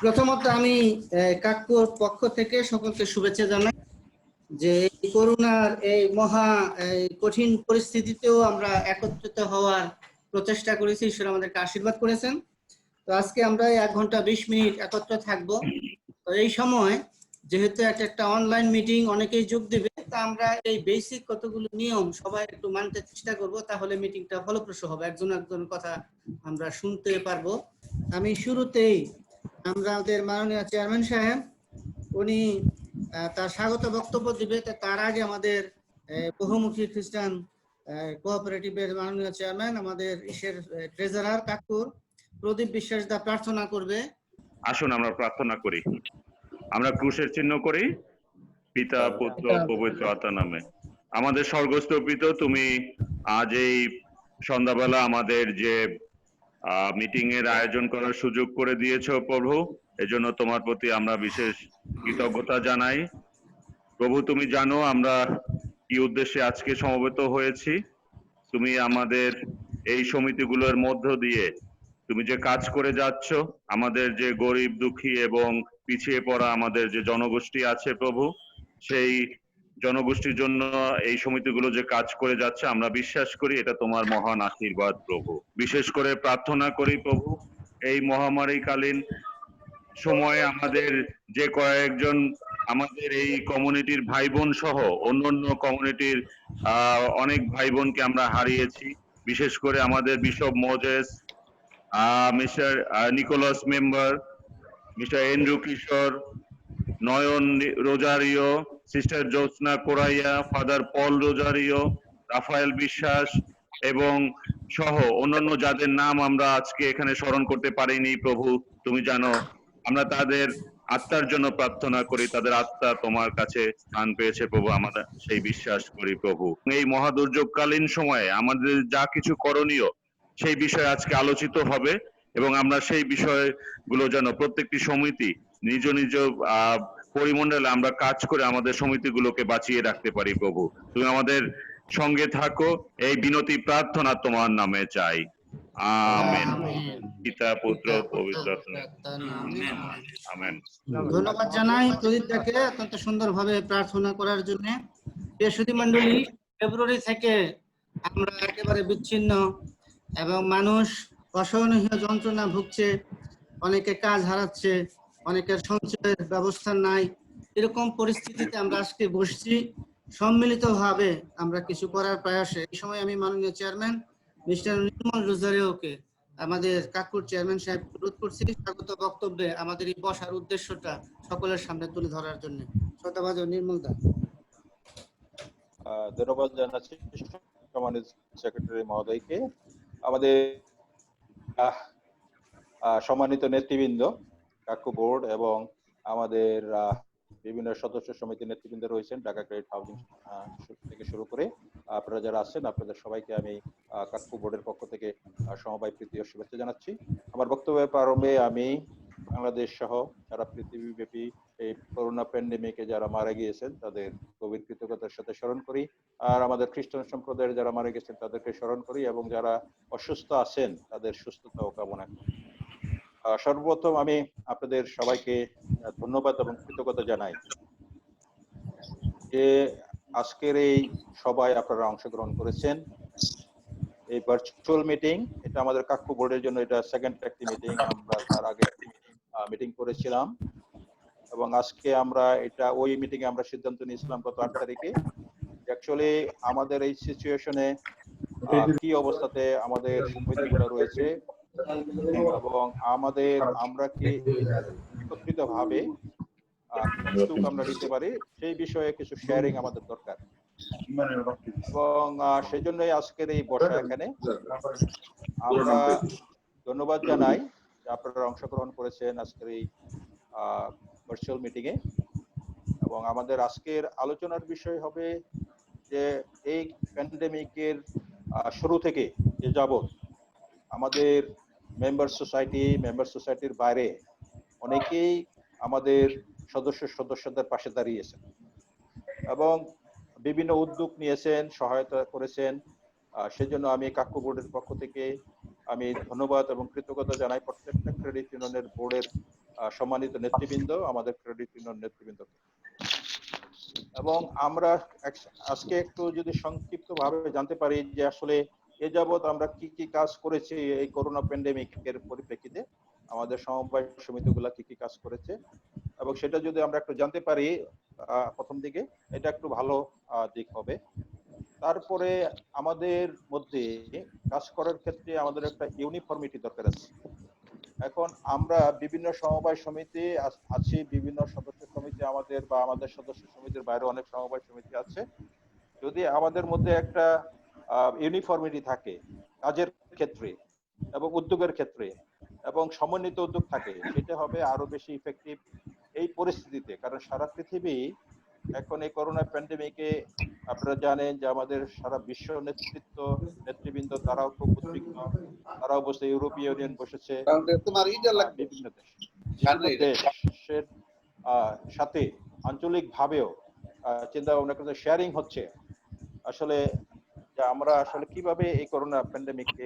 প্রথমত আমি কাকুর পক্ষ থেকে সকলকে শুভেচ্ছা জানাই যে এই করোনার এই মহা কঠিন পরিস্থিতিতেও আমরা একত্রিত হওয়ার প্রচেষ্টা করেছি, ঈশ্বর আমাদেরকে আশীর্বাদ করেছেন। তো আজকে আমরা 1 ঘন্টা 20 মিনিট একত্র থাকবো। তো এই সময় যেহেতু একটা অনলাইন মিটিং, অনেকেই যোগ দিবে, তা আমরা এই বেসিক কতগুলো নিয়ম সবাই একটু মানতে চেষ্টা করব, তাহলে মিটিংটা ফলপ্রসূ হবে, একজন একজনের কথা আমরা শুনতে পারবো। আমি শুরুতেই আমাদের মাননীয় চেয়ারম্যান সাহেব উনি তার স্বাগত বক্তব্য দিবে, তার আগে আমাদের বহুমুখী খ্রিস্টান কোঅপারেটিভের মাননীয় চেয়ারম্যান আমাদের ইসের ট্রেজারার কাকুর প্রদীপ বিশ্বাস দা প্রার্থনা করবে। আসুন আমরা প্রার্থনা করি। আমরা ক্রুশের চিহ্ন করি। পিতা পুত্র পবিত্র আত্মার নামে। আমাদের স্বর্গস্থ পিতা, তুমি আজ এই সন্ধ্যাবেলা আমাদের যে মিটিং এর আয়োজন করার সুযোগ করে দিয়েছো প্রভু, এজন্য তোমার প্রতি আমরা বিশেষ কৃতজ্ঞতা জানাই। প্রভু, তুমি জানো আমরা কি উদ্দেশ্যে আজকে সমবেত হয়েছি। তুমি আমাদের এই সমিতিগুলোর মধ্য দিয়ে তুমি যে কাজ করে যাচ্ছ, আমাদের যে গরিব দুঃখী এবং পিছিয়ে পড়া আমাদের যে জনগোষ্ঠী আছে প্রভু, সেই জনগোষ্ঠীর জন্য এই সমিতিগুলো যে কাজ করে যাচ্ছে, আমরা বিশ্বাস করি এটা তোমার মহান আশীর্বাদ প্রভু। বিশেষ করে প্রার্থনা করি প্রভু, এই মহামারীকালীন সময়ে আমাদের যে কয়েকজন আমাদের এই কমিউনিটির ভাই বোন সহ অন্যান্য কমিউনিটির অনেক ভাই বোনকে আমরা হারিয়েছি। বিশেষ করে আমাদের Bishop Moses, mister Nicholas member, mister Andrew Kishore, Nayan Rozario, sister Jyotsna Correia, father Paul Rozario, Rafael Biswas এবং সহ অন্যান্য যাদের নাম আমরা আজকে এখানে স্মরণ করতে পারিনি প্রভু, তুমি জানো। আমরা তাদের আত্মার জন্য প্রার্থনা করি, তাদের আত্মা তোমার কাছে স্থান পেয়েছে প্রভু, আমরা সেই বিশ্বাস করি প্রভু। এই মহাদুর্যোগকালীন সময়ে আমাদের যা কিছু করণীয় সেই বিষয়ে আজকে আলোচিত হবে এবং আমরা সেই বিষয়গুলো যেন প্রত্যেকটি সমিতি নিজ নিজ পরিমণ্ডলে আমরা কাজ করে আমাদের সমিতিগুলোকে বাঁচিয়ে রাখতে পারি প্রভু। তুমি আমাদের সঙ্গে থাকো, এই বিনতি প্রার্থনা তোমার নামে চাই। আমেন। পিতা পুত্র পবিত্র আমেন। ধন্যবাদ জানাই প্রদীপদাকে অত্যন্ত সুন্দরভাবে প্রার্থনা করার জন্য। প্রিয় সুধী মণ্ডলী, ফেব্রুয়ারি থেকে আমরা একেবারে বিচ্ছিন্ন এবং মানুষ অসহনীয় যন্ত্রণা ভুগছে, অনেকে কাজ হারাচ্ছে, অনেকের সঞ্চয়ের ব্যবস্থা নাই। এরকম পরিস্থিতিতে আমরা আজকে বসছি সম্মিলিতভাবে আমরা কিছু করার প্রয়াসে। এই সময় আমি মাননীয় চেয়ারম্যান মিস্টার নির্মল রোজারিওকে আমাদের কাকুর চেয়ারম্যান সাহেব অনুরোধ করছি স্বাগত বক্তব্যে আমাদের এই বসার উদ্দেশ্যটা সকলের সামনে তুলে ধরার জন্য। শ্রদ্ধাভাজন নির্মল দা। ধন্যবাদ জানাচ্ছি সম্মানিত সেক্রেটারি মহোদয়কে। আমাদের সম্মানিত নেতৃবৃন্দ, কাকু বোর্ড এবং আমাদের বিভিন্ন সদস্য সমিতি নেতৃবৃন্দ রয়েছেন, ঢাকা ক্রেডিট হাউজিং থেকে শুরু করে আপনারা যারা আছেন, আপনাদের সবাইকে আমি কাকু বোর্ডের পক্ষ থেকে সমবায় প্রীতি ও শুভেচ্ছা জানাচ্ছি। আমার বক্তব্যের প্রারম্ভে আমি বাংলাদেশ সহ সারা পৃথিবীব্যাপী এই করোনা প্যান্ডেমিকে যারা মারা গিয়েছেন তাদের গভীর কৃতজ্ঞতার সাথে স্মরণ করি, আর আমাদের খ্রিস্টান সম্প্রদায়ের যারা মারা গেছেন তাদেরকে স্মরণ করি এবং যারা অসুস্থ আছেন তাদের সুস্থতাও কামনা করি। সর্বপ্রথম আমি আপনাদের সবাইকে ধন্যবাদ এবং কৃতজ্ঞতা জানাই যে আজকের এই সভায় আপনারা অংশগ্রহণ করেছেন। এই ভার্চুয়াল মিটিং, এটা আমাদের কাকু বোর্ডের জন্য এটা সেকেন্ড একটি মিটিং। আমরা তার আগে একটি মিটিং করেছিলাম এবং আজকে আমরা এটা ওই মিটিং এ আমরা সিদ্ধান্ত নিয়েছিলাম গত 8 তারিখে। অ্যাকচুয়ালি আমাদের এই সিচুয়েশনে কি অবস্থাতে আমাদের সমিতিগুলো রয়েছে এবং আমরা কি একত্রিত ভাবে উদ্যোগ আমরা নিতে পারি সেই বিষয়ে কিছু শেয়ারিং আমাদের দরকার এবং সেই জন্যই আজকের এই বসা এখানে। আমরা ধন্যবাদ জানাই যে আপনারা অংশগ্রহণ করেছেন আজকের এই ভার্চুয়াল মিটিং এ এবং আমাদের আজকের আলোচনার বিষয় হবে যে এই প্যান্ডেমিকের শুরু থেকে যে যাবত আমাদের মেম্বার সোসাইটির বাইরে অনেকেই আমাদের সদস্যদের পাশে দাঁড়িয়েছেন এবং বিভিন্ন উদ্যোগ নিয়েছেন, সহায়তা করেছেন। সেজন্য আমি কাকু বোর্ডের পক্ষ থেকে আমি ধন্যবাদ এবং কৃতজ্ঞতা জানাই প্রত্যেকটা ক্রেডিট ইউনিয়নের বোর্ডের সম্মানিত নেতৃবৃন্দ, আমাদের ক্রেডিট ইউনিয়ন নেতৃবৃন্দ, এবং আমরা আজকে একটু যদি সংক্ষিপ্তভাবে জানতে পারি যে আসলে এ যাবৎ আমরা কি কি কাজ করেছি এই করোনা প্যান্ডেমিকের পরিপ্রেক্ষিতে, আমাদের সমবায় সমিতিগুলা কি কি কাজ করেছে, এবং সেটা যদি আমরা একটু জানতে পারি প্রথম দিকে, এটা একটু ভালো দিক হবে। তারপরে আমাদের মধ্যে কাজ করার ক্ষেত্রে আমাদের একটা ইউনিফর্মিটি দরকার আছে। এখন আমরা বিভিন্ন সমবায় সমিতি আছি, বিভিন্ন সদস্য সমিতি আমাদের, বা আমাদের সদস্য সমিতির বাইরে অনেক সমবায় সমিতি আছে। যদি আমাদের মধ্যে একটা ইউনিফর্মিটি থাকে কাজের ক্ষেত্রে এবং উদ্যোগের ক্ষেত্রে, এবং সমন্বিত উদ্যোগ থাকে, সেটা হবে আরো বেশি ইফেক্টিভ এই পরিস্থিতিতে। কারণ সারা পৃথিবী এখন এই করোনা প্যান্ডেমিকে, আপনারা জানেন যে আমাদের সারা বিশ্ব নেতৃবৃন্দ তারাও খুব উদ্বিগ্ন, তারাও বসে, ইউরোপীয় ইউনিয়ন বসেছে, বিভিন্ন দেশের সাথে আঞ্চলিক ভাবেও চিন্তা ভাবনা করতে শেয়ারিং হচ্ছে আসলে যে আমরা আসলে কিভাবে এই করোনা প্যান্ডেমিককে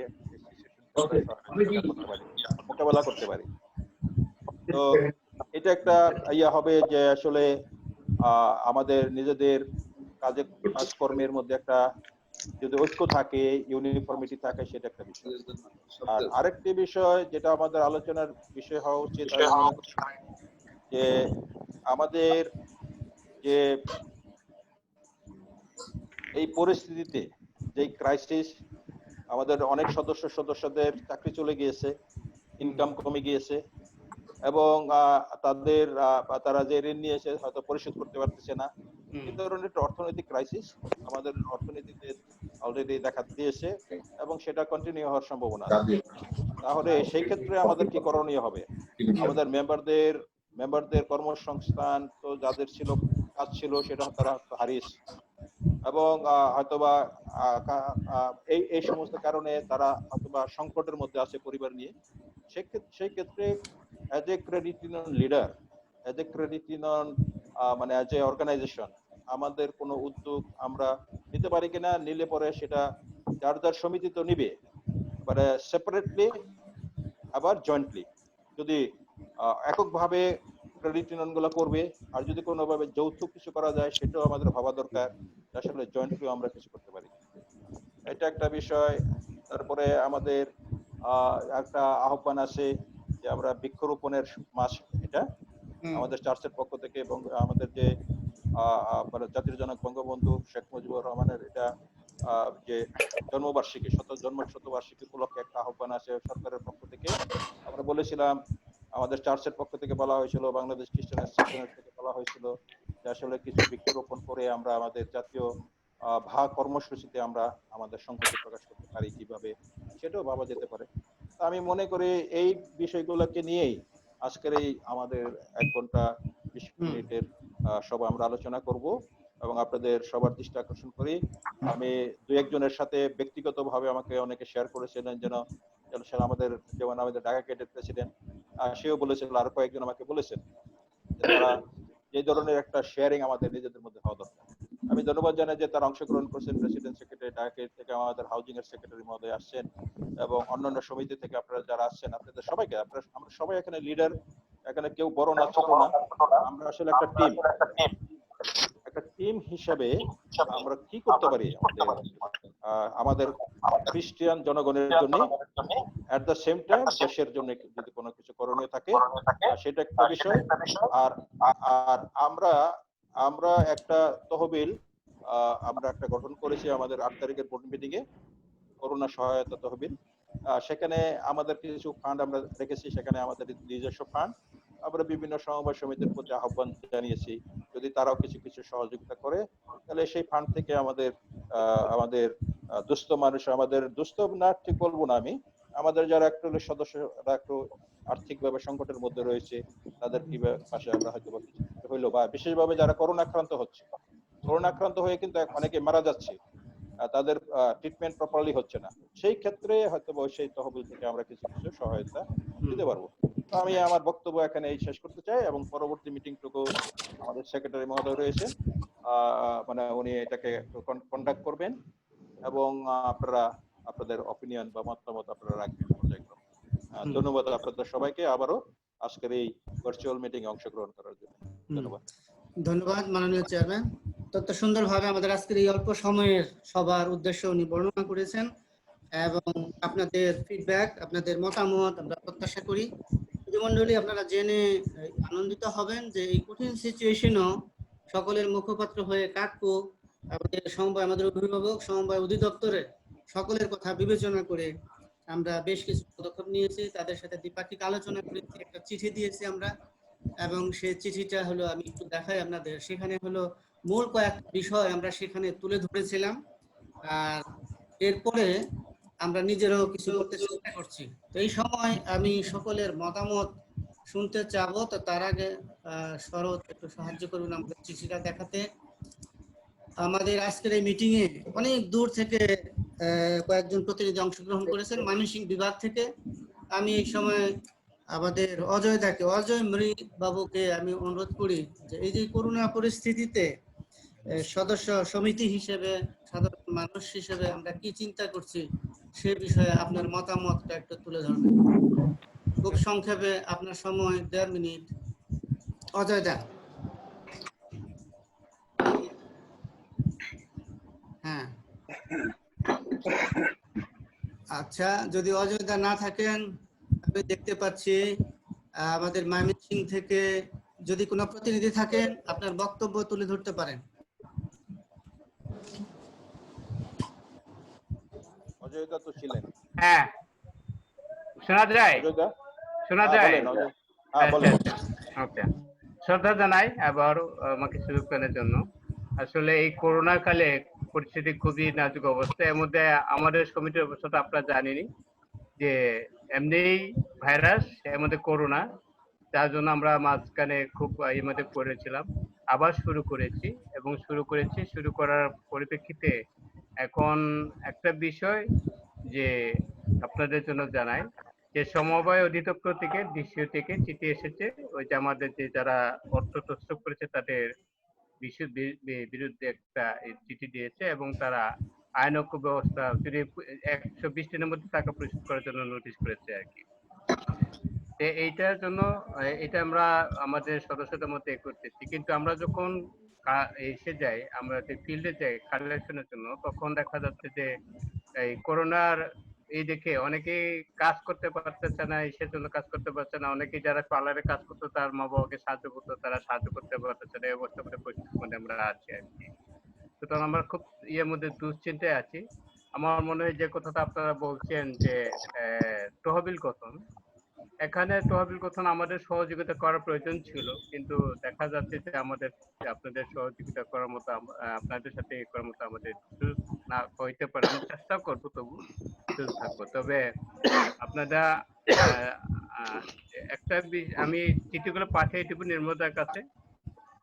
মোকাবেলা করতে পারি। তো এটা একটা হবে যে আসলে আমাদের নিজেদের কাজকর্মের মধ্যে একটা যদি ঐক্য থাকে, ইউনিফর্মিটি থাকে, সেটা একটা বিষয়। আর আরেকটি বিষয় যেটা আমাদের আলোচনার বিষয় হওয়া উচিত, আমি মনে করি যে আমাদের যে এই পরিস্থিতিতে, যে ক্রাইসিস, আমাদের অনেক সদস্যদের চাকরি চলে গিয়েছে, ইনকাম কমে গিয়েছে, এবং তারা যে ঋণ নিয়েছে হয়তো পরিশোধ করতে পারতেছে না। এই ধরনের একটা অর্থনৈতিক ক্রাইসিস আমাদের অর্থনীতিতে অলরেডি দেখা দিয়েছে, এবং সেটা কন্টিনিউ হওয়ার সম্ভাবনা আছে। তাহলে সেই ক্ষেত্রে আমাদের কি করণীয় হবে? আমাদের মেম্বারদের কর্মসংস্থান তো যাদের ছিল, কাজ ছিল, সেটা তারা হারিয়েছে, এবং হয়তোবা এই সমস্ত কারণে তারা হয়তোবা সংকটের মধ্যে আছে পরিবার নিয়ে। সেই ক্ষেত্রে as a credit union leader, as a credit union মানে অ্যাজ এ অর্গানাইজেশন, আমাদের কোনো উদ্যোগ আমরা নিতে পারি কিনা, নিলে পরে সেটা যার যার সমিতি তো নিবে, মানে সেপারেটলি আবার জয়েন্টলি, যদি এককভাবে ক্রেডিট ইউনিয়ন গুলো করবে, আর যদি কোনোভাবে যৌথ কিছু করা যায় সেটাও আমাদের ভাবা দরকার, আসলে জয়েন্টলি আমরা কিছু করতে পারি। এটা একটা বিষয়। তারপরে আমাদের একটা আহ্বান আছে যে আমরা বৃক্ষরোপণের মাস, এটা আমাদের চার্চের পক্ষ থেকে, এবং আমাদের যে জাতির জনক বঙ্গবন্ধু শেখ মুজিবুর রহমানের এটা যে জন্মবার্ষিকী, শতবার্ষিকী উপলক্ষে একটা আহ্বান আছে সরকারের পক্ষ থেকে। আমরা বলেছিলাম, আমাদের চার্চের পক্ষ থেকে বলা হয়েছিল, বাংলাদেশ খ্রিস্টান অ্যাসোসিয়েশনের থেকে বলা হয়েছিল যে আসলে কিছু বৃক্ষরোপণ করে আমরা আমাদের জাতীয় কর্মসূচিতে আমরা আমাদের সংহতি প্রকাশ করতে পারি কিভাবে, সেটাও ভাবা যেতে পারে। আমি মনে করি এই বিষয়গুলোকে নিয়েই আজকের এই আমাদের 1 ঘন্টা 20 মিনিটের সভা আমরা আলোচনা করব, এবং আপনাদের সবার দৃষ্টি আকর্ষণ করি। আমি 2-1 জনের সাথে ব্যক্তিগতভাবে আমাকে অনেকে শেয়ার করেছিলেন, যেন যেমন আমাদের ঢাকা ক্যাডেট প্রেসিডেন্ট, সেও বলেছিল, আর কয়েকজন আমাকে বলেছেন যে তারা এই ধরনের একটা শেয়ারিং আমাদের নিজেদের মধ্যে হওয়া দরকার। আমি ধন্যবাদ জানাই যে তারা অংশগ্রহণ করছেন। প্রেসিডেন্ট সেক্রেটারি ঢাকা থেকে আমাদের হাউজিং এর সেক্রেটারি মহোদয় আসছেন, এবং অন্যান্য সমিতি থেকে আপনারা যারা আসছেন, আপনাদের সবাইকে, আমরা সবাই এখানে লিডার, এখানে কেউ বড় না ছোট না, আমরা আসলে একটা টিম হিসেবে আমরা কি করতে পারি আমাদের খ্রিস্টান জনগণের জন্য, এট দ্য সেম টাইম দেশের জন্য যদি কোনো কিছু করণীয় থাকে, সেটা একটা বিষয়। আর আমরা একটা তহবিল আমরা একটা গঠন করেছি আমাদের 8 তারিখের বোর্ড মিটিং এ, করোনা সহায়তা তহবিল। সেখানে আমাদের কিছু ফান্ড আমরা রেখেছি, সেখানে আমাদের নিজস্ব ফান্ড। আমরা বিভিন্ন সমবায় সমিতির প্রতি আহ্বান জানিয়েছি, যদি তারাও কিছু কিছু সহযোগিতা করে, তাহলে সেই ফান্ড থেকে আমাদের দুস্থ মানুষ, আমাদের দুস্থ না ঠিক বলবো না আমি, আমাদের যারা একটু সদস্যরা একটু আর্থিকভাবে সংকটের মধ্যে রয়েছে, তাদের কি পাশে আমরা হয়তো কিছু হইলো, বা বিশেষভাবে যারা করোনা আক্রান্ত হয়ে কিন্তু অনেকে মারা যাচ্ছে, তাদের ট্রিটমেন্ট প্রপারলি হচ্ছে না, সেই ক্ষেত্রে হয়তো সেই তহবিল থেকে আমরা কিছু কিছু সহায়তা দিতে পারবো। তো আমি আমার বক্তব্য এখানে শেষ করতে চাই, এবং পরবর্তী মিটিংটুকু আমাদের সেক্রেটারি মহোদয় রয়েছেন, মানে উনি এটাকে কন্ডাক্ট করবেন, এবং আপনারা আপনাদের অপিনিয়ন বা মতামত আপনারা রাখবেন পর্যায়ক্রমে। ধন্যবাদ আপনাদের সবাইকে আবারও। আজকের এই ভার্চুয়াল মিটিং এ অংশগ্রহণ করার জন্য। ধন্যবাদ। ধন্যবাদ মাননীয় চেয়ারম্যান। তত সুন্দরভাবে আমাদের আজকের এই অল্প সময়ের সবার উদ্দেশ্য উনি বর্ণনা করেছেন এবং আপনাদের ফিডব্যাক, আপনাদের মতামত আমরা প্রত্যাশা করি। মন্ডলী, আপনারা জেনে আনন্দিত হবেন যে এই কঠিন সিচুয়েশনও সকলের মুখপাত্র হয়ে কাকু আমাদের সমবায়, আমাদের অভিভাবক সমবায় অধিদপ্তরে সকলের কথা বিবেচনা করে আমরা বেশ কিছু পদক্ষেপ নিয়েছি, তাদের সাথে দ্বিপাক্ষিক আলোচনা করেছি, একটা চিঠি দিয়েছি আমরা, এবং সেই চিঠিটা হলো আমি একটু দেখাই আপনাদের। সেখানে হলো মূল কয়েকটা বিষয় আমরা সেখানে তুলে ধরেছিলাম, আর এরপরে আমরা নিজেরাও কিছু করতে চেষ্টা করছি। তো এই সময় আমি সকলের মতামত শুনতে চাবো। তো তার আগে শরৎ একটু সাহায্য করবেন আমাদের চিঠিটা দেখাতে। আমাদের আজকের এই মিটিং এ অনেক দূর থেকে কয়েকজন প্রতিনিধি অংশগ্রহণ করেছেন ময়মনসিংহ বিভাগ থেকে। আমি এই সময় আমাদের অজয় মৃ বাবুকে আমি অনুরোধ করি যে এই যে করোনা পরিস্থিতিতে সদস্য সমিতি হিসেবে, সাধারণ মানুষ হিসেবে আমরা কি চিন্তা করছি সে বিষয়ে আপনার মতামতটা একটু তুলে ধরবেন খুব সংক্ষেপে। আপনার সময় 1.5 মিনিট। অজয় দা। হ্যাঁ, আচ্ছা, যদি অজয় দা না থাকেন, আমি দেখতে পাচ্ছি আমাদের ময়মনসিংহ থেকে যদি কোনো প্রতিনিধি থাকেন আপনার বক্তব্য তুলে ধরতে পারেন। অজয় দা তো ছিলেন। হ্যাঁ, শোনা যায়? অজয় দা, শোনা যায়? বলেন অজয়। হ্যাঁ, বলেন। ওকে, শ্রদ্ধা জানাই আবার আমাকে সুযোগ দেওয়ার জন্য। আসলে এই করোনা কালে পরিস্থিতি খুবই নাজুক অবস্থা। এর মধ্যে আমাদের সমিতির অবস্থাটা আপনারা জানেনই যে এমনি ভাইরাস, এর মধ্যে করোনা, যার জন্য আমরা মাঝখানে খুব এর মধ্যে করেছিলাম, আবার শুরু করেছি এবং শুরু করার পরিপ্রেক্ষিতে এখন একটা বিষয় যে আপনাদের জন্য জানাই যে সমবায় অধিদপ্তর থেকে ডিসিও থেকে চিঠি এসেছে, ওই যে আমাদের যে যারা অর্থ তছরূপ করেছে তাদের বিরুদ্ধে একটা চিঠি দিয়েছে এবং তারা আইনজ্ঞ ব্যবস্থা যদি 120 দিনের মধ্যে টাকা পরিশোধ করার জন্য নোটিশ করেছে আর কি। এইটার জন্য এটা আমরা আমাদের সদস্যদের মধ্যে করতেছি, কিন্তু আমরা যখন এসে যাই, আমরা যে ফিল্ডে যাই কালেকশনের জন্য, তখন দেখা যাচ্ছে যে এই করোনার এই দেখে অনেকেই কাজ করতে পারতেছে না, সেজন্য কাজ করতে পারছে না। অনেকেই যারা পার্লারে কাজ করতো তার মা বাবাকে সাহায্য করতো, তারা সাহায্য করতে পারতেছে না। এই অবস্থা পরিস্থিতির মধ্যে আমরা আছি আর কি। সুতরাং আমরা খুব ইয়ের মধ্যে দুশ্চিন্তায় আছি। আমার মনে হয় যে কথাটা আপনারা বলছেন যে তহবিল গঠন, এখানে তহবিল গঠন আমাদের সহযোগিতা করার প্রয়োজন ছিল, কিন্তু দেখা যাচ্ছে যে আপনাদের সহযোগিতা করার মতো, আপনাদের সাথে করার মতো আমাদের সুযোগ না হইতে পারে। আমি চেষ্টা করবো, তবু সুযোগ থাকবো। তবে আপনারা একটা আমি চিঠিগুলো পাঠিয়ে দেবো নির্মতার কাছে,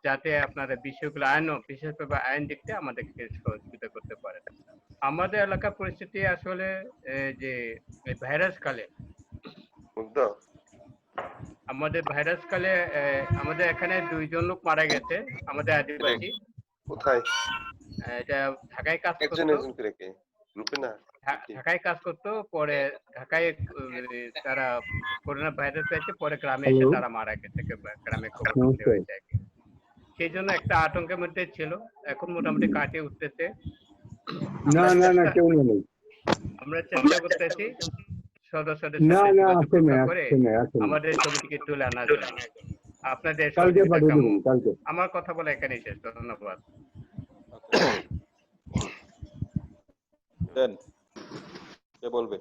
যাতে আপনারা বিষয়গুলো বিশেষভাবে আইন দিকতে আমাদেরকে সহযোগিতা করতে পারেন। আমাদের এলাকার পরিস্থিতি আসলে যে ভাইরাস কালে আমাদের এখানে 2 জন লোক মারা গেছে, আমাদের আদিবাসী। কোথায়? এটা ঢাকায় কাজ করতো। ঢাকায় কাজ করতো, পরে ঢাকায় তারা করোনা ভাইরাস পেয়েছে, পরে গ্রামে এসে তারা মারা গেছে, গ্রামে খবর দিতে হয়েছে। সেই জন্য একটা আতঙ্কের মধ্যে ছিল, এখন মোটামুটি কাটিয়ে উঠতেছে। আমরা চেষ্টা করতেছি সদস্যদের সাথে যোগাযোগ করে আমাদের ছবিটিকে তুলে আনার জন্য। আপনাদের আমার কথা বলে এখানেই শেষ। ধন্যবাদ। দেন কে বলবে?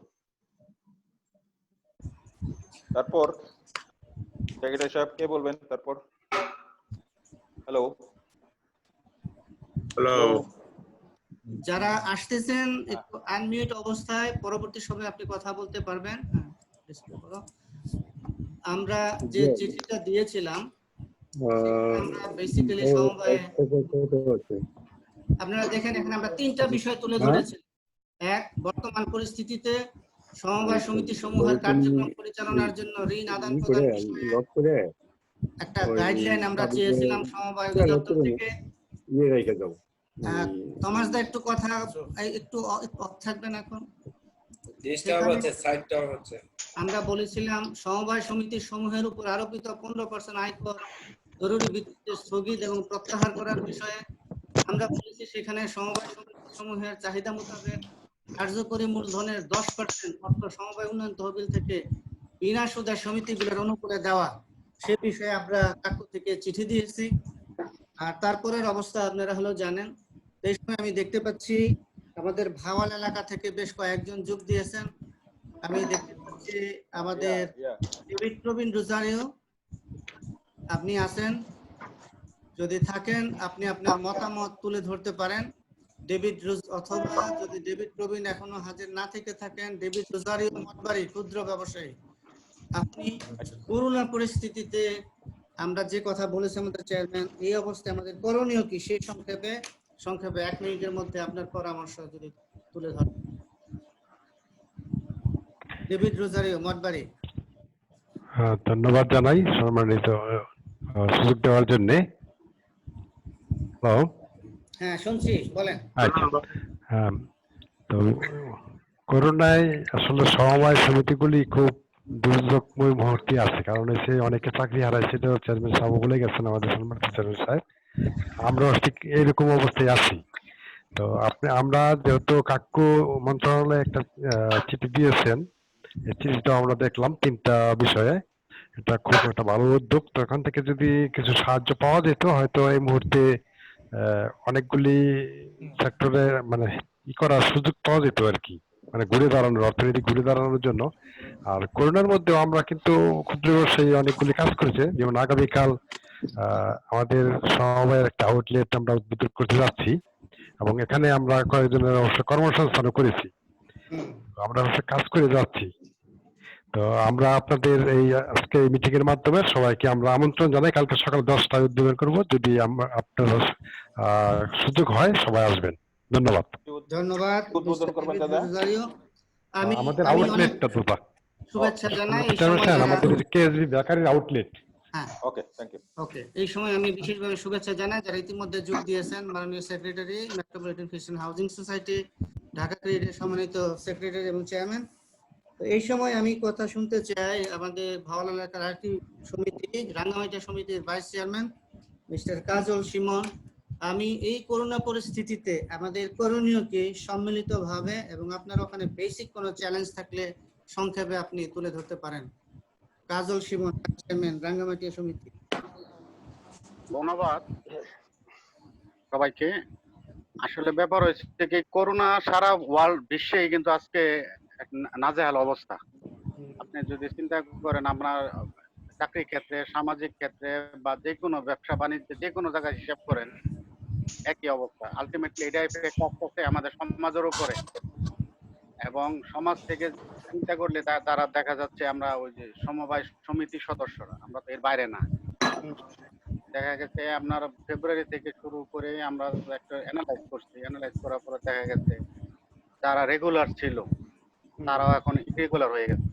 তারপর সেক্রেটারি সাহেব কে বলবেন? তারপর হ্যালো যারা আসতেছেন একটু আনমিউট অবস্থায়, পরবর্তী সময়ে আপনি কথা বলতে পারবেন। আমরা যে চিঠিটা দিয়েছিলাম আমরা বেসিক্যালি সমবায়, আপনারা দেখেন এখানে আমরা 3টা বিষয় তুলে ধরেছি। এক, বর্তমান পরিস্থিতিতে সমবায় সমিতি সমূহের কার্যক্রম পরিচালনার জন্য ঋণ আদান প্রদান বিষয়ে একটা গাইডলাইন আমরা চেয়েছিলাম সমবায় অধিদপ্তর থেকে। টমাস দা একটু কথা একটু থাকবেন এখন। ডিস্টার্ব সেখানে হচ্ছে, সাইডটাও হচ্ছে। আমরা বলেছিলাম সমবায় সমিতি সমূহের উপর আরোপিত 15% আয়কর জরুরি ভিত্তিতে স্থগিত এবং প্রত্যাহার করার বিষয়ে আমরা বলেছি সেখানে সমবায় সমিতি সমূহের চাহিদা মোতাবেক কার্যকরী মূলধনের 10% অর্থ সমবায় উন্নয়ন তহবিল থেকে বিনা সুদে সমিতিগুলোর অনুকূলে দেওয়া, সে বিষয়ে আমরা কাকু থেকে চিঠি দিয়েছি। আর তারপরের অবস্থা আপনারা হলো জানেন। এই সময় আমি দেখতে পাচ্ছি আমাদের ভাওয়াল এলাকা থেকে বেশ কয়েকজন যোগ দিয়েছেন। আমি দেখতে পাচ্ছি আমাদের ডেভিড প্রবীণ রোজারিও, আপনি আছেন, যদি থাকেন আপনি আপনার মতামত তুলে ধরতে পারেন। অথবা যদি ডেভিড প্রবীণ এখনো হাজির না থেকে থাকেন, ডেভিড রোজারিও মঠবাড়ি ক্ষুদ্র ব্যবসায়ী, আপনি করোনা পরিস্থিতিতে আমরা যে কথা বলেছি আমাদের চেয়ারম্যান, এই অবস্থায় আমাদের করণীয় কি সেই সংক্ষেপে 1 মিনিটের মধ্যে আপনার পরামর্শ যদি তুলে ধরেন। ডেভিড রোজারিও মঠবাড়ি। ধন্যবাদ জানাই সম্মানিত সুযোগ দেওয়ার জন্য। হ্যালো। হ্যাঁ শুনছি, বলেন। হ্যাঁ, তো করোনায় আসলে সমবায় সমিতিগুলি খুব দুর্যোগময় মুহূর্তে আছে, কারণ এসে অনেকে চাকরি হারাইছে, তো চেয়ারম্যান সাহেব বলে গেছেন আমাদের সম্মানিত চেয়ারম্যান সাহেব, আমরাও ঠিক এরকম অবস্থায় আছি। তো আমরা যেহেতু কাকু মন্ত্রণালয়ে একটা চিঠি দিয়েছেন, এই চিঠিটা আমরা দেখলাম 3টা বিষয়ে, এটা খুব একটা ভালো উদ্যোগ। তো এখান থেকে যদি কিছু সাহায্য পাওয়া যেত হয়তো এই মুহূর্তে অনেকগুলি সেক্টরে মানে করার সুযোগ পাওয়া যেত আর কি, মানে ঘুরে দাঁড়ানোর, অর্থনীতি ঘুরে দাঁড়ানোর জন্য। আর করোনার মধ্যেও আমরা কিন্তু ক্ষুদ্র ব্যবসায়ী অনেকগুলি কাজ করেছে, যেমন আগামীকাল আমাদের সমবায়ের একটা আউটলেট আমরা উদ্বোধন করতে যাচ্ছি, এবং এখানে আমরা কয়েকজনের অবশ্য কর্মসংস্থানও করেছি, আমরা অবশ্য কাজ করে যাচ্ছি। তো আমরা আপনাদের এই আজকে এই মিটিং এর মাধ্যমে সবাইকে আমরা আমন্ত্রণ জানাই, কালকে সকাল 10টায় উদ্বোধন করব, যদি আপনার সুযোগ হয় সবাই আসবেন। ধন্যবাদ। ধন্যবাদ উদ্বোধন করবেন দাদা? আমি আমাদের আমি অনেক আউটলেটটা তো শুভেচ্ছা জানাই এই সময় আমাদের কেএসবি বেকারির আউটলেট। হ্যাঁ, ওকে, থ্যাংক ইউ। ওকে, এই সময় আমি বিশেষভাবে শুভেচ্ছা জানাই যারা ইতিমধ্যে যোগ দিয়েছেন। মাননীয় সেক্রেটারি, মেট্রোপলিটন খ্রিস্টান হাউজিং সোসাইটি, ঢাকা ক্রেডিটের সম্মানিত সেক্রেটারি এবং চেয়ারম্যান। তো এই সময় আমি কথা শুনতে চাই আমাদের ভাওয়াল এলাকার আরেকটি সমিতি, রাঙ্গামাটিয়া সমিতির ভাইস চেয়ারম্যান মিস্টার কাজল সিমন। আমি এই করোনা পরিস্থিতিতে আমাদের করণীয় কি সম্মিলিতভাবে, এবং আপনার ওখানে বেসিক কোনো চ্যালেঞ্জ থাকলে সংক্ষেপে আপনি তুলে ধরতে পারেন। কাজল সিমন, চেয়ারম্যান, রাঙ্গামাটিয়া সমিতি। ধন্যবাদ সবাইকে। আসলে ব্যাপার হয়েছে কি, করোনা সারা ওয়ার্ল্ড বিশ্বেই কিন্তু আজকে এক নাজেহাল অবস্থা। আপনি যদি চিন্তা করেন, আমরা চাকরি ক্ষেত্রে, সামাজিক ক্ষেত্রে বা যে কোনো ব্যবসা বাণিজ্যে যে কোনো জায়গায় হিসাব করেন একই অবস্থা। আলটিমেটলি এটা এফেক্ট করছে আমাদের সমাজের উপরে, এবং সমাজ থেকে চিন্তা করলে তারা দেখা যাচ্ছে আমরা ওই যে সমবায় সমিতির সদস্যরা, আমরা তো এর বাইরে না। দেখা গেছে আপনার ফেব্রুয়ারি থেকে শুরু করে আমরা একটা অ্যানালাইজ করছি, অ্যানালাইজ করার পরে দেখা গেছে যারা রেগুলার ছিল তারাও এখন ইরেগুলার হয়ে গেছে,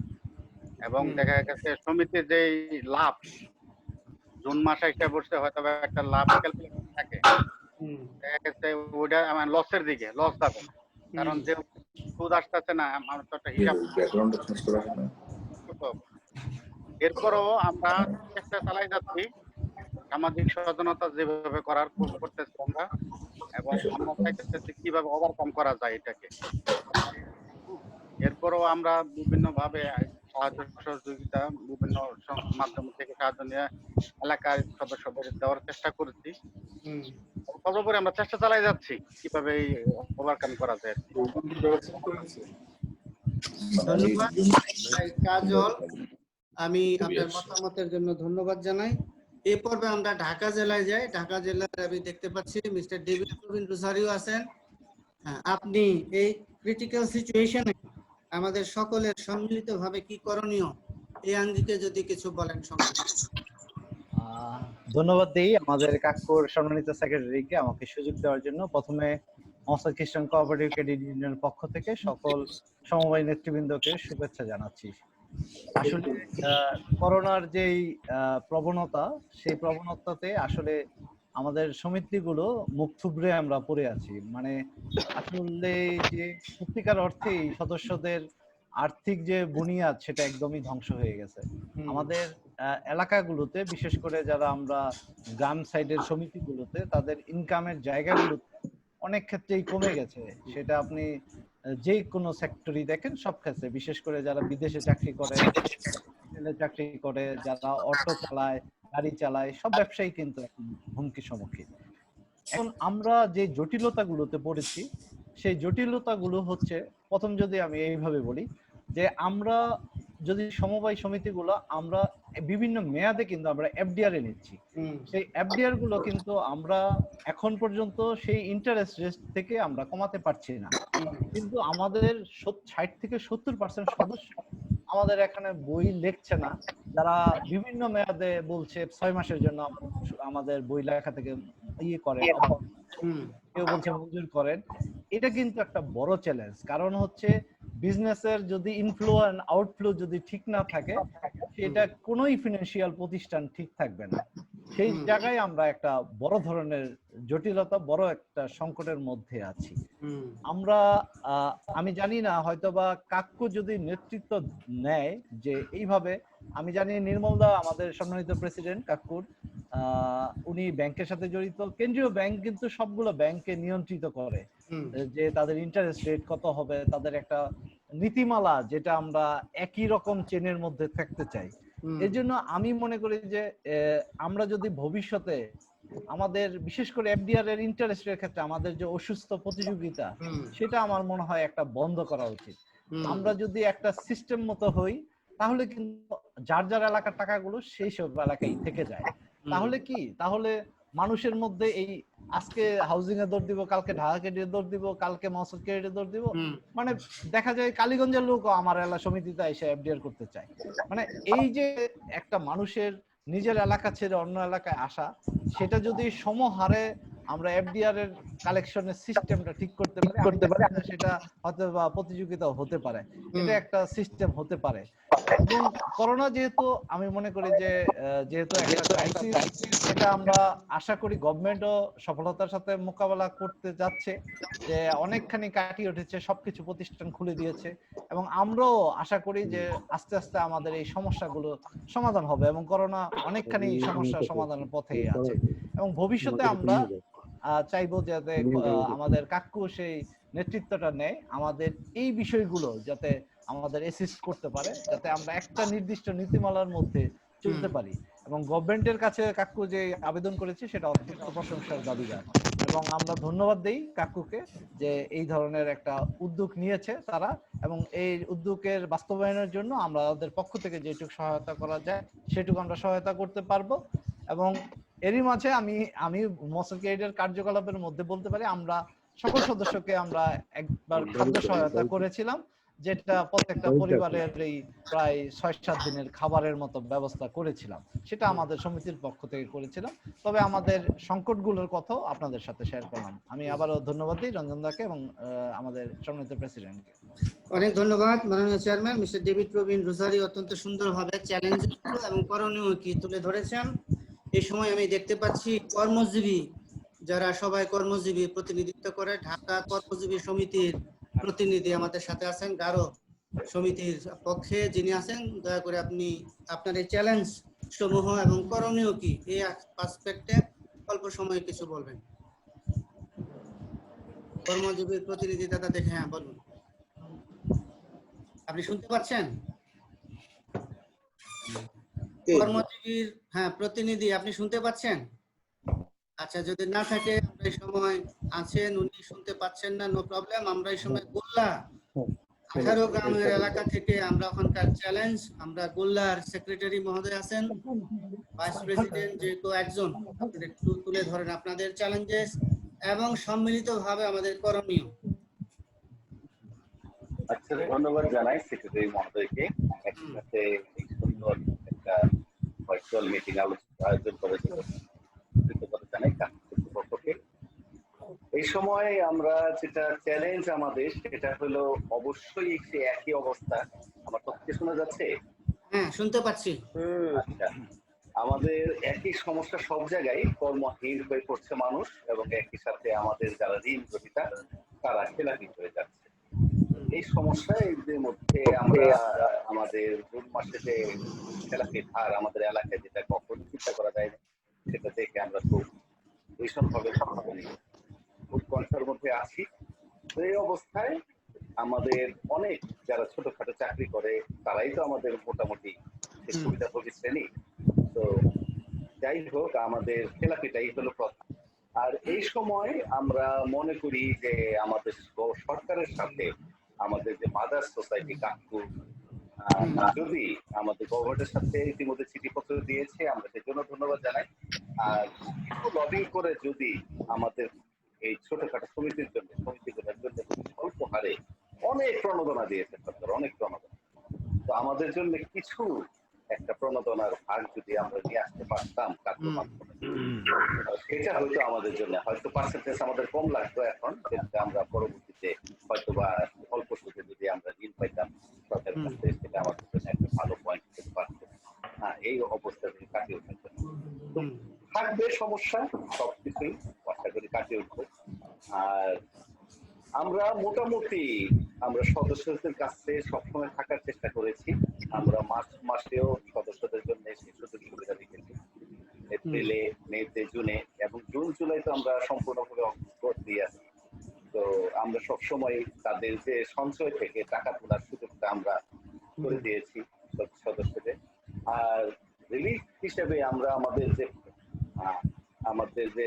এবং দেখা গেছে সমিতির যেই লাভ জুন মাসে একটা বসে হয়তো একটা লাভ ক্যালকুলেশন থাকে, দেখা গেছে ওইটা আমার লসের দিকে, লস যাবে, কারণ যে সুদ আসতেছে না, আমার তো একটা হিসাব। এরপরও আমরা চেষ্টা চালাই যাচ্ছি সামাজিক সচেতনতা যেভাবে করতেছি আমরা, এবং আমরা চাইতেছি কিভাবে ওভারকাম করা যায় এটাকে। এরপরও আমরা বিভিন্ন ভাবে সাহায্য সহযোগিতা বিভিন্ন মাধ্যম থেকে সাহায্য নিয়ে এলাকার সদস্যদের দেওয়ার চেষ্টা করেছি। সর্বোপরি আমরা চেষ্টা চালাই যাচ্ছি কিভাবে ওভারকাম করা যায়। ধন্যবাদ কাজল, আমি আপনার মতামতের জন্য ধন্যবাদ জানাই। এই পর্বে আমরা ঢাকা জেলায় যাই। ঢাকা জেলার আমি দেখতে পাচ্ছি মিস্টার ডেভিড প্রবীণ রোজারিও আছেন। আপনি এই ক্রিটিক্যাল সিচুয়েশনে আমাদের সকলের সম্মিলিতভাবে কি করণীয়, এই আঙ্গিকে যদি কিছু বলেন সংক্ষেপে। ধন্যবাদ দেই আমাদের কাকুর সম্মানিত সেক্রেটারিকে আমাকে সুযোগ দেওয়ার জন্য। প্রথমে মহসা খ্রিস্টান কোঅপারেটিভ ক্রেডিট ইউনিয়নের পক্ষ থেকে সকল সমবায় নেতৃবৃন্দকে শুভেচ্ছা জানাচ্ছি। আসলে করোনার যেই প্রবণতা, সেই প্রবণতাতে আসলে আমাদের সমিতিগুলো মুখ থুবড়ে আমরা পড়ে আছি। মানে আসলে যে সত্যিকার অর্থেই সদস্যদের আর্থিক যে বুনিয়াদ সেটা একদমই ধ্বংস হয়ে গেছে। আমাদের এলাকাগুলোতে বিশেষ করে যারা আমরা গ্রাম সাইডের সমিতিগুলোতে তাদের ইনকামের জায়গাগুলোতে অনেক ক্ষেত্রেই কমে গেছে। সেটা আপনি যে কোনো সেক্টরই দেখেন সব ক্ষেত্রে, বিশেষ করে যারা বিদেশে চাকরি করে, হোটেলে চাকরি করে, যারা অটো চালায়, গাড়ি চালায়, সব ব্যবসায়ী কিন্তু এখন হুমকির সম্মুখীন। এখন আমরা যে জটিলতাগুলোতে পড়েছি সেই জটিলতাগুলো হচ্ছে, প্রথম যদি আমি এইভাবে বলি যে আমরা যদি সমবায় সমিতিগুলো আমরা বিভিন্ন মেয়াদে কিন্তু আমরা এফডিআর এ নিচ্ছি, সেই এফডিআর গুলো কিন্তু আমরা এখন পর্যন্ত সেই ইন্টারেস্ট রেট থেকে আমরা কমাতে পারছি না। কিন্তু আমাদের 60 থেকে 70% সদস্য আমাদের এখানে বই লিখছে না, যারা বিভিন্ন মেয়াদে বলছে 6 মাসের জন্য আমাদের বই লেখা থেকে ইয়ে করে, কেউ বলছে মঞ্জুর করেন। এটা কিন্তু একটা বড় চ্যালেঞ্জ, কারণ হচ্ছে বিজনেসের যদি ইনফ্লো এন্ড আউটফ্লো যদি ঠিক না থাকে সেটা কোনোই ফিনান্সিয়াল প্রতিষ্ঠান ঠিক থাকবে না। সেই জায়গায় আমরা একটা বড় ধরনের জটিলতা, বড় একটা সংকটের মধ্যে আছি আমরা। আমি জানি না, হয়তোবা কাক্কু যদি নেতৃত্ব নেয় যে এইভাবে, আমি জানি নির্মল দা আমাদের সম্মানিত প্রেসিডেন্ট কাক্কুর, উনি ব্যাংকের সাথে জড়িত। কেন্দ্রীয় ব্যাংক কিন্তু সবগুলো ব্যাংককে নিয়ন্ত্রিত করে যে তাদের ইন্টারেস্ট রেট কত হবে, তাদের একটা নীতিমালা যেটা আমরা একই রকম চেনের মধ্যে থাকতে চাই। এর জন্য আমি মনে করি যে আমরা যদি ভবিষ্যতে আমাদের বিশেষ করে এফডিআর এর ইন্টারেস্টের ক্ষেত্রে আমাদের যে অসুস্থ প্রতিযোগিতা, সেটা আমার মনে হয় একটা বন্ধ করা উচিত। আমরা যদি একটা সিস্টেম মতো হই তাহলে কিন্তু যার যার এলাকার টাকাগুলো সেই সব এলাকায় থেকে যায়। তাহলে কি, তাহলে মানুষের মধ্যে এই আজকে হাউজিং এ দৌড় দিব, কালকে ঢাকা ক্রেডিটে দৌড় দিব, কালকে মহসুল ক্রেডিটে দৌড় দিব, মানে দেখা যায় কালীগঞ্জের লোকও আমার এলাকা সমিতিতে এসে এফডিআর করতে চায়। মানে এই যে একটা মানুষের নিজের এলাকা ছেড়ে অন্য এলাকায় আসা, সেটা যদি সমহারে আমরা এফডিআর এর কালেকশনের সিস্টেমটা ঠিক করতে পারি, সেটা হয়তো বা প্রতিযোগিতা হতে পারে, এটা একটা সিস্টেম হতে পারে। এবং করোনা যেহেতু আমি মনে করি যে যেহেতু একটা ক্রাইসিস, এটা আমরা আশা করি গভর্নমেন্টও সফলতার সাথে মোকাবেলা করতে যাচ্ছে, যে অনেকখানি কাটিয়ে উঠেছে, সবকিছু প্রতিষ্ঠান খুলে দিয়েছে, এবং আমরাও আশা করি যে আস্তে আস্তে আমাদের এই সমস্যাগুলো সমাধান হবে এবং করোনা অনেকখানি সমস্যা সমাধানের পথেই আছে। এবং ভবিষ্যতে আমরা চাইবো যাতে আমাদের কাক্কু সেই নেতৃত্বটা নেয়, আমাদের এই বিষয়গুলো যাতে আমাদের অ্যাসিস্ট করতে পারে, যাতে আমরা একটা নির্দিষ্ট নীতিমালার মধ্যে চলতে পারি। এবং গভর্নমেন্টের কাছে কাক্কু যে আবেদন করেছে সেটা অত্যন্ত প্রশংসার দাবিদার, এবং আমরা ধন্যবাদ দেই কাক্কুকে যে এই ধরনের একটা উদ্যোগ নিয়েছে তারা, এবং এই উদ্যোগের বাস্তবায়নের জন্য আমরা আমাদের পক্ষ থেকে যেটুকু সহায়তা করা যায় সেটুকু আমরা সহায়তা করতে পারবো। এবং এরই মাঝে আমি মহসিন ক্রেডিটের কার্যকলাপের মধ্যে বলতে পারি, আমরা সকল সদস্যকে আমরা একবার খাদ্য সহায়তা করেছিলাম, যেটা প্রত্যেকটা পরিবারের এই প্রায় 6-7 দিনের খাবারের মতো ব্যবস্থা করেছিলাম, সেটা আমাদের সমিতির পক্ষ থেকে করেছিলাম। তবে আমাদের সংকটগুলোর কথাও আপনাদের সাথে শেয়ার করলাম। আমি আবারও ধন্যবাদ দিই রঞ্জন দাকে এবং আমাদের সম্মানিত প্রেসিডেন্টকে। অনেক ধন্যবাদ মাননীয় চেয়ারম্যান মিস্টার ডেভিড প্রবীণ রোজারি, অত্যন্ত সুন্দরভাবে চ্যালেঞ্জ এবং করণীয় কি তুলে ধরেছেন। এই সময় আমি দেখতে পাচ্ছি কর্মজীবী, যারা সবাই কর্মজীবী প্রতিনিধিত্ব করে, ঢাকা কর্মজীবী সমিতির প্রতিনিধি আমাদের সাথে আছেন, গারো সমিতির পক্ষে যিনি আছেন, দয়া করে আপনি আপনার এই চ্যালেঞ্জ সমূহ এবং করণীয় কি এই অ্যাসপেক্টে অল্প সময়ে কিছু বলবেন। কর্মজীবীর প্রতিনিধি দাদা দেখে, হ্যাঁ বলুন। আপনি শুনতে পাচ্ছেন? কর্মজীবীর প্রতিনিধি আপনি শুনতে পাচ্ছেন? আচ্ছা, যদি না থাকে এই সময় আছেন, উনি শুনতে পাচ্ছেন না, নো প্রবলেম। আমরা এই সময় গোল্লা 18 গ্রামের এলাকা থেকে আমরা ওখানকার চ্যালেঞ্জ, আমরা গোল্লার সেক্রেটারি মহোদয় আছেন, ভাইস প্রেসিডেন্ট যেহেতু একজন, আপনাদের একটু তুলে ধরেন আপনাদের চ্যালেঞ্জেস এবং সম্মিলিতভাবে আমাদের করণীয়। আচ্ছা, ধন্যবাদ জানাই সেক্রেটারি মহোদয়কে, একসাথে এই সুন্দর একটা ভার্চুয়াল মিটিং আয়োজন করেছে, কৃতজ্ঞতা জানাই কর্তৃপক্ষকে। এই সময় আমরা যেটা চ্যালেঞ্জ আমাদের, সেটা হলো অবশ্যই সে একই অবস্থা। আমার পক্ষে শোনা যাচ্ছে? হ্যাঁ, শুনতে পাচ্ছি। আচ্ছা, আমাদের একই সমস্যা সব জায়গায়, কর্মহীন হয়ে পড়ছে মানুষ, এবং একই সাথে আমাদের যারা ঋণ গ্রহীতা তারা খেলাপি হয়ে যাচ্ছে। এই সমস্যার মধ্যে আমরা আমাদের জুন মাসে যে খেলাপির হার আমাদের এলাকায় যেটা কখনো চিন্তা করা যায় না, সেটা দেখে আমরা খুব ভীষণভাবে উৎকণ্ঠার মধ্যে আছি। তো এই অবস্থায় আমাদের অনেক যারা ছোটখাটো চাকরি করে তারাই তো আমাদের মোটামুটি সুবিধাভোগী শ্রেণী। তো যাই হোক, আমাদের খেলাপিটাই হলো কথা। আর এই সময় আমরা মনে করি যে আমাদের সরকারের সাথে আমাদের যে মাদার সোসাইটি কাকু যদি আমাদের গভর্নমেন্টের সাথে ইতিমধ্যে চিঠিপত্র দিয়েছে, আমরা সেই জন্য ধন্যবাদ জানাই। আর কিছু লবিং করে যদি আমাদের এই ছোটখাটো সমিতিগুলোর জন্য স্বল্প হারে অনেক প্রণোদনা দিয়েছে সরকার, অনেক প্রণোদনা। তো আমাদের জন্য কিছু একটা প্রণোদনার ভাগ যদি আমরা নিয়ে আসতে পারতাম কাকুর মাধ্যমে, সেটা হয়তো আমাদের জন্য হয়তো পার্সেন্টেজ আমাদের কম লাগতো এখন, যেটা আমরা পরবর্তীতে হয়তো বা অল্প সুদে যদি আমরা ঋণ পাইতাম সরকারের কাছ থেকে, সেটা আমাদের জন্য একটা ভালো পয়েন্ট হতে পারতো। হ্যাঁ, এই অবস্থা থেকে কাটিয়ে উঠার জন্য থাকবে সমস্যা, সবকিছুই আশা করি কাটিয়ে উঠবো। আর আমরা মোটামুটি আমরা সদস্যদের কাছে সবসময় থাকার চেষ্টা করেছি। আমরা মার্চ মাসেও সদস্যদের জন্য সেই সুযোগ সুবিধা রেখেছি, এপ্রিলে, মেতে, জুনে এবং জুন জুলাই তো আমরা সম্পূর্ণভাবে ভর্তি আছি। তো আমরা সবসময় তাদের যে সঞ্চয় থেকে টাকা তোলার সুযোগটা আমরা করে দিয়েছি সদস্যদের। আর রিলিফ হিসেবে আমরা আমাদের যে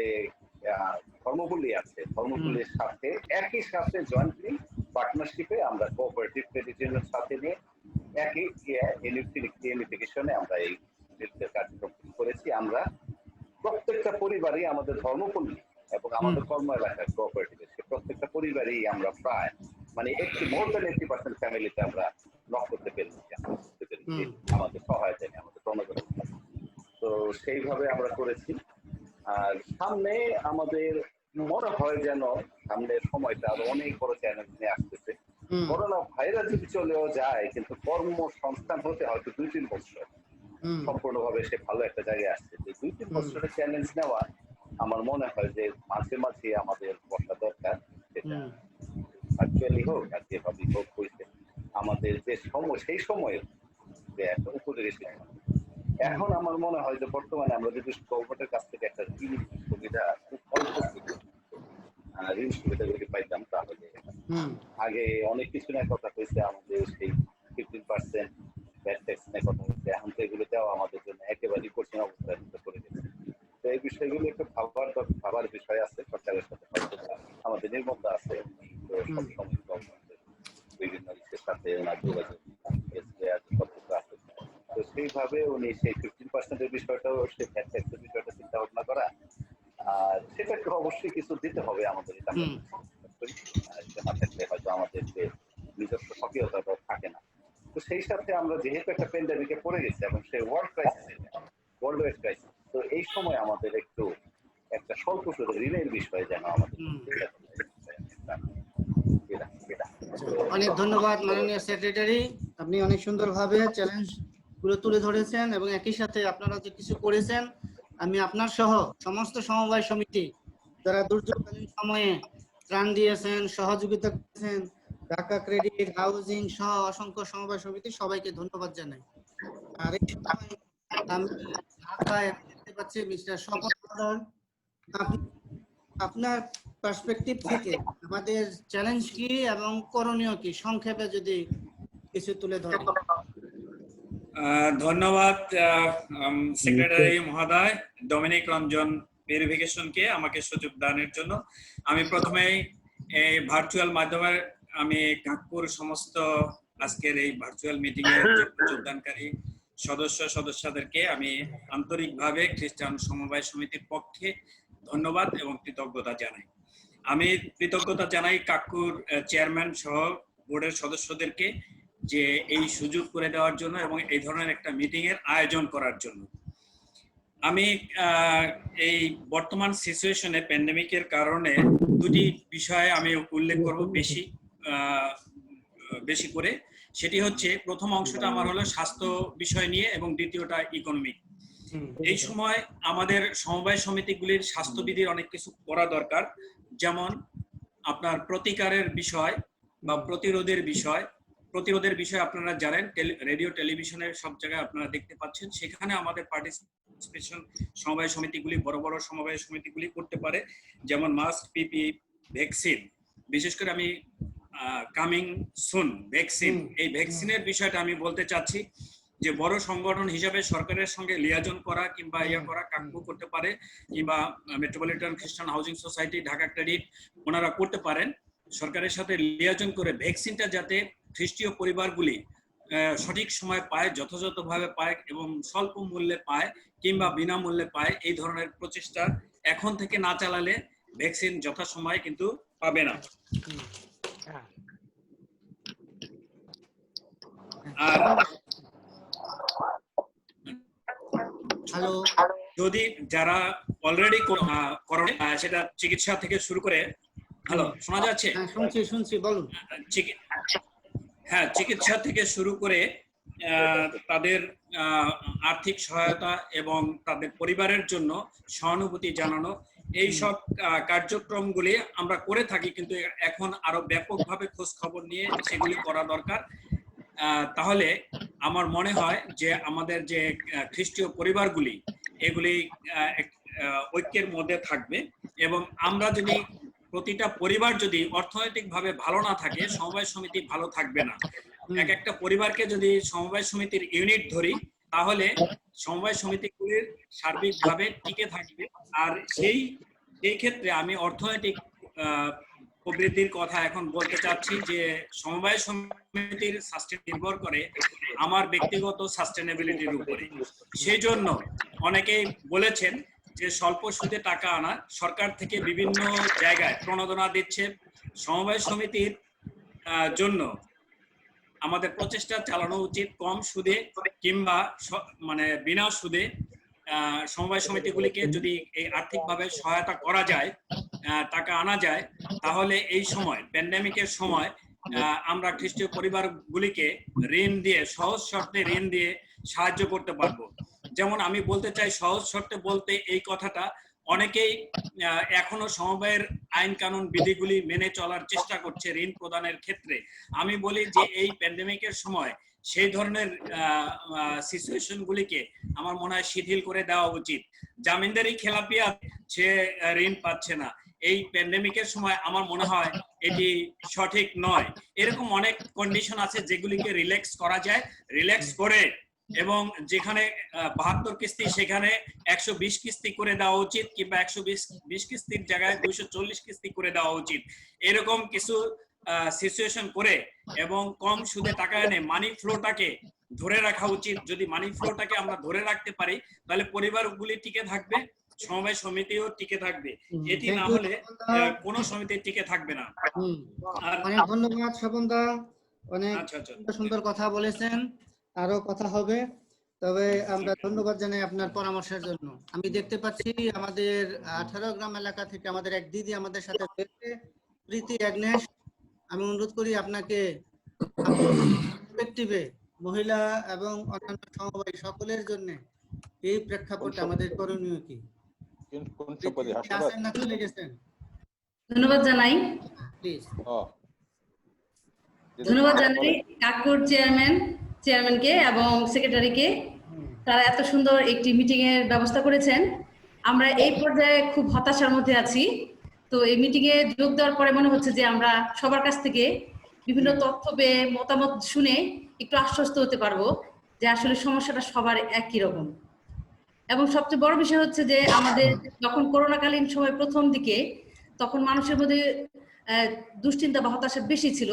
ধর্মপল্লী আছে, ধর্মপল্লীর সাথে একই সাথে জয়েন্টলি পার্টনারশিপে আমরা কোঅপারেটিভ ক্রেডিট ইউনিয়নের সাথে নিয়ে একই ইউনিফিকেশনে আমরা এই কার্যক্রম করেছি। আমরা প্রত্যেকটা পরিবারই আমাদের ধর্মপল্লী এবং আমাদের কর্ম এলাকার কোঅপারেটিভের প্রত্যেকটা পরিবারই আমরা প্রায় মানে মোর দ্যান 80% ফ্যামিলিতে আমরা লক করতে পেরেছি আমাদের সহায়তা নিয়ে, আমাদের প্রণোদনা। তো সেইভাবে আমরা করেছি। আর সামনে আমাদের মনে হয় যেন সামনের সময়টা আরো অনেক বড় চ্যালেঞ্জ নিয়ে আসতেছে। করোনা ভাইরাস যদি চলেও যায়, কিন্তু কর্মসংস্থান হতে হয়তো 2-3 বছর সম্পূর্ণভাবে সে ভালো একটা জায়গায় আসছে। 2-3 বছরের চ্যালেঞ্জ নেওয়া আমার মনে হয় যে মাঝে মাঝে আমাদের বসা দরকার, সেটা ভার্চুয়ালি হোক আর যেভাবে হোক হয়েছে আমাদের যে সময়, সেই সময়ের যে একটা উপযোগী শিক্ষা। এখন আমার মনে হয় যে বর্তমানে আমরা যদি গভর্নমেন্টের কাছ থেকে একটা ঋণ সুবিধা খুব অল্প ঋণ সুবিধা যদি পাইতাম, তাহলে আগে অনেক কিছু নিয়ে কথা হয়েছে, আমাদের সেই 15% ভ্যাট ট্যাক্স নিয়ে কথা হয়েছে, এখন তো এগুলো দেওয়া আমাদের জন্য একেবারেই কঠিন অবস্থায় পড়ে গেছে। তো এই বিষয়গুলো একটু ভাবার বিষয় আছে সরকারের সাথে, হয়তো আমাদের নির্বন্ধ আছে সবসময় বিভিন্ন বিষয়ের সাথে ওনার যোগাযোগ আছে। তো সেইভাবে উনি সেই 15% বিষয়টাও, সেই ভ্যাট ট্যাক্সের বিষয়টা চিন্তা ভাবনা করা, আর সেটাকে অবশ্যই কিছু দিতে হবে আমাদের। এটা না থাকলে হয়তো আমাদের যে নিজস্ব সক্রিয়তাটা থাকে না। তো সেই সাথে আমরা যেহেতু একটা প্যান্ডেমিকে পড়ে গেছি এবং সেই ওয়ার্ল্ড ওয়াইড ক্রাইসিস, তো এই সময় আমাদের একটু একটা স্বল্প সুদের ঋণের বিষয়ে যেন আমাদের অনেক ধন্যবাদ মাননীয় সেক্রেটারি, আপনি অনেক সুন্দরভাবে চ্যালেঞ্জ গুলো তুলে ধরেছেন এবং একই সাথে আপনারা যে কিছু করেছেন, আমি আপনার সহ সমস্ত সমবায় সমিতি যারা দুর্যোগকালীন সময়ে ত্রাণ দিয়েছেন, সহযোগিতা করেছেন, ঢাকা ক্রেডিট, হাউজিং সহ অসংখ্য সমবায় সমিতি সবাইকে ধন্যবাদ জানাই। আর এই সময় আমি দেখতে পাচ্ছি মিস্টার স্বপন, আপনার পার্সপেক্টিভ থেকে আমাদের চ্যালেঞ্জ কি এবং করণীয় কি সংক্ষেপে যদি কিছু তুলে ধরেন। ধন্যবাদ সেক্রেটারি মহোদয় ডমিনিক রঞ্জন ভেরিফিকেশনকে আমাকে সুযোগ দানের জন্য। আমি প্রথমেই এই ভার্চুয়াল মাধ্যমে আমি কাকপুর সমস্ত আজকের এই ভার্চুয়াল মিটিং এর যোগদানকারী সদস্যদেরকে আমি আন্তরিকভাবে খ্রিস্টান সমবায় সমিতির পক্ষে ধন্যবাদ এবং কৃতজ্ঞতা জানাই। আমি কৃতজ্ঞতা জানাই কাকপুর চেয়ারম্যান সহ বোর্ডের সদস্যদেরকে যে এই সুযোগ করে দেওয়ার জন্য এবং এই ধরনের একটা মিটিং এর আয়োজন করার জন্য। আমি এই বর্তমান সিচুয়েশনে প্যান্ডেমিকের কারণে দুটি বিষয়ে আমি উল্লেখ করব বেশি করে। সেটি হচ্ছে, প্রথম অংশটা আমার হলো স্বাস্থ্য বিষয় নিয়ে এবং দ্বিতীয়টা ইকোনমিক। এই সময় আমাদের সমবায় সমিতিগুলির স্বাস্থ্যবিধির অনেক কিছু করা দরকার, যেমন আপনার প্রতিকারের বিষয়, বা প্রতিরোধের বিষয় আপনারা জানেন, রেডিও টেলিভিশনের সব জায়গায় আপনারা দেখতে পাচ্ছেন। সেখানে আমাদের পার্টিসিপেশন সমবায় সমিতিগুলি, বড় বড় সমবায় সমিতিগুলি করতে পারে, যেমন মাস্ক, পিপি, ভ্যাকসিন। বিশেষ করে আমি কামিং সুন ভ্যাকসিন, এই ভ্যাকসিনের বিষয়টা আমি বলতে চাচ্ছি যে বড় সংগঠন হিসাবে সরকারের সঙ্গে লিয়াজন করা কিংবা করা কাকু করতে পারে, কিংবা মেট্রোপলিটন খ্রিস্টান হাউজিং সোসাইটি, ঢাকা ক্রেডিট, ওনারা করতে পারেন সরকারের সাথে লিয়াজন করে ভ্যাকসিনটা যাতে খ্রিস্টীয় পরিবারগুলি সঠিক সময় পায়, যথাযথভাবে পায় এবং স্বল্প মূল্যে পায় কিংবা বিনামূল্যে পায়, এই ধরনের প্রচেষ্টা এখন থেকে না চালালে ভ্যাকসিন যথাসময়ে কিন্তু পাবে না। আর যদি যারা অলরেডি সেটা চিকিৎসা থেকে শুরু করে, হ্যালো শোনা যাচ্ছে? শুনছি বলুন। হ্যাঁ, চিকিৎসা থেকে শুরু করে তাদের আর্থিক সহায়তা এবং তাদের পরিবারের জন্য সহানুভূতি জানানো, এই সব কার্যক্রমগুলি আমরা করে থাকি, কিন্তু এখন আরো ব্যাপকভাবে খোঁজ খবর নিয়ে সেগুলি করা দরকার। তাহলে আমার মনে হয় যে আমাদের যে খ্রিস্টীয় পরিবারগুলি, এগুলি ঐক্যের মধ্যে থাকবে, এবং আমরা যদি প্রতিটা পরিবার যদি অর্থনৈতিকভাবে ভালো না থাকে, সমবায় সমিতি ভালো থাকবে না। এক একটা পরিবারকে যদি সমবায় সমিতির ইউনিট ধরি, তাহলে সমবায় সমিতিগুলির সার্বিকভাবে টিকে থাকবে। আর সেই ক্ষেত্রে আমি অর্থনৈতিক প্রবৃদ্ধির কথা এখন বলতে চাচ্ছি, যে সমবায় সমিতির সাস্টেন নির্ভর করে আমার ব্যক্তিগত সাস্টেনেবিলিটির উপরে। সেই জন্য অনেকেই বলেছেন যে স্বল্প সুদে টাকা আনা, সরকার থেকে বিভিন্ন জায়গায় প্রণোদনা দিচ্ছে। সমবায় সমিতির জন্য আমাদের প্রচেষ্টা চালানো উচিত কম সুদে কিংবা মানে বিনা সুদে সমবায় সমিতিগুলিকে যদি এই আর্থিকভাবে সহায়তা করা যায়, টাকা আনা যায়, তাহলে এই সময় প্যান্ডেমিকের সময় আমরা খ্রিস্টীয় পরিবারগুলিকে ঋণ দিয়ে, সহজ শর্তে ঋণ দিয়ে সাহায্য করতে পারবো। যেমন আমি বলতে চাই, সহজ শর্তে বলতে এই কথাটা, অনেকেই এখনো সমবায়ের আইন কানুন বিধিগুলি মেনে চলার চেষ্টা করছে ঋণ প্রদানের ক্ষেত্রে। আমি বলি যে এই প্যান্ডেমিকের সময় সেই ধরনের সিচুয়েশন গুলিকে আমার মনে হয় শিথিল করে দেওয়া উচিত। জামিনদারি খেলাপিয়া সে ঋণ পাচ্ছে না, এই প্যান্ডেমিকের সময় আমার মনে হয় এটি সঠিক নয়। এরকম অনেক কন্ডিশন আছে যেগুলিকে রিল্যাক্স করা যায়, রিল্যাক্স করে, এবং যেখানে 72 কিস্তি সেখানে 120 কিস্তি করে দেওয়া উচিত, কিংবা 120 কিস্তির জায়গায় 240 কিস্তি করে দেওয়া উচিত। এরকম কিছু সিচুয়েশন করে এবং কম সুদে টাকা এনে মানি ফ্লোটাকে ধরে রাখা উচিত। যদি মানি ফ্লোটাকে আমরা ধরে রাখতে পারি, তাহলে পরিবারগুলি টিকে থাকবে, সমবায় সমিতিও টিকে থাকবে। এটি না হলে কোন সমিতি টিকে থাকবে না। অনেক ধন্যবাদ স্বপনদা, অনেক সুন্দর কথা বলেছেন। আরো কথা হবে, তবে আমরা ধন্যবাদ জানাই আপনার পরামর্শের জন্য। আমি দেখতে পাচ্ছি আমাদের 18 গ্রাম এলাকা থেকে আমাদের এক দিদি আমাদের সাথে রয়েছে, প্রীতি অ্যাগনেস। আমি অনুরোধ করি আপনাকে মহিলা এবং অন্যান্য সমবায় সকলের জন্য এই প্রেক্ষাপটে আমাদের করণীয় কি? চলে গেছেন? ধন্যবাদ জানাই। ধন্যবাদ জানাই কাকুর চেয়ারম্যানকে এবং সেক্রেটারিকে। তারা এত সুন্দর একটি মিটিং এর ব্যবস্থা করেছেন। আমরা এই পর্যায়ে খুব হতাশার মধ্যে আছি। তো এই মিটিং এ যোগ দেওয়ার পরে মনে হচ্ছে যে আমরা সবার কাছ থেকে বিভিন্ন তথ্য পেয়ে মতামত শুনে একটু আশ্বস্ত হতে পারবো যে আসলে সমস্যাটা সবার একই রকম। এবং সবচেয়ে বড় বিষয় হচ্ছে যে আমাদের যখন করোনাকালীন সময় প্রথম দিকে, তখন মানুষের মধ্যে দুশ্চিন্তা বা হতাশা বেশি ছিল।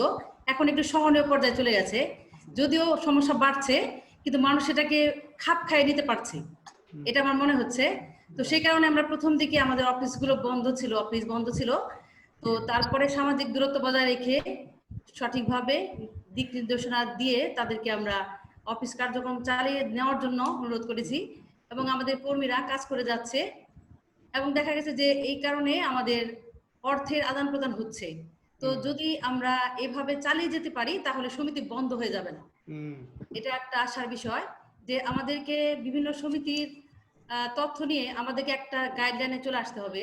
এখন একটু সহনীয় পর্যায়ে চলে গেছে, যদিও সমস্যা বাড়ছে, কিন্তু মানুষ এটাকে খাপ খাইয়ে নিতে পারছে, এটা আমার মনে হচ্ছে। তো সেই কারণে আমরা প্রথম দিকে আমাদের অফিস বন্ধ ছিল। তো তারপরে সামাজিক দূরত্ব বজায় রেখে সঠিকভাবে দিক নির্দেশনা দিয়ে তাদেরকে আমরা অফিস কার্যক্রম চালিয়ে নেওয়ার জন্য অনুরোধ করেছি, এবং আমাদের কর্মীরা কাজ করে যাচ্ছে। এবং দেখা গেছে যে এই কারণে আমাদের অর্থের আদান প্রদান হচ্ছে। তো যদি আমরা এভাবে চালিয়ে যেতে পারি, তাহলে সমিতি বন্ধ হয়ে যাবে না। এটা একটা আশার বিষয় যে আমাদেরকে বিভিন্ন সমিতির তথ্য নিয়ে আমাদেরকে একটা গাইডলাইনে চলে আসতে হবে,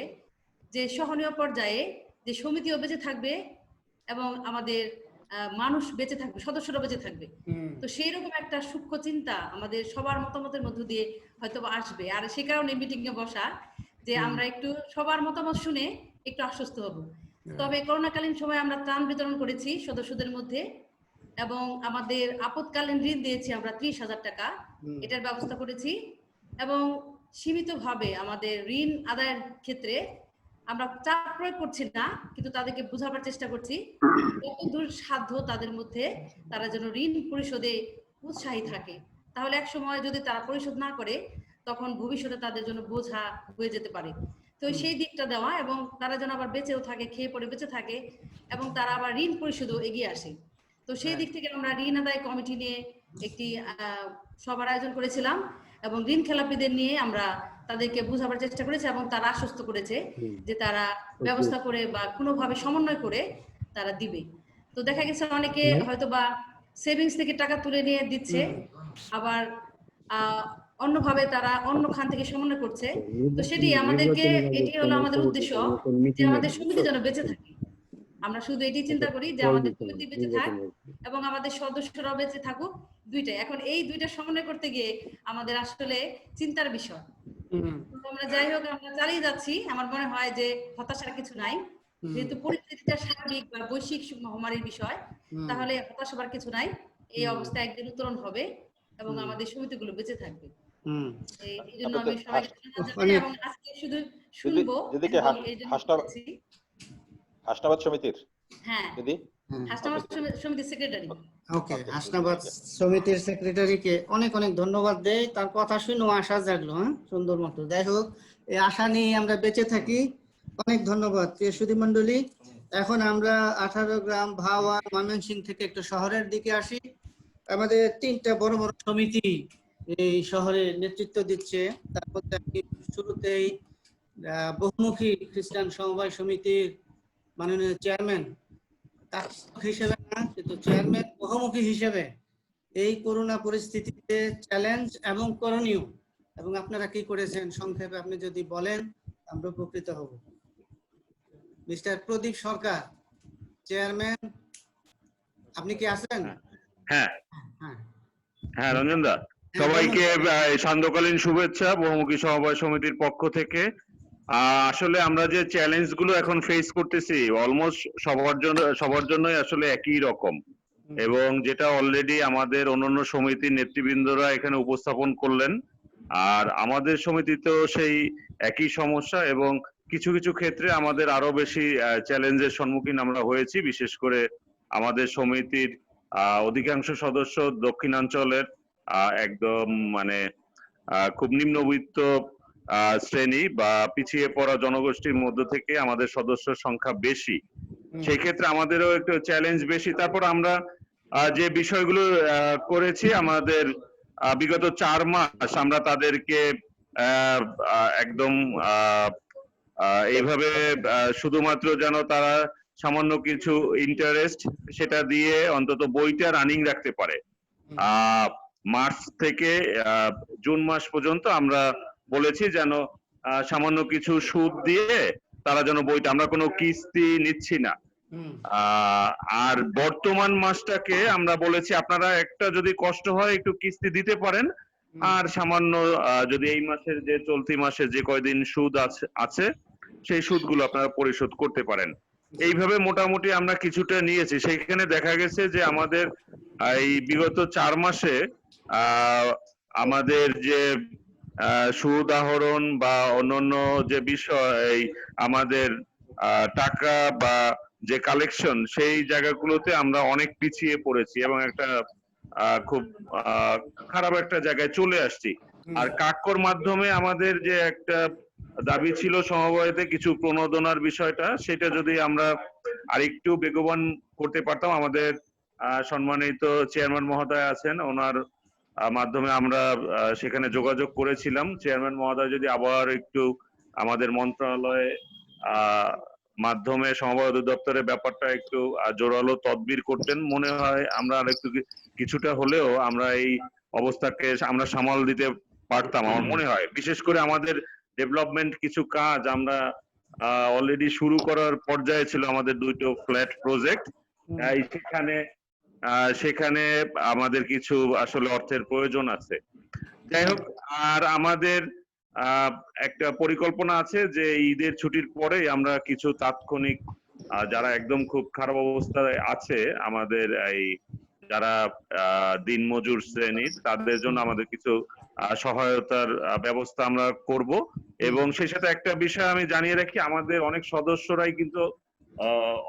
যে সহনীয় পর্যায়ে যে সমিতিও বেঁচে থাকবে এবং আমাদের মানুষ বেঁচে থাকবে, সদস্যরা বেঁচে থাকবে। তো সেই রকম একটা সূক্ষ্ম চিন্তা আমাদের সবার মতামতের মধ্য দিয়ে হয়তো আসবে। আর সে কারণে মিটিং এ বসা, যে আমরা একটু সবার মতামত শুনে একটু আশ্বস্ত হব। তবে করোনাকালীন সময় আমরা ত্রাণ বিতরণ করেছি সদস্যদের মধ্যে, এবং আমাদের আপৎকালীন ঋণ দিয়েছি আমরা 30,000 টাকা, এটার ব্যবস্থা করেছি। এবং সীমিতভাবে আমাদের ঋণ আদায়ের ক্ষেত্রে আমরা চাপ প্রয়োগ করছি না, কিন্তু তাদেরকে বোঝাবার চেষ্টা করছি যতদূর সাধ্য তাদের মধ্যে তারা যেন ঋণ পরিশোধে উৎসাহী থাকে। তাহলে এক সময় যদি তারা পরিশোধ না করে, তখন ভবিষ্যতে তাদের জন্য বোঝা হয়ে যেতে পারে। তো সেই দিকটা দেওয়া, এবং তারা যেন আবার বেঁচেও থাকে, খেয়ে পরে বেঁচে থাকে, এবং তারা আবার ঋণ পরিশোধও এগিয়ে আসে। তো সেই দিক থেকে আমরা ঋণ আদায় কমিটি নিয়ে একটি সভার আয়োজন করেছিলাম, এবং ঋণ খেলাপিদের নিয়ে আমরা তাদেরকে বোঝাবার চেষ্টা করেছি, এবং তারা আশ্বস্ত করেছে যে তারা ব্যবস্থা করে বা কোনোভাবে সমন্বয় করে তারা দিবে। তো দেখা গেছে অনেকে হয়তো বা সেভিংস থেকে টাকা তুলে নিয়ে দিচ্ছে, আবার অন্যভাবে তারা অন্য খান থেকে সমন্বয় করছে। তো সেটি আমাদেরকে, এটি হলো আমাদের উদ্দেশ্য যে আমাদের সমিতি যেন বেঁচে থাকে। আমরা শুধু এটি চিন্তা করি যে আমাদের সমিতি বেঁচে থাক এবং আমাদের সদস্যরা বেঁচে থাকুক, দুইটাই। এখন এই দুইটা সমন্বয় করতে গিয়ে আমাদের আসলে চিন্তার বিষয়। আমরা যাই হোক, আমরা চালিয়ে যাচ্ছি। আমার মনে হয় যে হতাশার কিছু নাই, যেহেতু পরিস্থিতিটা সার্বিক বা বৈশ্বিক মহামারীর বিষয়, তাহলে হতাশ হবার কিছু নাই। এই অবস্থা একদিন উত্তরণ হবে এবং আমাদের সমিতিগুলো বেঁচে থাকবে। এই জন্য আমি সবাইকে ধন্যবাদ জানাই, এবং আজকে শুধু শুনবো। হাসনাবাদ সমিতির, হ্যাঁ, দিদি হাসনাবাদ সমিতির সেক্রেটারি। ওকে, হাসনাবাদ সমিতির সেক্রেটারিকে অনেক অনেক ধন্যবাদ দেই। তার কথা শুনে আশা জাগলো, সুন্দর মতো। যাই হোক, এই আশা নিয়ে আমরা বেঁচে থাকি। অনেক ধন্যবাদ প্রিয় সুধী মণ্ডলী। এখন আমরা 18 গ্রাম ভাওয়া ময়মনসিংহ থেকে একটু শহরের দিকে আসি। আমাদের 3টা বড় বড় সমিতি এই শহরে নেতৃত্ব দিচ্ছে। তার মধ্যে শুরুতেই বহুমুখী খ্রিস্টান সমবায় সমিতির মাননীয় চেয়ারম্যান, হিসেবে না কিন্তু চেয়ারম্যান বহুমুখী হিসেবে এই করোনা পরিস্থিতিতে চ্যালেঞ্জ এবং করণীয়, এবং আপনারা কি করেছেন সংক্ষেপে আপনি যদি বলেন আমরা উপকৃত হব। মিস্টার প্রদীপ সরকার, চেয়ারম্যান, আপনি কি আছেন? হ্যাঁ হ্যাঁ, রঞ্জন দা, সবাইকে সান্ধ্যকালীন শুভেচ্ছা বহুমুখী সমবায় সমিতির পক্ষ থেকে। আসলে আমরা যে চ্যালেঞ্জ গুলো এখন ফেস করতেছি অলমোস্ট সবার জন্যই আসলে একই রকম, এবং যেটা অলরেডি আমাদের অন্যান্য সমিতির নেতৃবৃন্দরা এখানে উপস্থাপন করলেন। আর আমাদের সমিতিতেও সেই একই সমস্যা, এবং কিছু কিছু ক্ষেত্রে আমাদের আরো বেশি চ্যালেঞ্জের সম্মুখীন আমরা হয়েছি। বিশেষ করে আমাদের সমিতির অধিকাংশ সদস্য দক্ষিণাঞ্চলের একদম মানে খুব নিম্নবিত্ত শ্রেণী বা পিছিয়ে পড়া জনগোষ্ঠীর মধ্য থেকে আমাদের সদস্য সংখ্যা বেশি। সেই ক্ষেত্রে আমাদেরও একটু চ্যালেঞ্জ বেশি। তারপর আমরা যে বিষয়গুলো করেছি, আমাদের বিগত 4 মাস আমরা তাদেরকে একদম এইভাবে শুধুমাত্র যেন তারা সামান্য কিছু ইন্টারেস্ট সেটা দিয়ে অন্তত বইটা রানিং রাখতে পারে। মার্চ থেকে জুন মাস পর্যন্ত আমরা বলেছি যেন সামান্য কিছু সুদ দিয়ে তারা যেন বইটা, আমরা কোনো কিস্তি নিচ্ছি না। আর বর্তমান মাসটাকে আমরা বলেছি আপনারা একটা যদি কষ্ট হয় একটু কিস্তি দিতে পারেন, আর সামান্য যদি এই মাসের যে চলতি মাসে যে কয়দিন সুদ আছে সেই সুদগুলো আপনারা পরিশোধ করতে পারেন। এইভাবে মোটামুটি আমরা কিছুটা নিয়েছি। সেখানে দেখা গেছে যে আমাদের এই বিগত 4 মাসে আমাদের যে সুদ আহরণ বা অন্যান্য যে বিষয়, আমাদের টাকা বা যে কালেকশন, সেই জায়গাগুলোতে আমরা অনেক পিছিয়ে পড়েছি এবং একটা খুব খারাপ একটা জায়গায় চলে আসছি। আর কাক্কর মাধ্যমে আমাদের যে একটা দাবি ছিল সমবায়তে কিছু প্রণোদনার বিষয়টা, সেটা যদি আমরা আরেকটু বেগবান করতে পারতাম, আমাদের সম্মানিত চেয়ারম্যান মহোদয় আছেন, ওনার মাধ্যমে আমরা সেখানে যোগাযোগ করেছিলাম। চেয়ারম্যান মহোদয় যদি আবার একটু আমাদের মন্ত্রণালয়ে মাধ্যমে সমবায় অধিদপ্তরের ব্যাপারটা একটু জোরালো তদবির করতেন, মনে হয় আমরা আরেকটু কিছুটা হলেও আমরা এই অবস্থাকে আমরা সামাল দিতে পারতাম আমার মনে হয়। বিশেষ করে আমাদের ডেভেলপমেন্ট কিছু কাজ আমরা অলরেডি শুরু করার পর্যায়ে ছিল, আমাদের 2টো ফ্ল্যাট প্রজেক্ট। সেখানে আমাদের কিছু আসলে অর্থের প্রয়োজন আছে। যাই হোক, আর আমাদের আহ, একটা পরিকল্পনা আছে যে ঈদের ছুটির পরে আমরা কিছু তাৎক্ষণিক যারা একদম খুব খারাপ অবস্থায় আছে আমাদের এই যারা দিনমজুর শ্রেণীর, তাদের জন্য আমাদের কিছু সহায়তার ব্যবস্থা আমরা করব। এবং সেই সাথে একটা বিষয় আমি জানিয়ে রাখি, আমাদের অনেক সদস্যরাই কিন্তু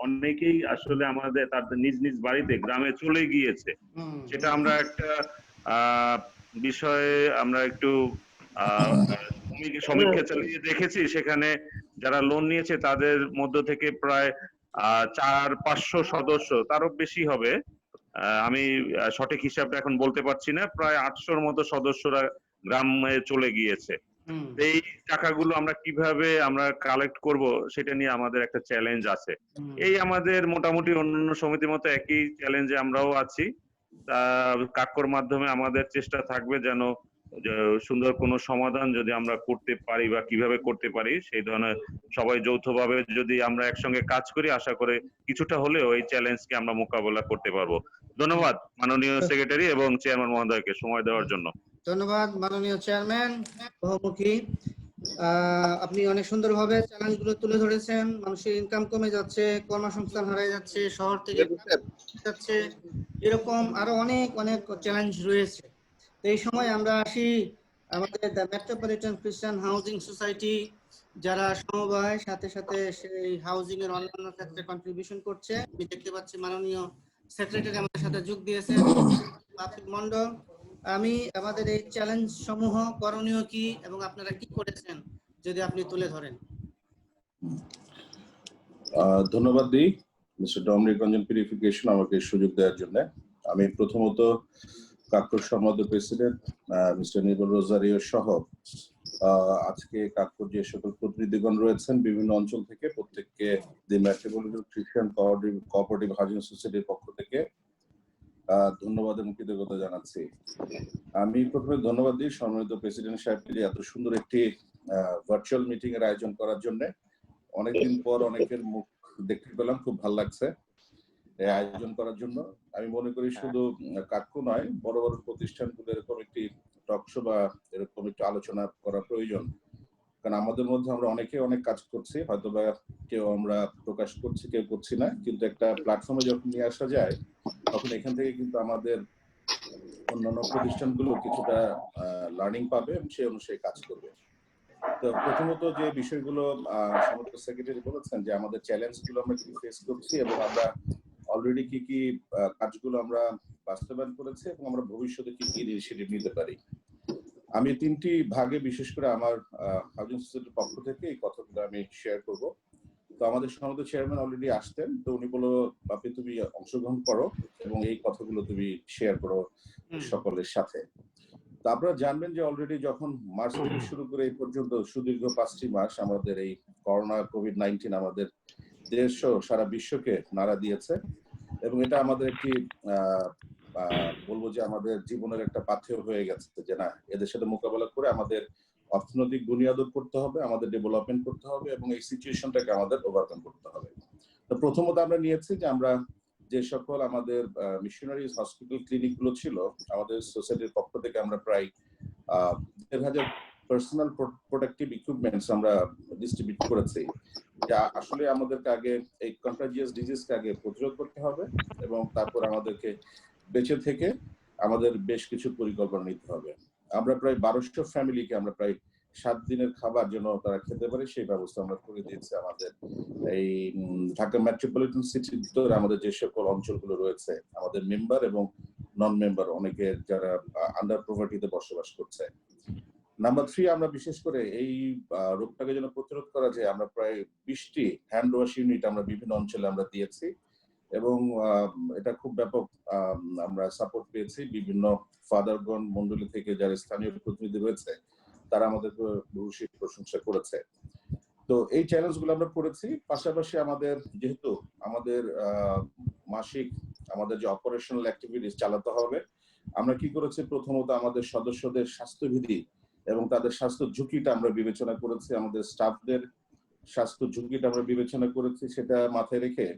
অনেকেই আসলে আমাদের তাদের নিজ নিজ বাড়িতে গ্রামে চলে গিয়েছে। সেটা আমরা একটা বিষয়ে আমরা একটু সমীক্ষা চালিয়ে দেখেছি। সেখানে যারা লোন নিয়েছে তাদের মধ্য থেকে প্রায় 400-500 সদস্য, তারও বেশি হবে, আমি সঠিক হিসাবটা এখন বলতে পারছি না, প্রায় 800-র মতো সদস্যরা গ্রামে চলে গিয়েছে। এই টাকাগুলো আমরা কিভাবে আমরা কালেক্ট করব সেটা নিয়ে আমাদের একটা চ্যালেঞ্জ আছে। এই আমাদের মোটামুটি অন্যান্য সমিতির মতো একই চ্যালেঞ্জে আমরাও আছি। কাক্কর মাধ্যমে আমাদের চেষ্টা থাকবে যেন সুন্দর কোনো সমাধান যদি আমরা করতে পারি বা কিভাবে করতে পারি, সেই ধরনের সবাই যৌথভাবে যদি আমরা একসঙ্গে কাজ করি, আশা করে কিছুটা হলেও এই চ্যালেঞ্জকে আমরা মোকাবেলা করতে পারবো। ধন্যবাদ মাননীয় সেক্রেটারি এবং চেয়ারম্যান মহোদয়কে সময় দেওয়ার জন্য। ধন্যবাদ মাননীয় চেয়ারম্যান বহুমুখী। আপনি অনেক সুন্দরভাবে চ্যালেঞ্জগুলো তুলে ধরেছেন। মানুষের ইনকাম কমে যাচ্ছে, কর্মসংস্থান হারিয়ে যাচ্ছে, শহর থেকে যাচ্ছে, এরকম আরো অনেক অনেক চ্যালেঞ্জ রয়েছে। তো এই সময় আমরা আসি আমাদের দ্য মেট্রোপলিটন খ্রিস্টান হাউজিং সোসাইটি, যারা সমবায় সাথে সাথে সেই হাউজিং এর অন্যান্য ক্ষেত্রে কন্ট্রিবিউশন করছে। আমি দেখতে পাচ্ছি মাননীয় সেক্রেটারি আমাদের সাথে যোগ দিয়েছেন, বাপিক মন্ডল। আমি আমাদের এই চ্যালেঞ্জ সমূহ করণীয় কি এবং আপনারা কি করেছেন যদি আপনি তুলে ধরেন। ধন্যবাদ দিই মিস্টার ডমিনিক রঞ্জন পিউরিফিকেশন আমাকে সুযোগ দেওয়ার জন্য। আমি প্রথমত কাক্কর সম্মানিত প্রেসিডেন্ট মিস্টার নির্মল রোজারিও সহ আজকে কাক্কর যে সকল প্রতিনিধিগণ রয়েছেন বিভিন্ন অঞ্চল থেকে, প্রত্যেককে দি মেট্রোপলিটন খ্রিস্টান কোঅপারেটিভ হাউজিং সোসাইটির পক্ষ থেকে ধন্যবাদ এবং কৃতজ্ঞতা জানাচ্ছি। আমি প্রথমে ধন্যবাদ দিই সম্মানিত প্রেসিডেন্ট সাহেবকে যে এত সুন্দর একটি ভার্চুয়াল মিটিং এর আয়োজন করার জন্য। অনেকদিন পর অনেকের মুখ দেখতে পেলাম, খুব ভালো লাগছে এই আয়োজন করার জন্য। আমি মনে করি শুধু কাক্কু নয়, বড় বড় প্রতিষ্ঠানগুলো এরকম একটি টকশো বা এরকম একটু আলোচনা করা প্রয়োজন। কারণ আমাদের মধ্যে আমরা অনেকে অনেক কাজ করছি, হয়তো বা কেউ আমরা প্রকাশ করছি, কেউ করছি না, কিন্তু একটা প্ল্যাটফর্মে যখন নিয়ে আসা যায় তখন এখান থেকে কিন্তু আমাদের অন্যান্য প্রতিষ্ঠানগুলো কিছুটা লার্নিং পাবে এবং সেই অনুসারে কাজ করবে। তো প্রথমত যে বিষয়গুলো সম্মানিত সেক্রেটারি বলেছেন যে আমাদের চ্যালেঞ্জগুলো আমরা কি ফেস করছি এবং আমরা অলরেডি কি কি কাজগুলো আমরা বাস্তবায়ন করেছি এবং আমরা ভবিষ্যতে কি কি ইনিশিয়েটিভ নিতে পারি। আমি তিনটি ভাগে বিশেষ করে আমার হাউজিং সোসাইটির পক্ষ থেকে এই কথাগুলো আমি শেয়ার করব। তো আমাদের সম্মানিত চেয়ারম্যান অলরেডি আসতেন, তো উনি বলল বাপি তুমি অংশগ্রহণ করো এবং এই কথাগুলো তুমি শেয়ার করো সকলের সাথে। তো আপনারা জানবেন যে অলরেডি যখন মার্চ থেকে শুরু করে এই পর্যন্ত সুদীর্ঘ 5টি মাস আমাদের এই করোনা কোভিড-19 আমাদের দেশ সহ সারা বিশ্বকে নাড়া দিয়েছে এবং এটা আমাদের একটি বলবো যে আমাদের জীবনের একটা পাথেয় হয়ে গেছে যে না, এদের সাথে মোকাবেলা করে আমাদের অর্থনৈতিক বুনিয়াদ করতে হবে, আমাদের ডেভেলপমেন্ট করতে হবে এবং এই সিচুয়েশনটাকে আমাদের ওভারকাম করতে হবে। তো প্রথমত আমরা নিয়েছি যে আমরা যে সকল আমাদের মিশনারিজ হসপিটাল ক্লিনিক গুলো ছিল আমাদের সোসাইটির পক্ষ থেকে আমরা প্রায় 1,500 পার্সোনাল প্রোটেক্টিভ ইকুইপমেন্টস আমরা ডিস্ট্রিবিউট করেছি। যা আসলে আমাদেরকে আগে এই কন্টাজিয়াস ডিজিজকে আগে প্রতিরোধ করতে হবে এবং তারপর আমাদেরকে বেঁচে থেকে আমাদের বেশ কিছু পরিকল্পনা নিতে হবে। আমরা প্রায় 1200 ফ্যামিলিকে আমরা প্রায় 7 দিনের খাবার যেন তারা খেতে পারে সেই ব্যবস্থা আমরা করে দিয়েছি। আমাদের এই ঢাকা মেট্রোপলিটন সিটির ভিতরে আমাদের যে সকল অঞ্চলগুলো রয়েছে আমাদের মেম্বার এবং নন মেম্বার অনেকে যারা আন্ডার পভার্টিতে বসবাস করছে। নাম্বার 3, আমরা বিশেষ করে এই রোগটাকে যেন প্রতিরোধ করা যায় আমরা প্রায় 20টি হ্যান্ড ওয়াশ ইউনিট আমরা বিভিন্ন অঞ্চলে আমরা দিয়েছি এবং এটা খুব ব্যাপক আমরা সাপোর্ট পেয়েছি বিভিন্ন ফাদারগণ মন্ডলী থেকে যারা স্থানীয় প্রতিনিধি রয়েছে তারা আমাদেরকে ভূয়সী প্রশংসা করেছে। তো এই চ্যালেঞ্জগুলো আমরা করেছি। পাশাপাশি আমাদের যেহেতু আমাদের মাসিক আমাদের যে অপারেশনাল অ্যাক্টিভিটিস চালাতে হবে, আমরা কি করেছি প্রথমত আমাদের সদস্যদের স্বাস্থ্যবিধি এবং তাদের স্বাস্থ্য ঝুঁকিটা আমরা বিবেচনা করেছি, আমাদের স্টাফদের স্বাস্থ্য ঝুঁকিটা আমরা বিবেচনা করেছি। সেটা মাথায় রেখে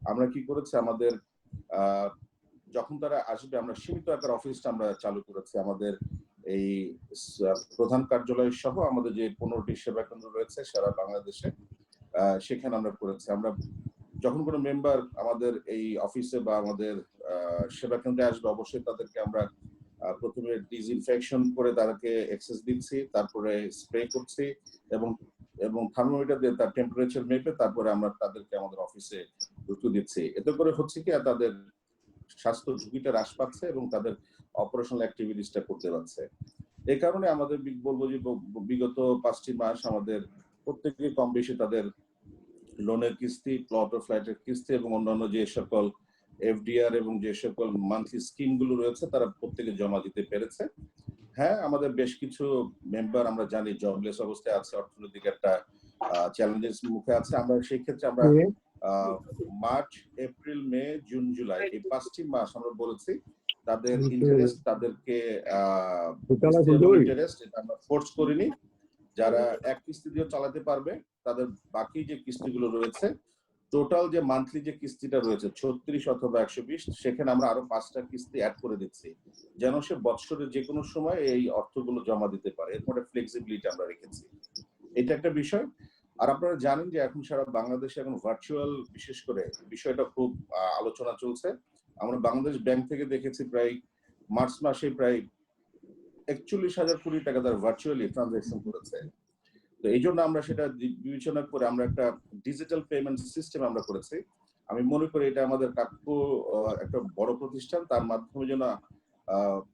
আমরা কি করেছি আমাদের যখন তারা আসবে আমরা সীমিত আকার অফিসটা আমরা চালু করেছি আমাদের এই প্রধান কার্যালয় সহ আমাদের যে 15টি সেবা কেন্দ্র রয়েছে সারা বাংলাদেশে, সেখানে আমরা করেছি। আমরা যখন কোনো মেম্বার আমাদের এই অফিসে বা আমাদের সেবা কেন্দ্রে আসবে অবশ্যই তাদেরকে আমরা প্রথমে ডিসইনফেকশন করে তাদেরকে এক্সেস দিচ্ছি, তারপরে স্প্রে করছি এবং থার্মোমিটার দিয়ে তার টেম্পারেচার মেপে তারপরে আমরা তাদেরকে আমাদের অফিসে ঢুকতে দিচ্ছি। এতে করে হচ্ছে কি তাদের স্বাস্থ্য ঝুঁকিটা হ্রাস পাচ্ছে এবং তাদের অপারেশনাল অ্যাক্টিভিটিসটা করতে পারছে। এই কারণে আমাদের বলবো যে বিগত 5টি মাস আমাদের প্রত্যেকে কম বেশি তাদের লোনের কিস্তি, প্লট ও ফ্ল্যাটের কিস্তি এবং অন্যান্য যে সকল এফডিআর এবং যে সকল মান্থলি স্কিম গুলো রয়েছে তারা প্রত্যেকে জমা দিতে পেরেছে। হ্যাঁ, আমাদের বেশ কিছু মেম্বার আমরা জানি জবলেস অবস্থায় আছে, অর্থনৈতিক একটা চ্যালেঞ্জের মুখে আছে। আমরা সেই ক্ষেত্রে আমরা মার্চ, এপ্রিল, মে, জুন, জুলাই এই 5টি মাস আমরা বলেছি তাদের ইন্টারেস্ট তাদেরকে ইন্টারেস্ট এটা আমরা ফোর্স করিনি। যারা এক কিস্তি দিয়ে চালাতে পারবে তাদের বাকি যে কিস্তিগুলো রয়েছে, টোটাল যে মান্থলি যে কিস্তিটা রয়েছে 36 অথবা 120, সেখানে আমরা আরো 5টা কিস্তি অ্যাড করে দিচ্ছি যেন সে বছরের যে কোনো সময় এই অর্থগুলো জমা দিতে পারে। এরপরে ফ্লেক্সিবিলিটি আমরা রেখেছি, এটা একটা বিষয়। আর আপনারা জানেন যে এখন সারা বাংলাদেশে এখন ভার্চুয়াল বিশেষ করে বিষয়টা খুব আলোচনা চলছে। আমরা বাংলাদেশ ব্যাংক থেকে দেখেছি প্রায় মার্চ মাসে প্রায় 41,000 কোটি টাকা তারা ভার্চুয়ালি ট্রানজাকশন করেছে। তো এই জন্য আমরা সেটা বিবেচনা করে আমরা একটা ডিজিটাল পেমেন্ট সিস্টেম আমরা করেছি। আমি মনে করি এটা আমাদের কাকু একটা বড় প্রতিষ্ঠান, তার মাধ্যমে যেন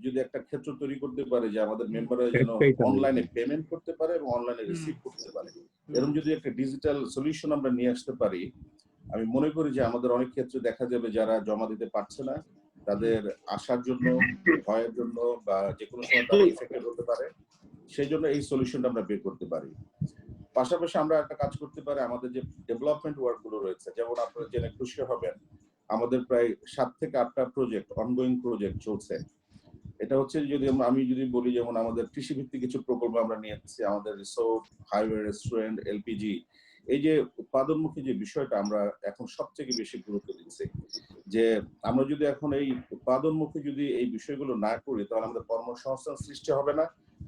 যদি একটা ক্ষেত্র তৈরি করতে পারে যে আমাদের মেম্বাররা যেন অনলাইনে পেমেন্ট করতে পারে এবং অনলাইনে রিসিভ করতে পারে, এরকম যদি একটা ডিজিটাল সলিউশন আমরা নিয়ে আসতে পারি, আমি মনে করি যে আমাদের অনেক ক্ষেত্রে দেখা যাবে যারা জমা দিতে পারছে না তাদের আসার জন্য, ভয়ের জন্য বা যে কোনো সময় তারা ইফেক্টেড হতে পারে, সেই জন্য এই সলিউশনটা আমরা বের করতে পারি। পাশাপাশি আমরা একটা কাজ করতে পারি, আমাদের যে ডেভেলপমেন্ট ওয়ার্ক গুলো রয়েছে, যেমন আপনারা জেনে খুশি হবেন আমাদের প্রায় 7 থেকে 8টা প্রজেক্ট অনগোয়িং প্রজেক্ট চলছে। এটা হচ্ছে যদি আমি যদি বলি যেমন আমাদের কৃষিভিত্তিক কিছু প্রকল্প আমরা নিয়েছি, আমাদের রিসোর্ট, হাইওয়ে, রেস্টুরেন্ট, এলপিজি, এই যে উৎপাদনমুখী যে বিষয়টা আমরা এখন সবথেকে বেশি গুরুত্ব দিচ্ছি। যে আমরা যদি এখন এই উৎপাদনমুখী যদি এই বিষয়গুলো না করি তাহলে আমাদের কর্মসংস্থান সৃষ্টি হবে না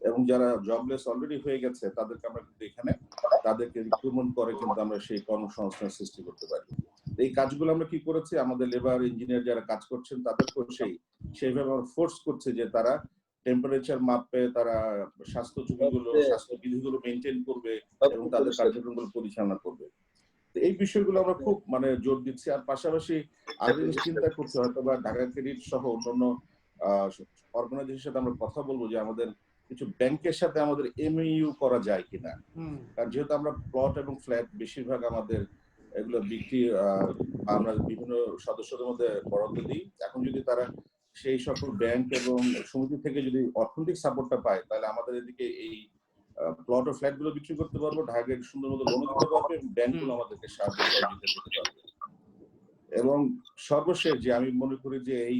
এবং যারা জবলেস অলরেডি হয়ে গেছে তাদেরকে আমরা কিন্তু এখানে তাদেরকে রিক্রুটমেন্ট করে কিন্তু আমরা সেই কর্মসংস্থান সৃষ্টি করতে পারি। এই কাজগুলো আমরা কি করেছি, আমাদের লেবার ইঞ্জিনিয়ার যারা কাজ করছেন তাদেরকেও সেইভাবে আমরা ফোর্স করছে যে তারা টেম্পারেচার মাপে, তারা স্বাস্থ্য ঝুঁকিগুলো, স্বাস্থ্য বিধিগুলো মেনটেন করবে এবং তাদের কার্যক্রমগুলো পরিচালনা করবে। এই বিষয়গুলো আমরা খুব জোর দিচ্ছি। আর পাশাপাশি আরো চিন্তা করতে হয়তো বা ঢাকা ক্রেডিট সহ অন্যান্য অর্গানাইজেশনের সাথে আমরা কথা বলবো যে আমাদের কিছু ব্যাংকের সাথে আমাদের এমইউ করা যায় কিনা, কারণ যেহেতু আমরা প্লট এবং ফ্ল্যাট বেশিরভাগ আমাদের এগুলো বিক্রি আমরা বিভিন্ন সদস্যদের মধ্যে বরাদ্দ দিই। এখন যদি তারা সেই সকল ব্যাংক এবং সমিতি থেকে যদি অর্থনৈতিক সাপোর্টটা পায় তাহলে আমাদের এদিকে এই প্লট ও ফ্ল্যাট গুলো বিক্রি করতে পারবো, ঢাকায় সুন্দর মতো লোন দিতে পারবে এবং ব্যাংকগুলো আমাদেরকে সাহায্য করতে পারবে। এবং সর্বশেষ যে আমি মনে করি যে এই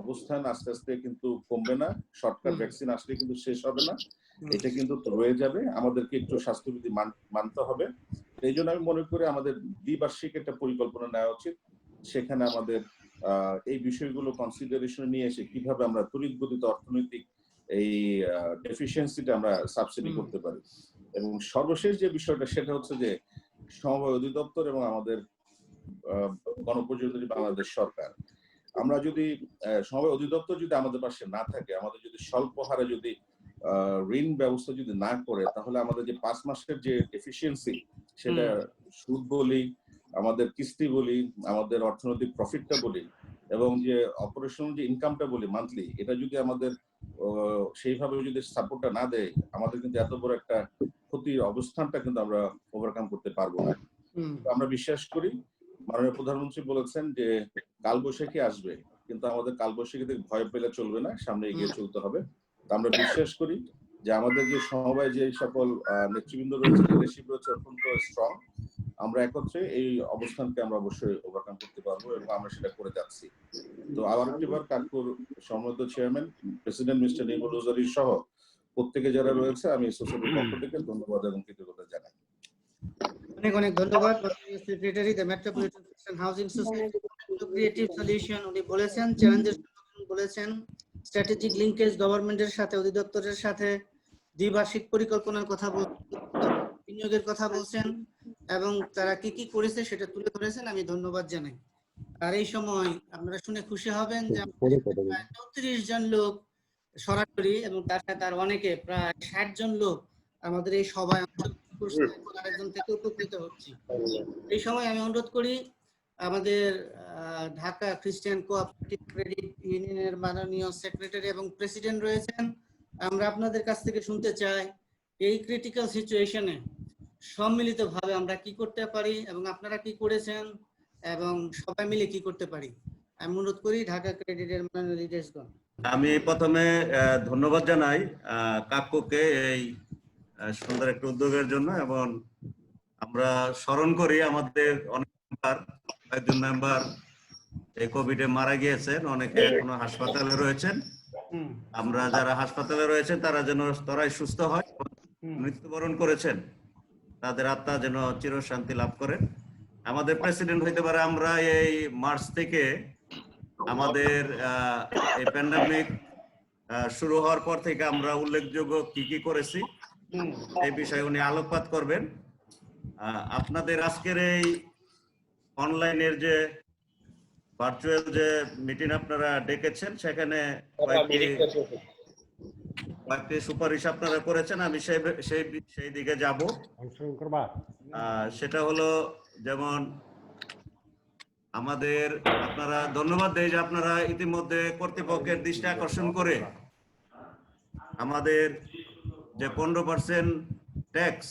অবস্থান আস্তে আস্তে কিন্তু কমবে না, শর্টকাট ভ্যাকসিন আসলে কিন্তু শেষ হবে না, এটা কিন্তু রয়ে যাবে। আমাদেরকে একটু স্বাস্থ্যবিধি মানতে হবে। এই জন্য আমি মনে করি আমাদের দ্বিবার্ষিক একটা পরিকল্পনা নেওয়া উচিত, সেখানে আমাদের এই বিষয়গুলো কনসিডারেশন নিয়ে এসে কিভাবে আমরা তড়িৎ গতিতে অর্থনৈতিক এই ডেফিসিয়েন্সিটা আমরা সাবসিডি করতে পারি। এবং সর্বশেষ যে বিষয়টা সেটা হচ্ছে যে সমবায় অধিদপ্তর এবং আমাদের গণপ্রজাতন্ত্রী বাংলাদেশ সরকার, আমরা যদি সমবায় অধিদপ্তর যদি আমাদের পাশে না থাকে, আমাদের যদি স্বল্প হারে যদি ঋণ ব্যবস্থা যদি না করে, তাহলে আমাদের যে 5 মাসের যে এফিসিয়েন্সি সেটা সুদ বলি, আমাদের কিস্তি বলি, আমাদের অর্থনৈতিক প্রফিটটা বলি এবং যে অপারেশনাল যে ইনকামটা বলি মান্থলি, এটা যদি আমাদের সেইভাবে যদি সাপোর্টটা না দেয়, আমাদের কিন্তু এত বড় একটা ক্ষতির অবস্থানটা কিন্তু আমরা ওভারকাম করতে পারবো না। আমরা বিশ্বাস করি, মাননীয় প্রধানমন্ত্রী বলেছেন যে কালবৈশাখী আসবে, কিন্তু আমাদের কালবৈশাখীতে ভয় পেলে চলবে না, সামনে এগিয়ে চলতে হবে। আমরা বিশ্বাস করি যে আমাদের যে সমবায় যে সকল নেতৃবৃন্দ রয়েছে, লিডারশিপ রয়েছে অত্যন্ত স্ট্রং। আমরা একত্রে এই অবস্থানকে আমরা অবশ্যই ওভারকাম করতে পারবো এবং আমরা সেটা করে যাচ্ছি। তো আবার একটিবার কাকপুর সম্মানিত চেয়ারম্যান প্রেসিডেন্ট মিস্টার নির্মল রোজারি সহ প্রত্যেকে যারা রয়েছে আমি সোসাইটির পক্ষ থেকে ধন্যবাদ এবং কৃতজ্ঞতা জানাই। অনেক অনেক ধন্যবাদ secretary the metropolitan housing society creative solution উনি বলেছেন, চ্যালেঞ্জের সমাধান বলেছেন, স্ট্র্যাটেজিক লিঙ্কেজ গভর্নমেন্টের সাথে, অধিদপ্তরের সাথে, দ্বিবার্ষিক পরিকল্পনার কথা বলছেন, বিনিয়োগের কথা বলছেন এবং তারা কি কি করেছে সেটা তুলে ধরেছেন। আমি ধন্যবাদ জানাই। আর এই সময় আপনারা শুনে খুশি হবেন যে 34 জন লোক সরাসরি এবং তার সাথে আর অনেকে প্রায় 60 জন লোক আমাদের এই সভায় অংশগ্রহণ করছে এবং আরেকজন থেকে উপকৃত হচ্ছি। এই সময় আমি অনুরোধ করি আমাদের ঢাকা খ্রিস্টান কোঅপারেটিভ ক্রেডিট ইউনিয়নের মাননীয় সেক্রেটারি এবং প্রেসিডেন্ট রয়েছেন। আমরা আপনাদের কাছ থেকে শুনতে চাই এই ক্রিটিক্যাল সিচুয়েশনে সম্মিলিতভাবে আমরা কি করতে পারি এবং আপনারা কি করেছেন এবং সবাই মিলে কি করতে পারি। আমি অনুরোধ করি ঢাকা ক্রেডিটের মাননীয় লিডার্সগণ। আমি প্রথমে ধন্যবাদ জানাই কাকুকে এই সুন্দর একটা উদ্যোগের জন্য, এবং আমরা স্মরণ করি আমাদের অনেক একজন মেম্বার এই কোভিডে মারা গিয়েছেন, অনেকে এখনো হাসপাতালে রয়েছেন। আমরা যারা হাসপাতালে রয়েছেন তারা যেন তারাই সুস্থ হয়, মৃত্যুবরণ করেছেন তাদের আত্মা যেন চিরশান্তি লাভ করেন। আমাদের প্রেসিডেন্ট হইতে পারে আমরা এই মার্চ থেকে আমাদের এই প্যান্ডামিক শুরু হওয়ার পর থেকে আমরা উল্লেখযোগ্য কি কি করেছি এই বিষয়ে উনি আলোকপাত করবেন। আপনাদের আজকের এই অনলাইনের যে ভার্চুয়াল যে মিটিং আপনারা ডেকেছেন সেখানে কয়েকটি সুপারিশ আপনারা করেছেন, আমি সেই দিকে যাব। সেটা হলো যেমন আমাদের আপনারা ধন্যবাদ দেই যে আপনারা ইতিমধ্যে কর্তৃপক্ষের দৃষ্টি আকর্ষণ করে আমাদের যে 15% ট্যাক্স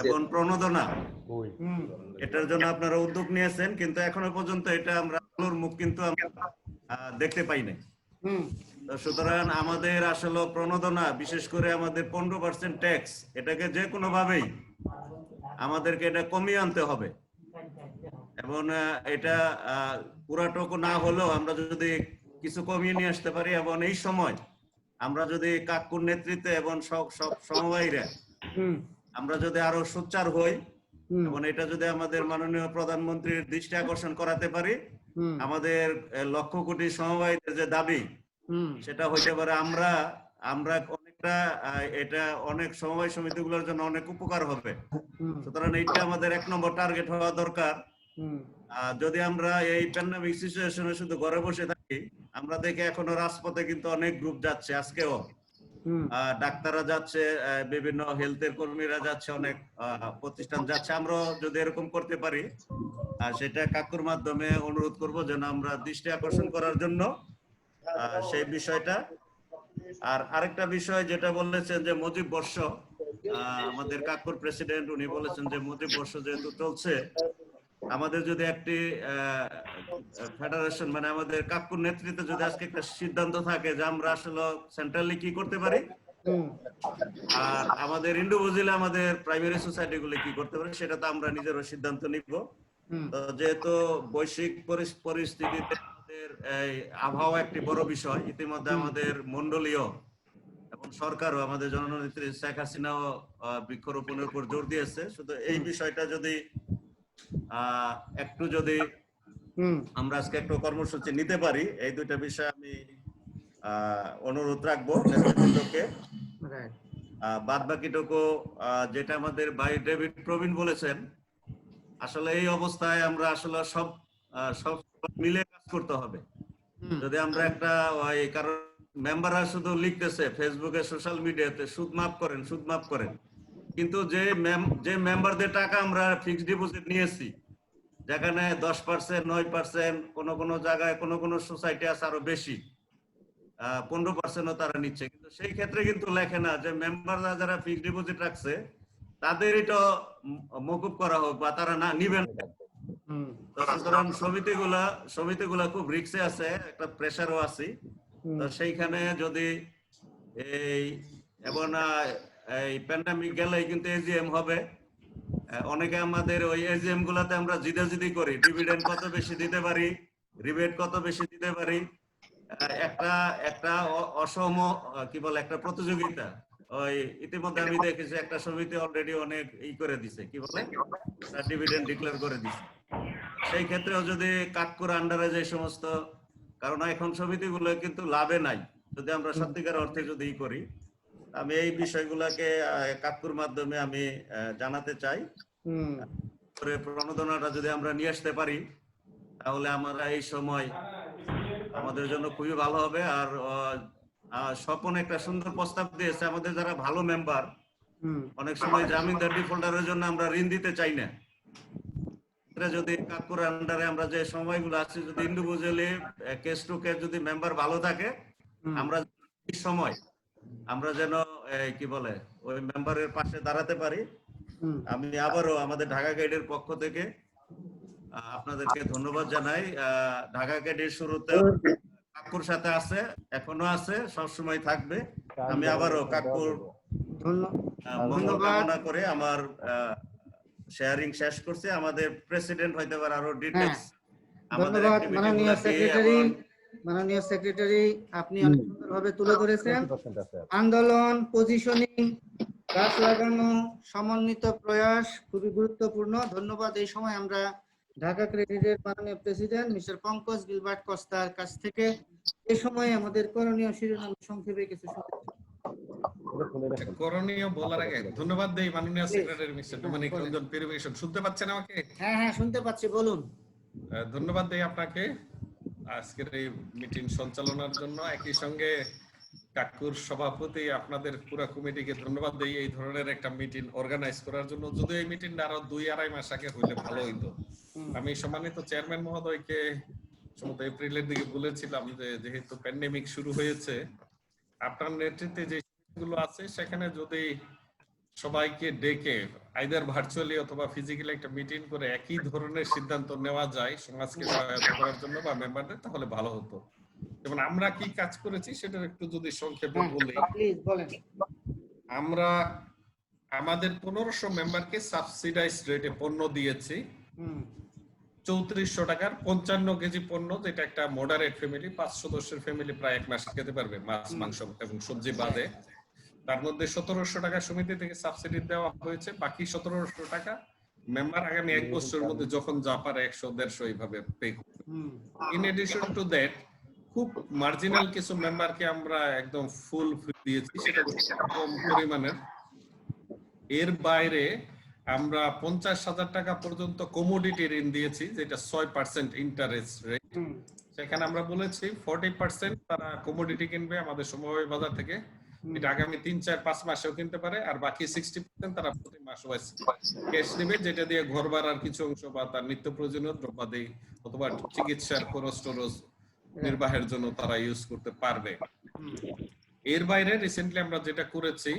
এবং প্রণোদনা এটার জন্য আপনারা উদ্যোগ নিয়েছেন, কিন্তু এখনো পর্যন্ত এটা আমরা আলোর মুখ কিন্তু আমরা দেখতে পাই নাই। সুতরাং আমাদের আসলে প্রণোদনা, বিশেষ করে আমাদের 15% ট্যাক্স, এটাকে যে কোনো ভাবেই আমাদেরকে এটা কমিয়ে আনতে হবে এবং এটা পুরাটুকু না হলেও আমরা যদি কিছু কমিয়ে নিয়ে আসতে পারি এবং এই সময় আমরা যদি কাকুর নেতৃত্বে এবং সব সমবায়ীরা আমরা যদি আরো সোচ্চার হই এবং এটা যদি আমাদের মাননীয় প্রধানমন্ত্রীর দৃষ্টি আকর্ষণ করাতে পারি, আমাদের লক্ষ কোটি সমবায়ীদের যে দাবি সেটা হইতে পারে আমরা অনেকটা এটা অনেক সমবায় সমিতিগুলোর জন্য অনেক উপকার হবে। সুতরাং এইটা আমাদের 1 নম্বর টার্গেট হওয়া দরকার। যদি আমরা এই প্যান্ডামিক সিচুয়েশনে শুধু ঘরে বসে থাকি, আমরা দেখি এখনো রাজপথে কিন্তু অনেক গ্রুপ যাচ্ছে, আজকেও ডাক্তাররা যাচ্ছে, বিভিন্ন হেলথের কর্মীরা যাচ্ছে, অনেক প্রতিষ্ঠান যাচ্ছে। আমরা যদি এরকম করতে পারি সেটা কাকুর মাধ্যমে অনুরোধ করব যেন আমরা দৃষ্টি আকর্ষণ করার জন্য সেই বিষয়টা। আর আরেকটা বিষয় যেটা বলেছেন যে মুজিব বর্ষ, আমাদের কাকুর প্রেসিডেন্ট উনি বলেছেন যে মুজিব বর্ষ যেহেতু চলছে, আমাদের যদি একটি ফেডারেশন মানে আমাদের কাকুর নেতৃত্বে যদি আজকে একটা সিদ্ধান্ত থাকে যে আমরা আসলে সেন্ট্রালি কি করতে পারি আর আমাদের ইন্ডিভিজুয়ালি আমাদের প্রাইমারি সোসাইটি গুলি কি করতে পারে, সেটা তো আমরা নিজেরও সিদ্ধান্ত নিব। তো যেহেতু বৈশ্বিক পরিস্থিতিতে আমাদের এই আবহাওয়া একটি বড় বিষয়, ইতিমধ্যে আমাদের মন্ডলীয় এবং সরকারও আমাদের জননেত্রী শেখ হাসিনাও বৃক্ষরোপণের উপর জোর দিয়েছে। শুধু এই বিষয়টা যদি একটু যদি আমরা আজকে একটু কর্মসূচি নিতে পারি, এই দুইটা বিষয় আমি অনুরোধ রাখবো নেতৃবৃন্দকে। বাদ বাকিটুকু যেটা আমাদের ভাই ডেভিড প্রবীণ বলেছেন, আসলে এই অবস্থায় আমরা আসলে সব মিলে কাজ করতে হবে। যদি আমরা একটা কারণ মেম্বাররা শুধু লিখতেছে ফেসবুকে সোশ্যাল মিডিয়াতে সুদ মাফ করেন, সুদ মাফ করেন, কিন্তু যে মেম্বারদের টাকা আমরা ফিক্সড ডিপোজিট নিয়েছি, যেখানে 10%, 9%, কোনো জায়গায় কোনো সোসাইটি আছে আরো বেশি, 15%ও তারা নিচ্ছে, কিন্তু সেই ক্ষেত্রে কিন্তু লেখে না যে মেম্বাররা যারা ফিক্সড ডিপোজিট রাখছে তাদের এটা মকুব করা হোক বা তারা না নিবেন। সুতরাং সমিতিগুলা খুব রিস্কে আছে, একটা প্রেসারও আছে। তো সেইখানে যদি এবং এই প্যান্ডামিক গেলেই কিন্তু এজিএম হবে। অনেকে আমাদের ওই এজিএম গুলাতে আমরা জিদাজিদি করি, ডিভিডেন্ড কত বেশি দিতে পারি, রিবেট কত বেশি দিতে পারি, একটা অসম কি বলে একটা প্রতিযোগিতা। ওই ইতিমধ্যে আমি দেখেছি একটা সমিতি অলরেডি অনেক করে দিছে, কি বলে ডিভিডেন্ড ডিক্লেয়ার করে দিছে। সেই ক্ষেত্রেও যদি কাটকুর আন্ডারে যে সমস্ত, কারণ এখন সমিতিগুলো কিন্তু লাভে নাই যদি আমরা সত্যিকার অর্থে যদি করি, আমি এই বিষয়গুলোকে কাটকুর মাধ্যমে আমি জানাতে চাই। প্রণোদনাটা যদি আমরা নিয়ে আসতে পারি তাহলে আমরা এই সময় আমাদের জন্য খুবই ভালো হবে। আর স্বপন একটা সুন্দর প্রস্তাব দিয়েছে, আমাদের যারা ভালো মেম্বার, অনেক সময় জামিনদার ডিফল্টারের জন্য আমরা ঋণ দিতে চাই না, যদি কাকুর আন্ডারে আমরা যে সময়গুলো আছে যদি ইন্ডিভিজুয়ালি কেস টু কেস যদি মেম্বার ভালো থাকে, আমরা এই সময় আমরা যেন কি বলে ওই মেম্বারের পাশে দাঁড়াতে পারি। আমি আবারও আমাদের ঢাকা গাইডের পক্ষ থেকে আপনাদেরকে ধন্যবাদ জানাই। ঢাকা গাইডের শুরুতে কাকুর সাথে আছে, এখনো আছে, সবসময় থাকবে। আমি আবারও কাকুর মঙ্গল কামনা করে আমার শেয়ারিং শেষ করছি। আমাদের প্রেসিডেন্ট হইতে পারে আরো ডিটেইলস আমাদের মাননীয় সেক্রেটারি আপনি অনেক সুন্দরভাবে তুলে ধরেছেন। আন্দোলন, পজিশনিং, গাছ লাগানো, সমন্বিত প্রয়াস খুবই গুরুত্বপূর্ণ। ধন্যবাদ। এই সময় আমরা ঢাকা ক্রেডিটের মাননীয় প্রেসিডেন্ট মিস্টার পঙ্কজ গিলবার্ট কস্তার কাছ থেকে এই সময় আমাদের করণীয় শিরোনাম সংক্ষেপে কিছু করণীয় বলার আগে ধন্যবাদ দেই মাননীয় সেক্রেটারি মিস্টার ডমিনিক রঞ্জন পেরিফিকেশন। শুনতে পাচ্ছেন আমাকে? হ্যাঁ শুনতে পাচ্ছি, বলুন। ধন্যবাদ দেই আপনাকে আজকের এই মিটিং সঞ্চালনার জন্য। একই সঙ্গে কাকুর সভাপতি আপনাদের পুরো কমিটিকে ধন্যবাদ দেই এই ধরনের একটা মিটিং অর্গানাইজ করার জন্য। যদি এই মিটিংটা আরো 2-2.5 মাস আগে হইলে ভালো হইতো। আমি সম্মানিত চেয়ারম্যান মহোদয়কে সম্ভবত এপ্রিলের দিকে বলেছিলাম যে যেহেতু প্যান্ডেমিক শুরু হয়েছে, আপনার নেতৃত্বে যে গুলো আছে সেখানে যদি সবাইকে ডেকে আইদার ভার্চুয়ালি অথবা ফিজিক্যালি একটা মিটিং করে একই ধরনের সিদ্ধান্ত নেওয়া যায় সমাজকে সহায়তা করার জন্য বা মেম্বারদের, তাহলে ভালো হতো। যেমন আমরা কি কাজ করেছি সেটা একটু যদি সংক্ষেপে বলি। আমরা আমাদের 1500 মেম্বারকে সাবসিডাইজড রেটে পণ্য দিয়েছি 3400 টাকার 55 কেজি পণ্য, যেটা একটা মডারেট ফ্যামিলি 5 সদস্যের ফ্যামিলি প্রায় এক মাস খেতে পারবে, মাছ মাংস এবং সবজি বাদে। তার মধ্যে 1700 টাকা সমিতি থেকে সাবসিডি দেওয়া হয়েছে, বাকি 1700 টাকা মেম্বার আগামী 1 বছরের মধ্যে যখন যা পারে 100-150 এইভাবে পে করবে। ইন এডিশন টু দ্যাট খুব মার্জিনাল কিছু মেম্বারকে আমরা একদম ফুল ফ্রি দিয়েছি, সেটা কম পরিমাণের। এর বাইরে আমরা 50,000 টাকা পর্যন্ত কমোডিটি ঋণ দিয়েছি, যেটা 6% ইন্টারেস্ট রেট। সেখানে আমরা বলেছি 40% তারা কমোডিটি কিনবে আমাদের সমবায় বাজার থেকে, এটা আগামী 3-4-5 মাসেও কিনতে পারে, আর বাকি 60% তারা প্রতি মাস ওয়াইজ ক্যাশ নেবে, যেটা দিয়ে ঘর ভাড়ার কিছু অংশ বা তার নিত্য প্রয়োজনীয় দ্রব্যাদি অথবা চিকিৎসার খরচ টরচ নির্বাহের জন্য তারা ইউজ করতে পারবে। এর বাইরে রিসেন্টলি আমরা যেটা করেছি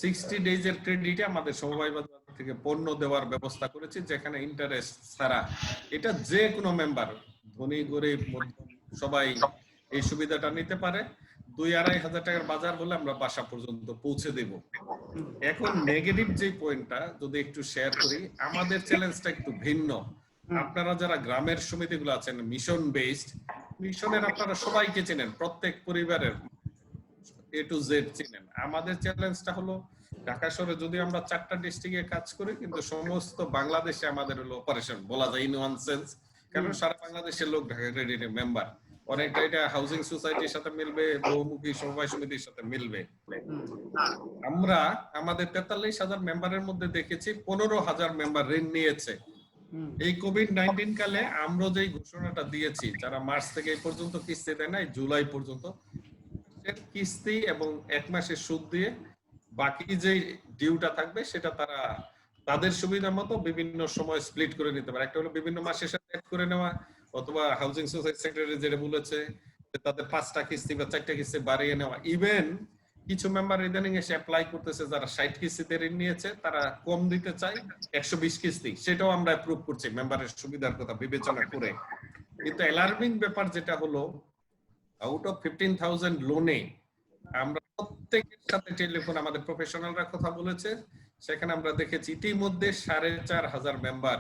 60 ডেজ এর ক্রেডিটে আমাদের সমবায় বাজার থেকে পণ্য দেওয়ার ব্যবস্থা করেছি, যেখানে ইন্টারেস্ট ছাড়া। এটা যে কোনো মেম্বার, ধনী গরিব মধ্যম সবাই এই সুবিধাটা নিতে পারে। 2-2.5 হাজার টাকার বাজার হলে আমরা বাসা পর্যন্ত পৌঁছে দেব। এখন নেগেটিভ যে পয়েন্টটা যদি একটু শেয়ার করি, আমাদের চ্যালেঞ্জটা একটু ভিন্ন। আপনারা যারা গ্রামের সমিতিগুলো আছেন মিশন বেসড, মিশনের আপনারা সবাইকে চেনেন, প্রত্যেক পরিবারের A to Z চেনেন। আমাদের চ্যালেঞ্জটা হলো ঢাকা শহরে যদি আমরা 4টা ডিস্ট্রিক্টে কাজ করি, কিন্তু সমস্ত বাংলাদেশে আমাদের হলো অপারেশন বলা যায় ইন ওয়ান সেন্স, কারণ সারা বাংলাদেশের লোক ঢাকা ক্রেডিটের মেম্বার। অনেকটা এটা হাউজিং সোসাইটির সাথে মিলবে, বহুমুখী সমবায় সমিতির সাথে মিলবে। আমরা আমাদের 43,000 মেম্বারের মধ্যে দেখেছি 15,000 মেম্বার ঋণ নিয়েছে। এই কোভিড-19 কালে আমরা যেই ঘোষণাটা দিয়েছি, যারা মার্চ থেকে এই পর্যন্ত কিস্তি দেয় নাই, জুলাই পর্যন্ত কিস্তি এবং 1 মাসের সুদ দিয়ে বাকি যে ডিউটা থাকবে সেটা তারা তাদের সুবিধা মতো বিভিন্ন সময় স্প্লিট করে নিতে পারে। একটা হলো বিভিন্ন মাসের সাথে অ্যাড করে নেওয়া, অথবা হাউজিং সোসাইটি সেক্রেটারি যেটা বলেছে তাদের 5টা কিস্তি বা 4টা কিস্তি বাড়িয়ে নেওয়া। ইভেন কিছু মেম্বার ইদানিং এসে অ্যাপ্লাই করতেছে, যারা 60 কিস্তিতে ঋণ নিয়েছে তারা কম দিতে চায় 120 কিস্তি, সেটাও আমরা অ্যাপ্রুভ করছি মেম্বারের সুবিধার কথা বিবেচনা করে। কিন্তু অ্যালার্মিং ব্যাপার যেটা হলো, আউট অফ 15,000 লোনে আমরা প্রত্যেকের সাথে টেলিফোন আমাদের প্রফেশনালরা কথা বলেছে, সেখানে আমরা দেখেছি ইতিমধ্যে 4,500 মেম্বার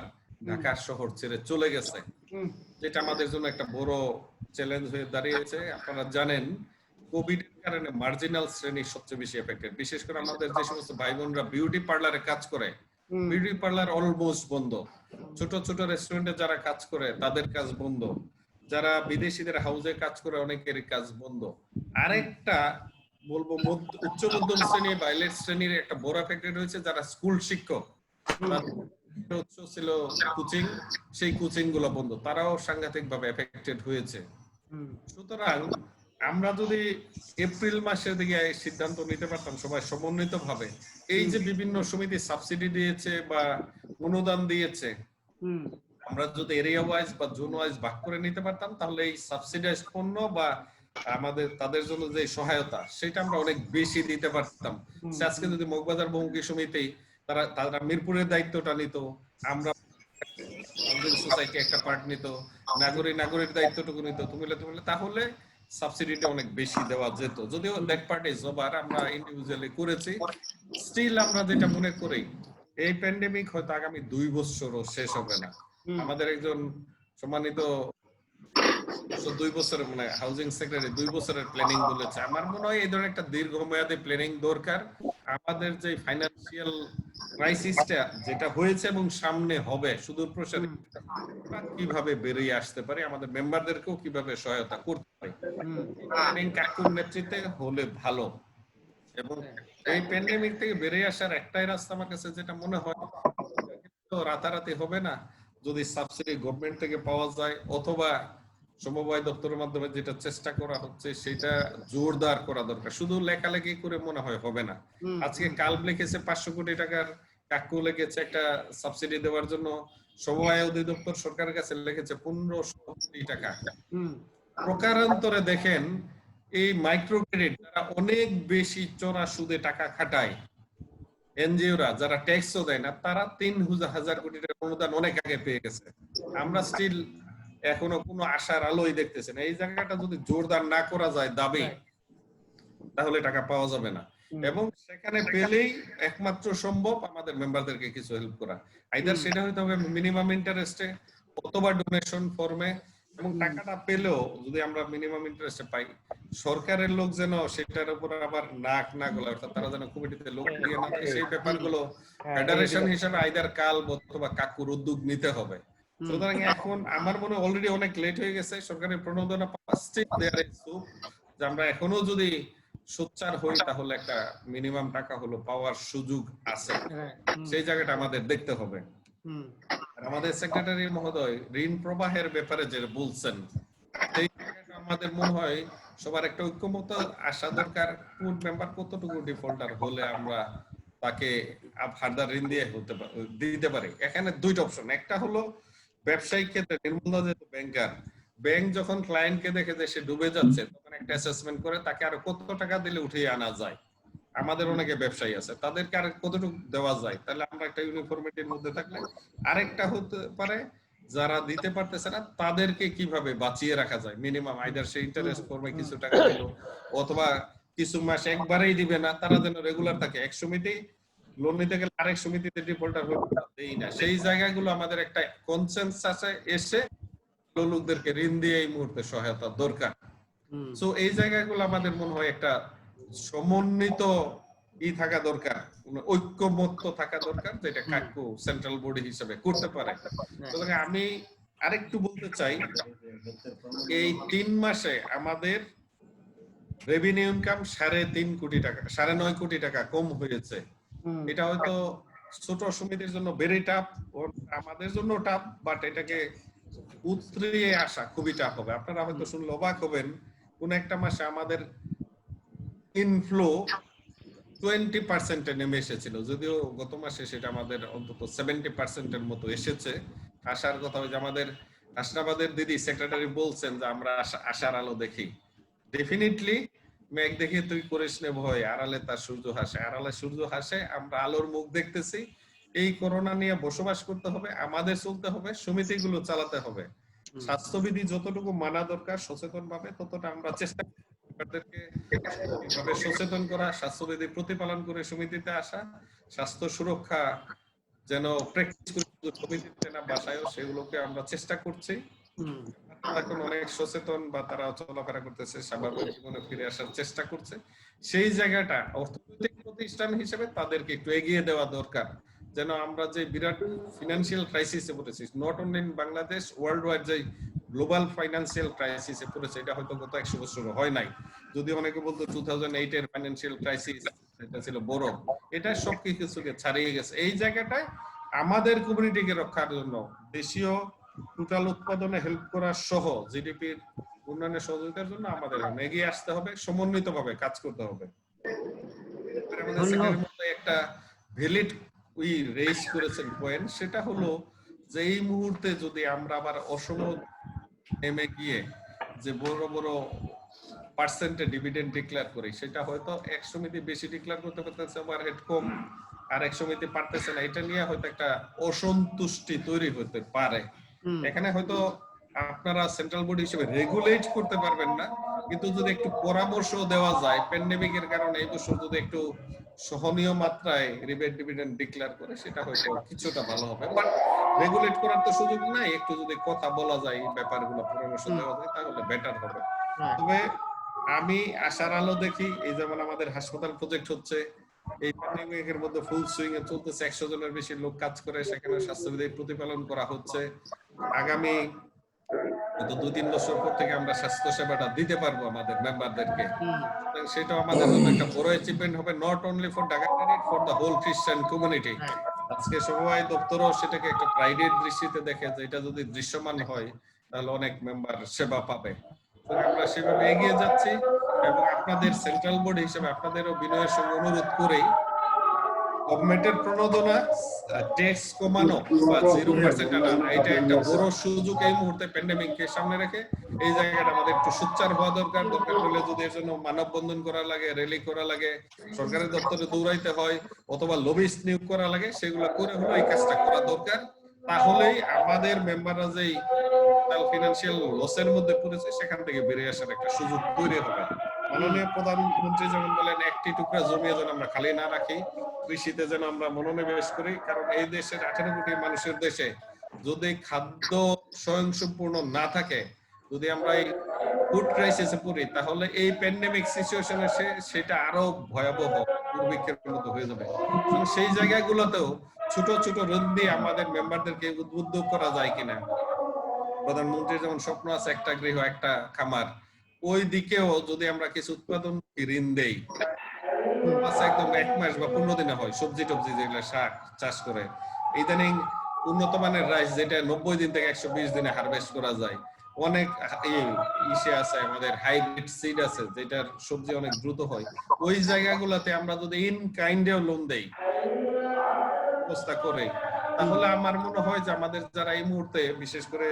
ঢাকা শহর ছেড়ে চলে গেছে, যেটা আমাদের জন্য একটা বড় চ্যালেঞ্জ হয়ে দাঁড়িয়েছে। আপনারা জানেন কোভিড এর কারণে মার্জিনাল শ্রেণী সবচেয়ে বেশি এফেক্টেড, বিশেষ করে আমাদের যে সমস্ত ভাই বোনরা বিউটি পার্লারে কাজ করে, বিউটি পার্লার অলমোস্ট বন্ধ। ছোট ছোট রেস্টুরেন্টে যারা কাজ করে তাদের কাজ বন্ধ, যারা বিদেশিদের হাউসে কাজ করে অনেকের কাজ বন্ধ। আরেকটা বলবো উচ্চ মধ্যম শ্রেণী বা এলিট শ্রেণীর একটা বড় এফেক্টেড হয়েছে যারা স্কুল শিক্ষক, উৎস ছিল কোচিং, সেই কোচিং গুলো বন্ধ, তারাও সাংঘাতিক ভাবে এফেক্টেড হয়েছে। সুতরাং আমরা যদি এপ্রিল মাসের দিকে সিদ্ধান্ত নিতে পারতাম সবাই সমন্বিত ভাবে, এই যে বিভিন্ন সমিতি সাবসিডি দিয়েছে বা অনুদান দিয়েছে, আমরা যদি এরিয়া ওয়াইজ বা জোন ওয়াইজ ভাগ করে নিতে পারতাম, তাহলে এই সাবসিডাইজ পণ্য বা আমাদের তাদের জন্য যে সহায়তা সেটা আমরা অনেক বেশি দিতে পারতাম। আজকে যদি মগবাজার বহুমুখী সমিতি তারা মিরপুরের দায়িত্বটা নিত, আমরা সোসাইটি একটা পার্ট নিত, নাগরিক দায়িত্বটুকু নিত, তাহলে সাবসিডিটা অনেক বেশি দেওয়া যেত। যদিও দ্যাট পার্ট ইজ ওভার, আমরা ইন্ডিভিজুয়ালি করেছি। স্টিল আমরা যেটা মনে করি, এই প্যান্ডেমিক হয়তো আগামী 2 বছরও শেষ হবে না। আমাদের একজন সম্মানিত 2 বছরের মানে হাউজিং সেক্রেটারি 2 বছরের প্ল্যানিং বলেছে। আমার মনে হয় এই ধরনের একটা দীর্ঘমেয়াদী প্ল্যানিং দরকার। আমাদের যে ফাইন্যান্সিয়াল ক্রাইসিসটা যেটা হয়েছে এবং সামনে হবে সুদূর প্রসারী, কিভাবে বেরিয়ে আসতে পারে, আমাদের মেম্বারদেরকেও কিভাবে সহায়তা করতে পারে, প্ল্যানিং কাকুর নেতৃত্বে হলে ভালো। এবং এই প্যান্ডেমিক থেকে বেরিয়ে আসার একটাই রাস্তা আমার কাছে যেটা মনে হয়, রাতারাতি হবে না। যদি সাবসিডি গভর্নমেন্ট থেকে পাওয়া যায় অথবা সমবায় দপ্তরের মাধ্যমে যেটা চেষ্টা করা হচ্ছে সেটা জোরদার করা দরকার। শুধু লেখালেখি করে মনে হয় হবে না। আজকে কাল্প লিখেছে 500 কোটি টাকার, কাকু লিখেছে একটা সাবসিডি দেওয়ার জন্য, সমবায় অধিদপ্তর সরকারের কাছে লিখেছে 1500 কোটি টাকা। প্রকারান্তরে দেখেন এই মাইক্রো ক্রেডিট যারা অনেক বেশি চড়া সুদে টাকা খাটায়, এনজিওরা যারা ট্যাক্সও দেয় না, তারা 3000 কোটি টাকার অনুদান অনেক আগে পেয়ে গেছে। আমরা স্টিল এখনো কোনো আশার আলোই দেখতেছি না। এই জায়গাটা যদি জোরদার না করা যায় দাবি, তাহলে টাকা পাওয়া যাবে না। এবং সেখানে পেলেই একমাত্র সম্ভব আমাদের মেম্বারদেরকে কিছু হেল্প করা, আইদার সেটা হইতে হবে মিনিমাম ইন্টারেস্টে অথবা ডোনেশন ফর্মে। এবং টাকাটা পেলেও যদি আমরা মিনিমাম ইন্টারেস্টে পাই, সরকারের লোক যেন সেটার উপর আবার নাক না গলা, অর্থাৎ তারা যেন কমিটিতে লোক দিয়ে না দেয়, সেই ব্যাপারগুলো ফেডারেশন হিসেবে আইদার কাল অথবা কাকুর উদ্যোগ নিতে হবে। সুতরাং এখন আমার মনে অলরেডি অনেক লেট হয়ে গেছে। সরকারের প্রণোদনা পাচ্ছে, যে আমরা এখনো যদি সোচ্চার হই তাহলে একটা মিনিমাম টাকা হলো পাওয়ার সুযোগ আছে, সেই জায়গাটা আমাদের দেখতে হবে। আর আমাদের সেক্রেটারি মহোদয় ঋণ প্রবাহের ব্যাপারে যে বলছেন, সেই জায়গাটা আমাদের মনে হয় সবার একটা ঐক্যমত আসা দরকার। কোন মেম্বার কতটুকু ডিফল্টার হলে আমরা তাকে ফার্দার ঋণ দিয়ে দিতে পারি। এখানে 2টা অপশন, একটা হলো ব্যবসায়িক ক্ষেত্রে নির্মূল ব্যাংকার, ব্যাংক যখন ক্লায়েন্টকে দেখে যে সে ডুবে যাচ্ছে তখন একটা অ্যাসেসমেন্ট করে তাকে আর কত টাকা দিলে উঠিয়ে আনা যায়। আমাদের অনেকে ব্যবসায়ী আছে, তাদেরকে আর কতটুকু দেওয়া যায়, তাহলে আমরা একটা ইউনিফর্মিটির মধ্যে থাকলে। আরেকটা হতে পারে যারা দিতে পারতেছে না তাদেরকে কিভাবে বাঁচিয়ে রাখা যায়, মিনিমাম আইদার সে ইন্টারেস্ট ফর্মে কিছু টাকা দিল অথবা কিছু মাস একবারেই দিবে না, তারা যেন রেগুলার থাকে। এক সমিতি লোন নিতে গেলে আরেক সমিতিতে ডিফল্টার হয়ে দেই না, সেই জায়গাগুলো আমাদের একটা কনসেনসাসে এসে লোকদেরকে ঋণ দিয়ে এই মুহূর্তে সহায়তা দরকার। সো এই জায়গাগুলো আমাদের মনে হয় একটা সমন্বিত থাকা দরকার, ঐক্যমত্য থাকা দরকার, যেটা কাকু সেন্ট্রাল বডি হিসেবে করতে পারে। সুতরাং আমি আরেকটু বলতে চাই, এই 3 মাসে আমাদের রেভিনিউ ইনকাম 3.5 কোটি টাকা, 9.5 কোটি টাকা কম হয়েছে। এটা হয়তো ছোট সমিতির জন্য ভেরি টাফ, আমাদের জন্য টাফ, বাট এটাকে উতরিয়ে আসা খুবই টাফ হবে। আপনারা হয়তো শুনলে অবাক হবেন, কোন একটা মাসে আমাদের ইনফ্লো 20% নেমে এসেছিল, যদিও গত মাসে সেটা আমাদের অন্তত 70% মতো এসেছে। আশার কথা যে আমাদের আশরাবাদের দিদি সেক্রেটারি বলছেন যে আমরা আশার আলো দেখি। ডেফিনেটলি মেঘ দেখে তুই করিস নে ভয়, আড়ালে তার সূর্য হাসে, আড়ালে সূর্য হাসে, আমরা আলোর মুখ দেখতেছি। এই করোনা নিয়ে বসবাস করতে হবে, আমাদের চলতে হবে, সমিতিগুলো চালাতে হবে। স্বাস্থ্যবিধি যতটুকু মানা দরকার সচেতন ভাবে, ততটা আমরা চেষ্টা করি সচেতন করা, স্বাস্থ্যবিধি প্রতিপালন করে সমিতিতে আসা, স্বাস্থ্য সুরক্ষা যেন প্র্যাকটিস করি সমিতিতে না বাসায়ও, সেগুলোকে আমরা চেষ্টা করছি। এখন অনেক সচেতন বা তারা চলাফেরা করতেছে, স্বাভাবিক জীবনে ফিরে আসার চেষ্টা করছে। সেই জায়গাটা অর্থনৈতিক প্রতিষ্ঠান হিসেবে তাদেরকে একটু এগিয়ে দেওয়া দরকার। যেন আমরা যে বিরাট ফিনান্সিয়াল ক্রাইসিসে পড়েছি, not only in Bangladesh, world wide যে গ্লোবাল ফাইন্যান্সিয়াল ক্রাইসিসে পড়েছে, এটা হয়তো গত 100 বছর হয় নাই। যদি অনেকে বলতো 2008 এর ফাইন্যান্সিয়াল ক্রাইসিস এটা ছিল বড়, এটা সবকিছুকে ছাড়িয়ে গেছে। এই জায়গাটায় আমাদের কমিউনিটিকে রক্ষার জন্য দেশীয় টোটাল উৎপাদনে হেল্প করা সহ জিডিপির উন্নয়নের সহযোগিতার জন্য আমাদের এগিয়ে আসতে হবে, সমন্বিতভাবে কাজ করতে হবে। আমাদের সেক্রেটারির মধ্যে একটা ভ্যালিড রেইজ করেছেন পয়েন্ট, সেটা হলো যে এই মুহূর্তে যদি আমরা আবার অসম নেমে গিয়ে যে বড় বড় পার্সেন্টে ডিভিডেন্ড ডিক্লেয়ার করি, সেটা হয়তো এক সমিতি বেশি ডিক্লেয়ার করতে পারতেছে, ওভারহেড কম, আর এক সমিতি পারতেছে না, এটা নিয়ে হয়তো একটা অসন্তুষ্টি তৈরি হতে পারে। এখানে হয়তো আপনারা সেন্ট্রাল বডি হিসেবে রেগুলেট করতে পারবেন না, কিন্তু যদি একটু পরামর্শ দেওয়া যায়, প্যান্ডেমিকের কারণে এই বছর যদি একটু সহনীয় মাত্রায় রিবেট ডিভিডেন্ড ডিক্লেয়ার করে, সেটা হয়তো কিছুটা ভালো হবে। বাট রেগুলেট করার তো সুযোগ নাই, একটু যদি কথা বলা যায়, এই ব্যাপারগুলো পরামর্শ দেওয়া যায়, তাহলে বেটার হবে। তবে আমি আশার আলো দেখি, এই যেমন আমাদের হাসপাতাল প্রজেক্ট হচ্ছে, এই প্যান্ডেমিকের মধ্যে ফুল সুইং এ চলতেছে, 100 জনের বেশি লোক কাজ করে, সেখানে স্বাস্থ্যবিধি প্রতিপালন করা হচ্ছে। আগামী হয়তো 2-3 বছর পর থেকে আমরা স্বাস্থ্য সেবাটা দিতে পারবো আমাদের মেম্বারদেরকে, সেটাও আমাদের জন্য একটা বড় অ্যাচিভমেন্ট হবে, not only for Dhaka cadet, for the whole Christian community. আজকে সবাই দপ্তরও সেটাকে একটা প্রাইডের দৃষ্টিতে দেখে, যে এটা যদি দৃশ্যমান হয় তাহলে অনেক মেম্বার সেবা পাবে। আমরা সেভাবে এগিয়ে যাচ্ছি, এবং আপনাদের সেন্ট্রাল বোর্ড হিসেবে আপনাদেরও বিনয়ের সঙ্গে অনুরোধ করেই গভর্নমেন্টের প্রণোদনা ট্যাক্স কমানো বা 0% আনা, এটা একটা বড় সুযোগ এই মুহূর্তে প্যান্ডেমিককে সামনে রেখে। এই জায়গাটা আমাদের একটু সোচ্চার হওয়া দরকার। দরকার হলে যদি এর জন্য মানববন্ধন করা লাগে, র্যালি করা লাগে, সরকারি দপ্তরে দৌড়াইতে হয়, অথবা লবিস্ট নিয়োগ করা লাগে, সেগুলো করে হলো এই কাজটা করা দরকার। তাহলেই আমাদের মেম্বাররা যেই ফিনান্সিয়াল লসের মধ্যে পড়েছে, সেখান থেকে বেরিয়ে আসার একটা সুযোগ তৈরি হবে। মাননীয় প্রধানমন্ত্রী যেমন বলেন, একটি টুকরা জমি যেন আমরা খালি না রাখি, কৃষিতে যেন আমরা মনোনিবেশ করি, কারণ এই দেশের 18 কোটি মানুষের দেশে যদি খাদ্য স্বয়ংসম্পূর্ণ না থাকে, যদি আমরা এই ফুড ক্রাইসিসে পড়ি, তাহলে এই প্যান্ডেমিক সিচুয়েশনে সেটা আরো ভয়াবহ দুর্ভিক্ষের মতো হয়ে যাবে। সেই জায়গাগুলোতেও ছোট ছোট ঋণ দিয়ে আমাদের মেম্বারদেরকে উদ্বুদ্ধ করা যায় কিনা। প্রধানমন্ত্রীর যেমন স্বপ্ন আছে একটা গৃহ একটা খামার, ওই দিকেও যদি আমরা কিছু উৎপাদন ঋণ দেই, একদম 1 মাস বা 15 দিনে হয়, সবজি টবজি যেগুলো শাক চাষ করে, ইদানিং উন্নত মানের রাইস যেটা 90 দিন থেকে 120 দিনে হারভেস্ট করা যায়, অনেক ইসে আছে, আমাদের হাইব্রিড সিড আছে যেটার সবজি অনেক দ্রুত হয়, ওই জায়গাগুলোতে আমরা যদি ইন কাইন্ডেও লোন দেই ব্যবস্থা করে, তাহলে আমার মনে হয় যে আমাদের যারা এই মুহূর্তে বিশেষ করে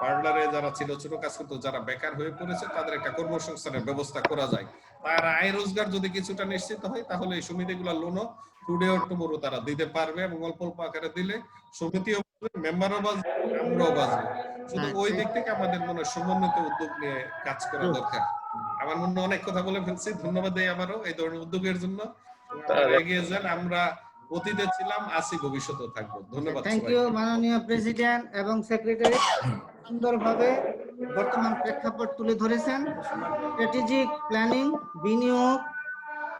পার্লারে যারা ছিল, ছোট কাজ করতো, যারা বেকার হয়ে পড়েছে, তাদের একটা কর্মসংস্থানের ব্যবস্থা করা যায়। তার আয় রোজগার যদি কিছুটা নিশ্চিত হয়, তাহলে এই সমিতিগুলো লোনও টুডে অর টুমরো তারা দিতে পারবে, এবং অল্প অল্প আকারে দিলে সমিতিও বাঁচবে, মেম্বারও বাঁচবে, আমরাও বাঁচবো। শুধু ওই দিক থেকে আমাদের মনে সমন্বিত উদ্যোগ নিয়ে কাজ করা দরকার। আমার মনে অনেক কথা বলে ফেলছি, ধন্যবাদ দেই আবারও এই ধরনের উদ্যোগের জন্য। এগিয়ে যান, আমরা অতীতে ছিলাম, আছি, ভবিষ্যতেও থাকবো। ধন্যবাদ। থ্যাংক ইউ মাননীয় প্রেসিডেন্ট এবং সেক্রেটারি, সুন্দরভাবে বর্তমান প্রেক্ষাপট তুলে ধরেছেন। স্ট্র্যাটেজিক প্ল্যানিং, বিনিয়োগ,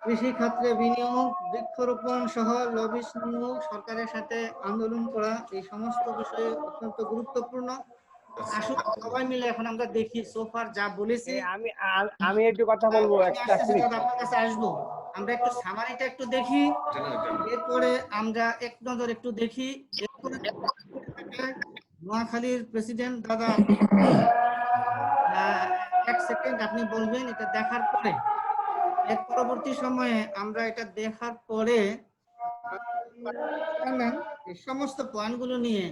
কৃষি খাতে বিনিয়োগ, বৃক্ষরোপণ সহ লবিস্ট নিয়োগ, সরকারের সাথে আন্দোলন করা, এই সমস্ত বিষয়ে অত্যন্ত গুরুত্বপূর্ণ। আসুন সবাই মিলে এখন আমরা দেখি সোফার যা বলেছি। আমি একটু কথা বলবো, একটা আপনার কাছে আসবো, আমরা একটু সামারিটা একটু দেখি, এরপরে আমরা এক নজর একটু দেখি, এরপরে নোয়াখালীর প্রেসিডেন্ট দাদা 1 সেকেন্ড আপনি বলবেন এটা দেখার পরে, এর পরবর্তী সময়ে আমরা এটা দেখার পরে এই সমস্ত পয়েন্টগুলো নিয়ে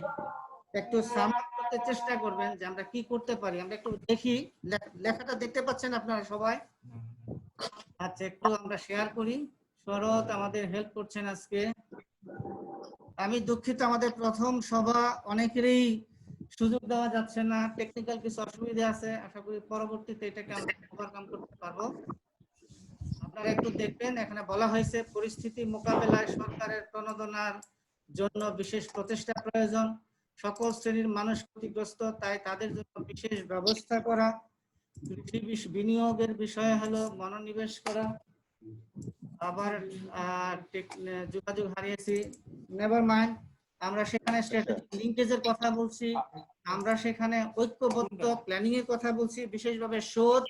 একটু সামারি করতে চেষ্টা করবেন যে আমরা কি করতে পারি। আমরা একটু দেখি, লেখাটা দেখতে পাচ্ছেন আপনারা সবাই? আচ্ছা, একটু আমরা শেয়ার করি। শরৎ আমাদের হেল্প করছেন আজকে। আমি দুঃখিত, আমাদের প্রথম সভা, অনেকেরই সুযোগ দেওয়া যাচ্ছে না, টেকনিক্যাল কিছু অসুবিধা আছে, আশা করি পরবর্তীতে এটাকে আমরা ওভারকাম করতে পারবো। আপনারা একটু দেখবেন, এখানে বলা হয়েছে পরিস্থিতি মোকাবেলায় সরকারের প্রণোদনার জন্য বিশেষ প্রচেষ্টা প্রয়োজন, সকল শ্রেণীর মানুষ ক্ষতিগ্রস্ত, তাই তাদের জন্য বিশেষ ব্যবস্থা করা, কৃষি বিনিয়োগের বিষয় হলো মনোনিবেশ করা, আবার যোগাযোগ হারিয়েছি, নেভার মাইন্ড, আমরা সেখানে স্ট্র্যাটেজিক লিঙ্কেজের কথা বলছি, আমরা সেখানে ঐক্যবদ্ধ প্ল্যানিং এর কথা বলছি, বিশেষভাবে শোধ,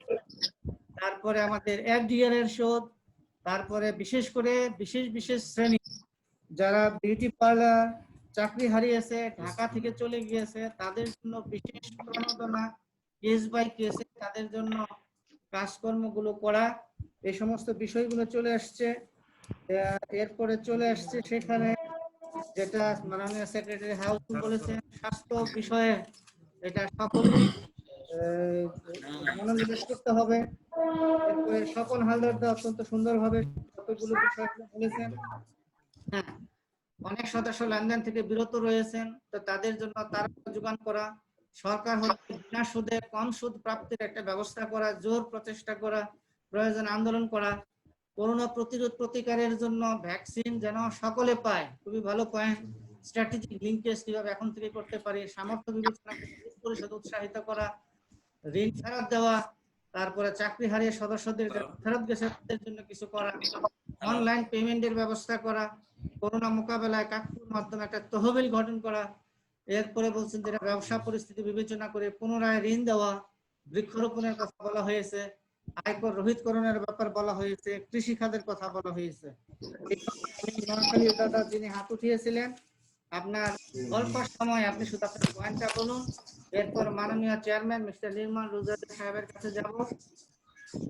তারপরে আমাদের এফডিআর এর শোধ, তারপরে বিশেষ করে বিশেষ শ্রেণী যারা বিউটি পার্লার চাকরি হারিয়েছে, ঢাকা থেকে চলে গিয়েছে, তাদের জন্য বিশেষ প্রণোদনা, কেস বাই কেসে তাদের জন্য কাজকর্মগুলো করা, এই সমস্ত বিষয়গুলো চলে আসছে। এরপরে চলে আসছে সেখানে যেটা মাননীয় সেক্রেটারি হাউস বলেছেন, স্বাস্থ্য বিষয়ে এটা সকলেই মনোনিবেশ করতে হবে। এরপরে সকল হালদাররা অত্যন্ত সুন্দরভাবে কতগুলো বিষয় বলেছেন। হ্যাঁ, অনেক সদস্য লেনদেন থেকে বিরত রয়েছেন, তো তাদের জন্য তারা যোগান করা, সরকার হতে বিনা সুদে কম সুদ প্রাপ্তির একটা ব্যবস্থা করা, জোর প্রচেষ্টা করা, প্রয়োজন আন্দোলন করা, করোনা প্রতিরোধ প্রতিকারের জন্য ভ্যাকসিন যেন সকলে পায়, খুবই ভালো পয়েন্ট। স্ট্র্যাটেজিক লিঙ্কেজ কিভাবে এখন থেকে করতে পারি, সামর্থ্য বিবেচনা পরিষদ উৎসাহিত করা, ঋণ ফেরত দেওয়া, তারপরে চাকরি হারিয়ে সদস্যদের ফেরত গেছে তাদের জন্য কিছু করা, অনলাইন পেমেন্টের ব্যবস্থা করা, করোনা মোকাবেলায় কাকুর মাধ্যমে একটা তহবিল গঠন করা। এরপরে বলছেন যেটা ব্যবসা পরিস্থিতি বিবেচনা করে পুনরায় ঋণ দেওয়া, বৃক্ষরোপণের কথা বলা হয়েছে, আয়কর রোহিতকরণের ব্যাপার বলা হয়েছে, কৃষি খাতের কথা বলা হয়েছে। নোয়াখালীর দাদা যিনি হাত উঠিয়েছিলেন, আপনার অল্প সময় আপনি শুধু আপনার পয়েন্টটা বলুন, এরপর মাননীয় চেয়ারম্যান মিস্টার নির্মল রোজারি সাহেবের কাছে যাব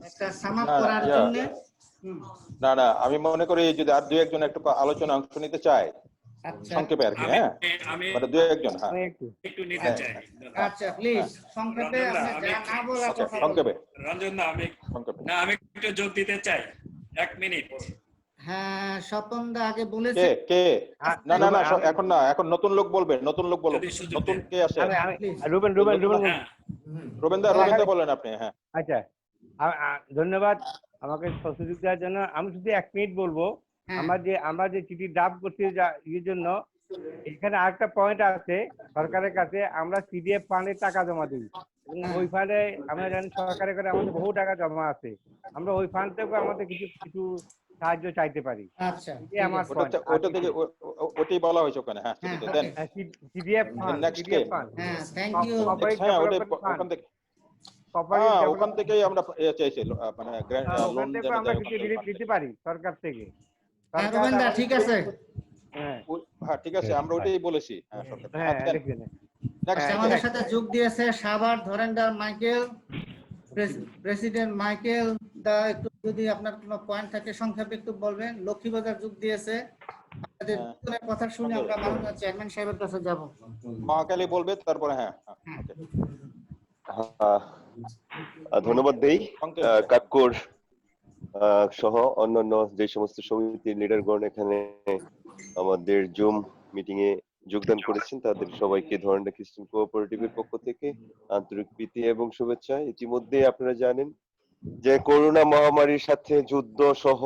একটা সামাপ করার জন্য। না আমি মনে করি যদি আর দুই একজন একটু আলোচনা অংশ নিতে চায় সংক্ষেপে আর কি। হ্যাঁ, মানে দুই একজন। হ্যাঁ, একটু নিতে চাই। আচ্ছা প্লিজ সংক্ষেপে, আপনি যা না বলার কথা সংক্ষেপে। রঞ্জন দা, আমি একটু যোগ দিতে চাই, 1 মিনিট। হ্যাঁ, স্বপন দা আগে বলেছে। কে না এখন না, এখন নতুন লোক বলবে, নতুন লোক বলবে। নতুন কে আছে? রুবেন দা বলেন আপনি। হ্যাঁ, আচ্ছা, ধন্যবাদ আমাকে সুযোগ দেওয়ার জন্য। আমি শুধু 1 মিনিট বলবো। আমরা যে চিঠি ড্রাফট করছি এর জন্য, এখানে আরেকটা পয়েন্ট আছে সরকারের কাছে, আমরা সিডিএফ ফান্ডে টাকা জমা দিই, ওই ফান্ডে আমরা জানি সরকারের কাছে আমাদের বহু টাকা জমা আছে, আমরা ওই ফান্ড থেকে আমাদের কিছু সাহায্য চাইতে পারি। আচ্ছা, আমার ওটা থেকে ওটাই বলা হয়েছে ওখানে। হ্যাঁ, ঠিক আছে, দেন সিডিএফ ফান্ড। হ্যাঁ, থ্যাংক ইউ। হ্যাঁ, ওখান থেকে ওখান থেকেই আমরা চাইছি, মানে লোন আমরা কিছু রিলিফ দিতে পারি সরকার থেকে। রুবেন দা ঠিক আছে। হ্যাঁ, ঠিক আছে, আমরা ওটাই বলেছি। আমাদের সাথে যোগ দিয়েছে Savar Dharendra Michael, president Michael দা, একটু যদি আপনার কোনো পয়েন্ট থাকে সংক্ষেপে একটু বলবেন। লক্ষ্মীবাজার যোগ দিয়েছে। আমাদের দুজনের কথা শুনে আমরা মাননীয় চেয়ারম্যান সাহেবের কাছে যাব। মহাকালী বলবে, তারপরে। হ্যাঁ, ধন্যবাদ দেই কাকুর সহ অন্যান্য যে সমস্ত সমিতির লিডারগণ এখানে আমাদের জুম মিটিং এ যোগদান করেছেন, তাদের সবাইকে ধরেন্দ্র খ্রিস্টান কোঅপারেটিভের পক্ষ থেকে আন্তরিক প্রীতি এবং শুভেচ্ছা। ইতিমধ্যে আপনারা জানেন যে করোনা মহামারীর সাথে যুদ্ধ সহ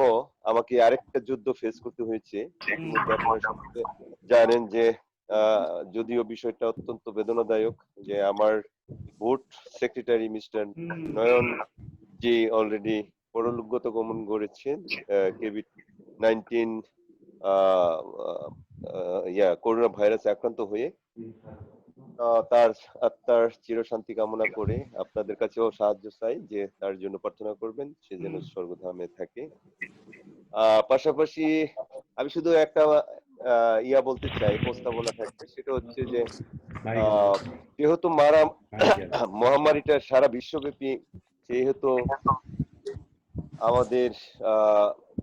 আমাকে আরেকটা যুদ্ধ ফেস করতে হয়েছে। ইতিমধ্যে আপনারা জানেন যে যদিও বিষয়টা অত্যন্ত বেদনাদায়ক যে আমার বোর্ড সেক্রেটারি মিস্টার নয়ন জি অলরেডি পরলোকগত গমন করেছেন কোভিড-19 করোনা ভাইরাস আক্রান্ত হয়ে। তার আত্মার চিরশান্তি কামনা করে আপনাদের কাছেও সাহায্য চাই যে তার জন্য প্রার্থনা করবেন, সে যেন স্বর্গধামে থাকে। পাশাপাশি আমি শুধু একটা বলতে চাই, প্রস্তাবনা থাকবে, সেটা হচ্ছে যে যেহেতু মহামারীটা সারা বিশ্বব্যাপী, যেহেতু আমাদের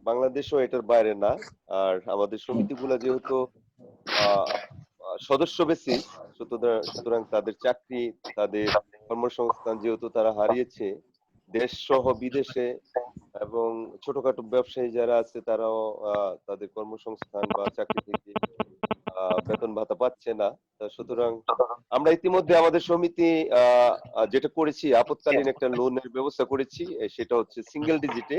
বাংলাদেশও এটার বাইরে না, আর আমাদের সমিতিগুলা যেহেতু সদস্য বেসিস, সুতরাং তাদের চাকরি, তাদের কর্মসংস্থান যেহেতু তারা হারিয়েছে দেশ সহ বিদেশে, এবং ছোটখাটো ব্যবসায়ী যারা আছে তারাও তাদের কর্মসংস্থান বা চাকরি থেকে বেতন ভাতা পাচ্ছে না। সুতরাং আমরা ইতিমধ্যে আমাদের সমিতি যেটা করেছি, আপৎকালীন একটা লোনের ব্যবস্থা করেছি, সেটা হচ্ছে সিঙ্গেল ডিজিটে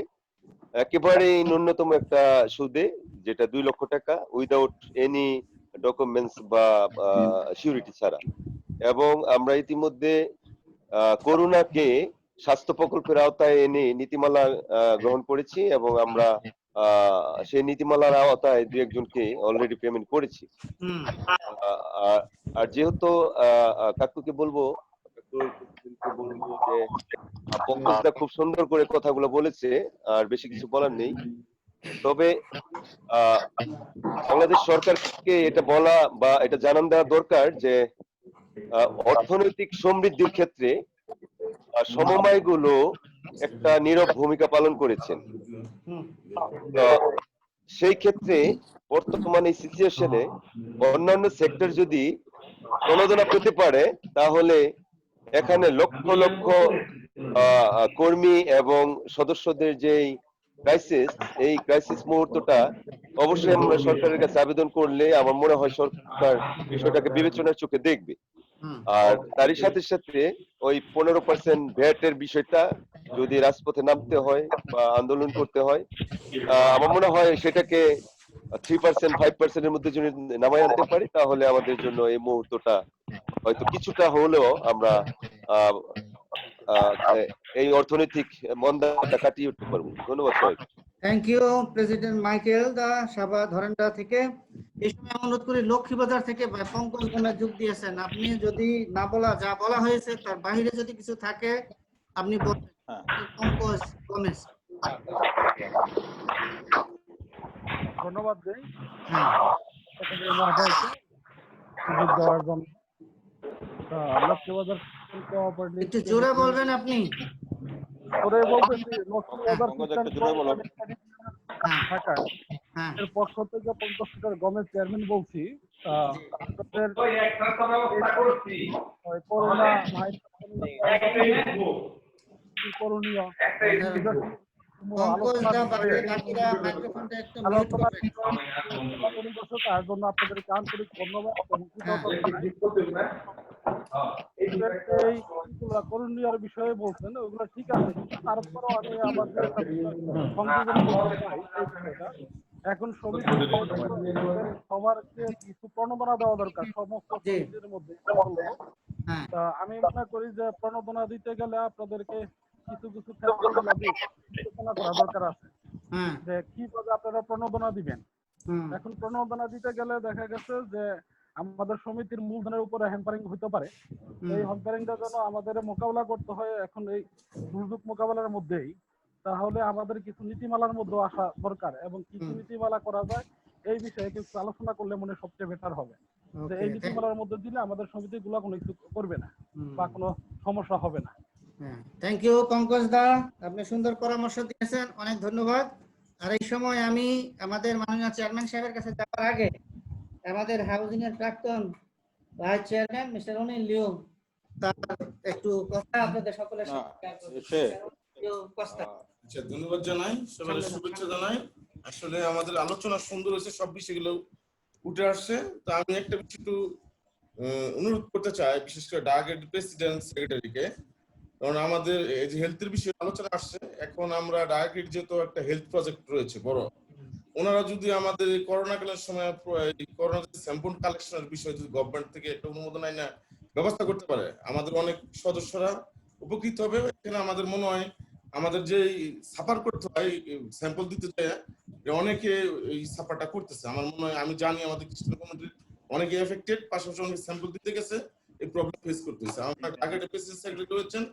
একেবারে ন্যূনতম একটা সুদে, যেটা 2 লক্ষ টাকা, উইদাউট এনি ডকুমেন্টস বা সিউরিটি ছাড়া। এবং আমরা ইতিমধ্যে করোনাকে স্বাস্থ্য প্রকল্পের আওতায় এনে নীতিমালা গ্রহণ করেছি, এবং আমরা সেই নীতিমালার আওতায় দু একজনকে অলরেডি পেমেন্ট করেছি। আর যেহেতু কাকুকে বলবো যে পঙ্কজদা খুব সুন্দর করে কথাগুলো বলেছে, আর বেশি কিছু বলার নেই। তবে বাংলাদেশ সরকারকে এটা বলা বা এটা জানান দেওয়া দরকার যে অর্থনৈতিক সমৃদ্ধির ক্ষেত্রে সমবায়গুলো একটা নীরব ভূমিকা পালন করেছেন। সেই ক্ষেত্রে বর্তমানে সিচুয়েশনে অন্যান্য সেক্টর যদি প্রণোদনা পেতে পারে, তাহলে এখানে লক্ষ লক্ষ কর্মী এবং সদস্যদের যে ক্রাইসিস, এই ক্রাইসিস মুহূর্তটা অবশ্যই আমরা সরকারের কাছে আবেদন করলে আমার মনে হয় সরকার বিষয়টাকে বিবেচনার চোখে দেখবে। আর তারই সাথে সাথে ওই 15% ভ্যাটের বিষয়টা যদি রাজপথে নামতে হয় বা আন্দোলন করতে হয়, আমার মনে হয় সেটাকে 3% 5% এর মধ্যে যদি নামাই আনতে পারি, তাহলে আমাদের জন্য এই মুহূর্তটা হয়তো কিছুটা হলেও আমরা এই অর্থনৈতিক মন্দাটা কাটিয়ে উঠতে পারবো। ধন্যবাদ সবাইকে। থ্যাংক ইউ প্রেসিডেন্ট মাইকেল দা সাবা ধরেন্ডা থেকে। এই সময় অনুরোধ করি লক্ষ্মীবাজার থেকে পঙ্কজ গমেজ যোগ দিয়েছেন। আপনি যদি না বলা, যা বলা হয়েছে তার বাইরে যদি কিছু থাকে আপনি বলবেন। পঙ্কজ গমেজ। ধন্যবাদ দেই হ্যাঁ, সুযোগ দেওয়ার জন্য। লক্ষ্মীবাজার কোঅপারেটিভ একটু জোরে বলবেন আপনি। জোরে বলতেছি, লক্ষ্মীবাজার ঢাকা এর পক্ষ থেকে পঙ্কজ গমেজ চেয়ারম্যান বলছি। করোনা করণীয় তার জন্য আপনাদেরকে আন্তরিক ধন্যবাদ এবং করণীয় বিষয়ে বলছেন, ওইগুলো ঠিক আছে। তারপরেও আমি আমাদের সংযোজন করতে চাই এই বিষয়টা। এখন সমিতি সবারকে কিছু প্রণোদনা দেওয়া দরকার সমস্ত সমিতির মধ্যে। আমি মনে করি যে প্রণোদনা দিতে গেলে আপনাদেরকে কিছু কিছু বিবেচনা করা দরকার আছে যে কিভাবে আপনারা প্রণোদনা দিবেন। এখন প্রণোদনা দিতে গেলে দেখা গেছে যে আমাদের সমিতির মূলধনের উপরে হ্যাম্পারিং হতে পারে। এই হ্যাম্পারিংটা যেন আমাদের মোকাবেলা করতে হয় এখন এই দুর্যোগ মোকাবেলার মধ্যেই, তাহলে আমাদের কিছু নীতিমালার মধ্যে আসা দরকার এবং কিছু নীতিমালা করা যায় এই বিষয়ে কিছু আলোচনা করলে মনে সবচেয়ে বেটার হবে। যে এই নীতিমালার মধ্যে দিলে আমাদের সমিতিগুলো কোনো কিছু করবে না বা কোনো সমস্যা হবে না। থ্যাংক ইউ পঙ্কজ দা, আপনি সুন্দর পরামর্শ দিয়েছেন, অনেক ধন্যবাদ। আর এই সময় আমি আমাদের মাননীয় চেয়ারম্যান সাহেবের কাছে যাওয়ার আগে আমাদের হাউজিং এর প্রাক্তন ভাইস চেয়ারম্যান মিস্টার অনিল লিও তার একটু কথা আপনাদের সকলের সাথে ধন্যবাদ জানাই, সবাই শুভেচ্ছা জানাই। আসলে আমাদের আলোচনা সুন্দর হয়েছে, সব বিষয়গুলো উঠে আসছে। তো আমি একটা বিষয় একটু অনুরোধ করতে চাই, বিশেষ করে ডাকের প্রেসিডেন্ট সেক্রেটারিকে, কারণ আমাদের এই যে হেলথের বিষয়ে আলোচনা আসছে, এখন আমরা ডাকের যেহেতু একটা হেলথ প্রজেক্ট রয়েছে বড়, ওনারা যদি আমাদের করোনাকালীন সময় করোনা স্যাম্পল কালেকশনের বিষয়ে যদি গভর্নমেন্ট থেকে একটা অনুমোদন আইনা ব্যবস্থা করতে পারে, আমাদের অনেক সদস্যরা উপকৃত হবে। এখানে আমাদের মনে হয় আমাদের যে সাফার করতে হয় স্যাম্পল দিতে চায়, অনেকে এই সাফারটা করতেছে। আমার মনে হয়, আমি জানি আমাদের খ্রিস্টান কমিউনিটির অনেকে এফেক্টেড, পাশাপাশি অনেকে স্যাম্পল দিতে গেছে এই প্রবলেম ফেস করতেছে। আমরা টার্গেট প্রেসিডেন্ট সেক্রেটারি রয়েছেন,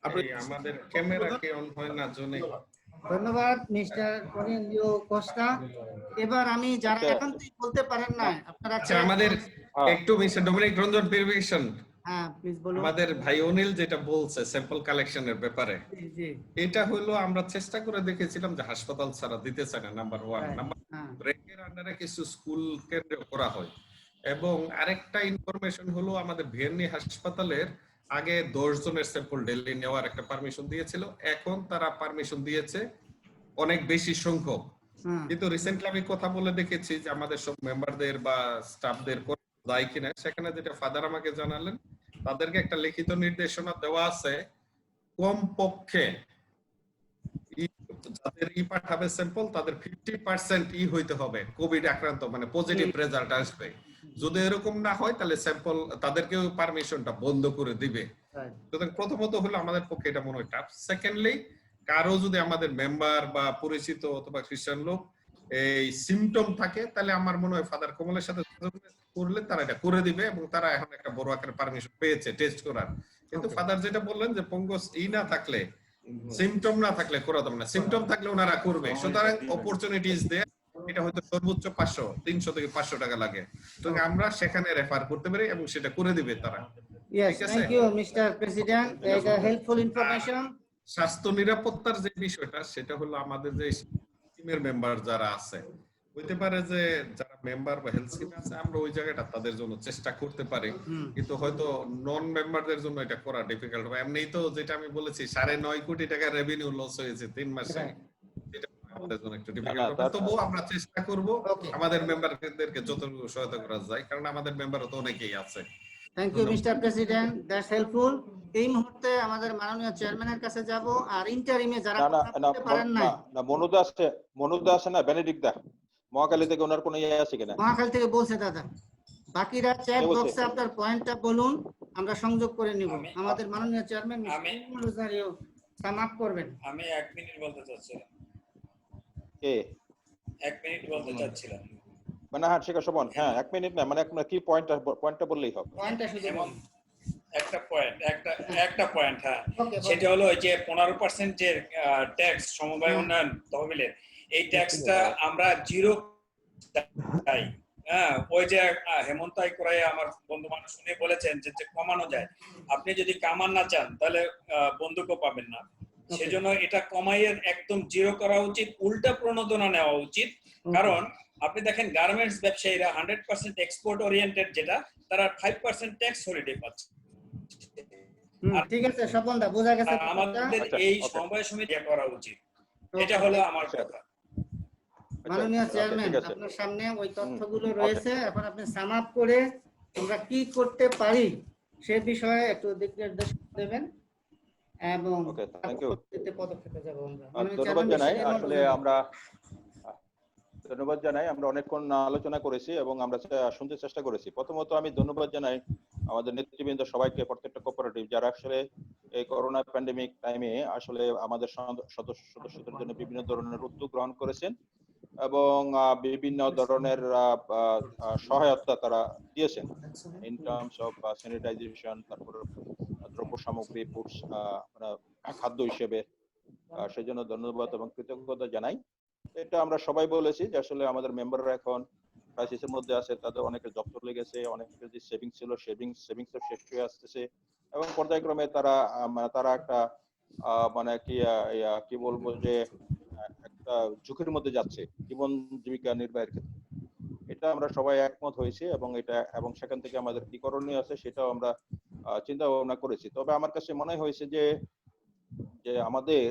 আপনি আমাদের ক্যামেরা কে অন হয় না জোনে। ধন্যবাদ মিস্টার অনিল লিও কস্তা। এবার আমি যারা এখন বলতে পারেন না আপনারা আমাদের একটু মিস্টার ডমিনিক রঞ্জন ভেরিফিকেশন। হ্যাঁ প্লিজ বলুন। আমাদের ভাই অনিল যেটা বলছে স্যাম্পল কালেকশনের ব্যাপারে, এটা হলো আমরা চেষ্টা করে দেখেছিলাম যে হাসপাতাল ছাড়া দিতে চায় না, নাম্বার 1। নাম্বার ব্রেকের আন্ডারে কিছু স্কুল কেন্দ্রে করা হয়। এবং আরেকটা ইনফরমেশন হলো আমাদের ভিএনই হাসপাতালের আগে 10 জনের স্যাম্পল ডেইলি নেওয়ার একটা পারমিশন দিয়েছিল, এখন তারা পারমিশন দিয়েছে অনেক বেশি সংখ্যক। কিন্তু রিসেন্টলি আমি কথা বলে দেখেছি যে আমাদের সব মেম্বারদের বা স্টাফদের যায় কিনা, সেখানে যেটা ফাদার আমাকে জানালেন, তাদেরকে একটা লিখিত নির্দেশনা দেওয়া আছে, কমপক্ষে যাদের পাঠাবে স্যাম্পল তাদের 50% হইতে হবে কোভিড আক্রান্ত, মানে পজিটিভ রেজাল্ট আসবে। যদি এরকম না হয় তাহলে স্যাম্পল তাদেরকেও পারমিশনটা বন্ধ করে দিবে। সুতরাং প্রথমত হলো আমাদের পক্ষে এটা মনে হয় টাফ। সেকেন্ডলি কারো যদি আমাদের মেম্বার বা পরিচিত অথবা খ্রিস্টান লোক এই সিমটম থাকে, তাহলে আমার মনে হয় ফাদার কমলের সাথে করলে তারা এটা করে দিবে, এবং তারা এখন একটা বড় আকারের পারমিশন পেয়েছে টেস্ট করার। কিন্তু ফাদার যেটা বললেন যে পঙ্গস না থাকলে, সিমটম না থাকলে করা যাবে না, সিমটম থাকলে ওনারা করবে। সুতরাং অপরচুনিটিস দেয়, এটা হয়তো সর্বোচ্চ 500, 300 থেকে 500 টাকা লাগে, তো আমরা সেখানে রেফার করতে পারি এবং সেটা করে দিবে তারা। Yes, ঠিক আছে? thank you, Mr. President. It's a helpful information. স্বাস্থ্য নিরাপত্তার যে বিষয়টা, সেটা হলো আমাদের যে টিমের মেম্বার যারা আছে, হইতে পারে যে যারা মেম্বার বা হেলথ স্কিমে আছে, আমরা ওই জায়গাটা তাদের জন্য চেষ্টা করতে পারি, কিন্তু হয়তো নন মেম্বারদের জন্য এটা করা ডিফিকাল্ট হবে। এমনিই তো যেটা আমি বলেছি 9.5 কোটি টাকা রেভিনিউ লস হয়েছে 3 মাসে, এটা আমাদের জন্য একটু ডিফিকাল্ট হবে। তবুও আমরা চেষ্টা করব আমাদের মেম্বারদেরকে যতটুকু সহায়তা করা যায়, কারণ আমাদের মেম্বারও তো অনেকেই আছে। Thank you, Mr. President. That's helpful. এই মুহূর্তে আমাদের মাননীয় চেয়ারম্যানের কাছে যাব, আর ইন্টারিমে যারা কথা বলতে পারেন নাই, মনুদা আছে না, বেনেডিক্ট দা, মহাখালী থেকে ওনার কোনো ইয়ে আছে কিনা? মহাখালী থেকে বলছে দাদা। বাকিরা চ্যাট বক্সে আপনার পয়েন্টটা বলুন, আমরা সংযোগ করে নিব। আমাদের মাননীয় chairman mister Rozario sum up করবেন। আমি 1 মিনিট বলতে চাচ্ছিলাম। কে 1 মিনিট বলতে চাচ্ছিলাম। মানে হ্যাঁ ঠিক আছে শোভন, হ্যাঁ 1 মিনিট না, মানে আপনার কি পয়েন্টটা বললেই হবে। পয়েন্টটা শুধু বলুন। একটা পয়েন্ট, হ্যাঁ, সেটা হলো ওই যে 15% যে ট্যাক্স সমবায় উন্নয়ন তহবিলের, এই ট্যাক্সটা আমরা জিরো চাই। হ্যাঁ, ওই যে হেমন্ত আইকরাই আমার বন্ধু মানুষ শুনে বলেছেন যে কমানো যায়। আপনি যদি কামান না চান তাহলে বন্ধুকও পাবেন না, সেজন্য এটা কমাইয়ের একদম জিরো করা উচিত, উল্টা প্রণোদনা নেওয়া উচিত। কারণ আপনি দেখেন গার্মেন্টস ব্যবসায়ীরা 100% এক্সপোর্ট ওরিয়েন্টেড, যেটা তারা 5% ট্যাক্স হলিডে পাচ্ছে। ঠিক আছে স্বপন দা, বোঝা গেছে। আমাদের এই সমবায় সমিতি করা উচিত, এটা হলো আমার কথা। মাননীয় চেয়ারম্যান, আপনার সামনে ওই তথ্যগুলো রয়েছে, এখন আপনি সাম আপ করে আমরা কি করতে পারি সে বিষয়ে একটু দিক নির্দেশ দেবেন এবং পদক্ষেপে যাব আমরা। ধন্যবাদ জানাই। আসলে ধন্যবাদ জানাই, আমরা অনেকক্ষণ আলোচনা করেছি এবং আমরা শুনতে চেষ্টা করেছি। প্রথমত আমি ধন্যবাদ জানাই আমাদের নেতৃবৃন্দ সবাইকে, প্রত্যেকটা কোঅপারেটিভ যারা আসলে এই করোনা প্যান্ডেমিক টাইমে আসলে আমাদের সদস্যদের জন্য বিভিন্ন ধরনের উদ্যোগ গ্রহণ করেছেন এবং বিভিন্ন ধরনের সহায়তা তারা দিয়েছেন ইন টার্মস অফ স্যানিটাইজেশন, তারপর দ্রব্য সামগ্রী, খাদ্য হিসেবে। সেজন্য ধন্যবাদ এবং কৃতজ্ঞতা জানাই। এটা আমরা সবাই বলেছি যে আসলে আমাদের মেম্বাররা এখন ক্রাইসিসের মধ্যে আছে, তাদের অনেকের জব চলে গেছে, অনেকের যে সেভিংস ছিল সেভিংস শেষ হয়ে আসতেছে, এবং পর্যায়ক্রমে তারা একটা মানে কি বলবো যে একটা ঝুঁকির মধ্যে যাচ্ছে জীবন জীবিকা নির্বাহের ক্ষেত্রে। এটা আমরা সবাই একমত হয়েছি এবং সেখান থেকে আমাদের কি করণীয় আছে সেটাও আমরা চিন্তা ভাবনা করেছি। তবে আমার কাছে মনে হয়েছে যে আমাদের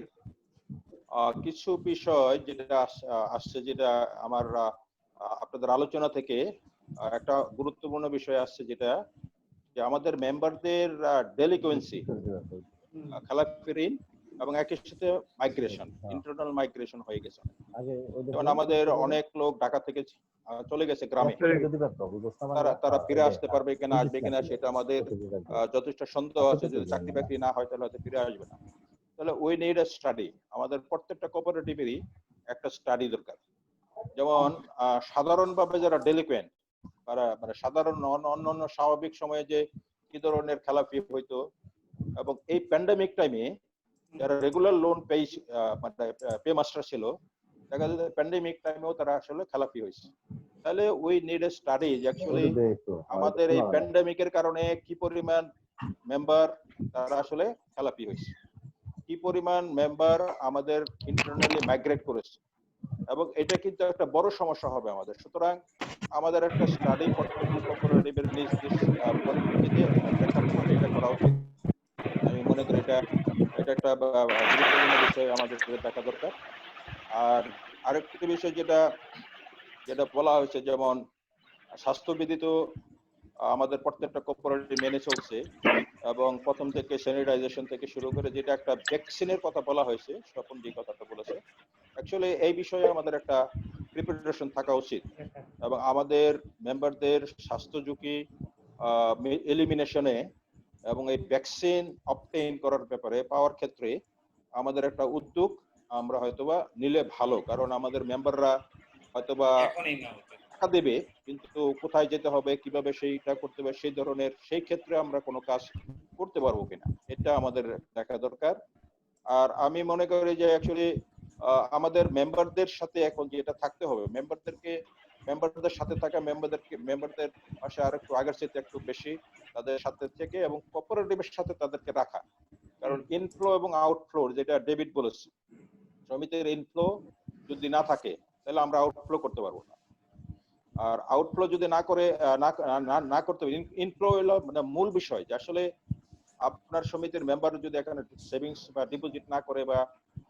কিছু বিষয় যেটা আসছে, যেটা আমার আপনাদের আলোচনা থেকে একটা গুরুত্বপূর্ণ বিষয় আসছে, যেটা যে আমাদের মেম্বারদের ডেলিকুয়েন্সি, খেলাপি ঋণ এবং একই সাথে মাইগ্রেশন, ইন্টারনাল মাইগ্রেশন হয়ে গেছে। যেমন আমাদের অনেক লোক ঢাকা থেকে চলে গেছে গ্রামে, তারা ফিরে আসতে পারবে কিনা, আসবে কিনা সেটা আমাদের যথেষ্ট সন্দেহ আছে। যদি চাকরি বাকরি না হয় তাহলে হয়তো ফিরে আসবে না। তাহলে উই নিড আ স্টাডি, আমাদের প্রত্যেকটা কোঅপারেটিভেরই একটা স্টাডি দরকার। যেমন সাধারণভাবে যারা ডেলিকুয়েন্ট, মানে সাধারণ অন্যান্য স্বাভাবিক সময়ে যে কি ধরনের খেলাপি হইতো, এবং এই প্যান্ডেমিক টাইমে যারা রেগুলার লোন পে মাস্টার ছিল, দেখা যায় প্যান্ডেমিক টাইমেও তারা আসলে খেলাপি হয়েছে। তাহলে উই নিড এ স্টাডি যে অ্যাকচুয়ালি আমাদের এই প্যান্ডেমিকের কারণে কি পরিমাণ মেম্বার তারা আসলে খেলাপি হয়েছে, কি পরিমাণ মেম্বার আমাদের ইন্টারনালি মাইগ্রেট করেছে, এবং এটা কিন্তু একটা বড় সমস্যা হবে আমাদের। সুতরাং আমাদের একটা স্টাডি প্রত্যেকটা কোঅপারেটিভের নিজ পরিপ্রেক্ষিতে একটা প্রেক্ষাপটে এটা করা উচিত। আমি মনে করি এটা একটা গুরুত্বপূর্ণ বিষয় আমাদের দেখা দরকার। আর আরেকটি বিষয় যেটা বলা হয়েছে, যেমন স্বাস্থ্যবিধি তো আমাদের প্রত্যেকটা কোঅপারেটিভ মেনে চলছে, এবং প্রথম থেকে স্যানিটাইজেশন থেকে শুরু করে যেটা একটা ভ্যাকসিনের কথা বলা হয়েছে, স্বপন যে কথাটা বলেছে, অ্যাকচুয়ালি এই বিষয়ে আমাদের একটা প্রিপারেশন থাকা উচিত, এবং আমাদের মেম্বারদের স্বাস্থ্য ঝুঁকি এলিমিনেশনে এবং এই ভ্যাকসিন অবটেইন করার ব্যাপারে পাওয়ার ক্ষেত্রে আমাদের একটা উদ্যোগ আমরা হয়তোবা নিলে ভালো, কারণ আমাদের মেম্বাররা হয়তোবা এখনই না হতো। টাকা দেবে, কিন্তু কোথায় যেতে হবে, কিভাবে সেইটা করতে হবে, সেই ক্ষেত্রে আমরা কোনো কাজ করতে পারবো কিনা, এটা আমাদের দেখা দরকার। আর আমি মনে করি যে অ্যাকচুয়ালি আমাদের মেম্বারদের সাথে এখন যেটা থাকতে হবে, মেম্বারদের সাথে থাকা, মেম্বারদের পাশে আর একটু আগের চাইতে একটু বেশি তাদের সাথে থেকে এবং কোঅপারেটিভের সাথে তাদেরকে রাখা। কারণ ইনফ্লো এবং আউটফ্লো, যেটা ডেভিড বলেছে, সমিতির ইনফ্লো যদি না থাকে তাহলে আমরা আউটফ্লো করতে পারবো না। আর আউটফ্লো যদি না করতে পারি, ইনফ্লো হলো মানে মূল বিষয়, যে আসলে আপনার সমিতির মেম্বার যদি এখানে সেভিংস বা ডিপোজিট না করে বা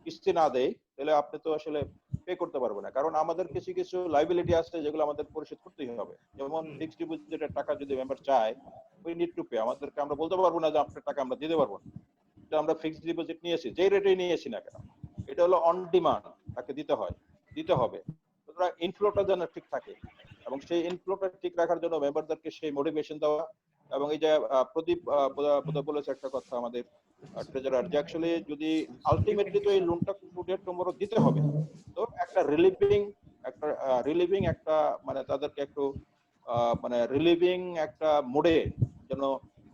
কিস্তি না দেয়, তাহলে আপনি তো আসলে পে করতে পারবেন না। কারণ আমাদের কিছু কিছু লাইবিলিটি আছে যেগুলো আমাদের পরিশোধ করতেই হবে। যেমন ফিক্সড ডিপোজিটের টাকা যদি মেম্বার চায়, উই নিড টু পে। আমরা বলতে পারবো না যে আপনার টাকা আমরা দিতে পারবো না, এটা আমরা ফিক্সড ডিপোজিট নিয়েছি, যেই রেটে নিয়েছি না কেন, এটা হলো অন ডিমান্ড, তাকে দিতে হবে। সুতরাং ইনফ্লোটা যেন ঠিক থাকে, এবং সেই ইনফ্লোটা ঠিক রাখার জন্য মেম্বারদেরকে সেই মোটিভেশন দেওয়া। এবং এই যে প্রদীপ বলেছে একটা কথা আমাদের ট্রেজারার, যে অ্যাকচুয়ালি যদি আলটিমেটলি তো এই লোনটা টুডে দিতে হবে, তো একটা রিলিভিং একটা মানে তাদেরকে একটু মানে রিলিভিং একটা মোডে যেন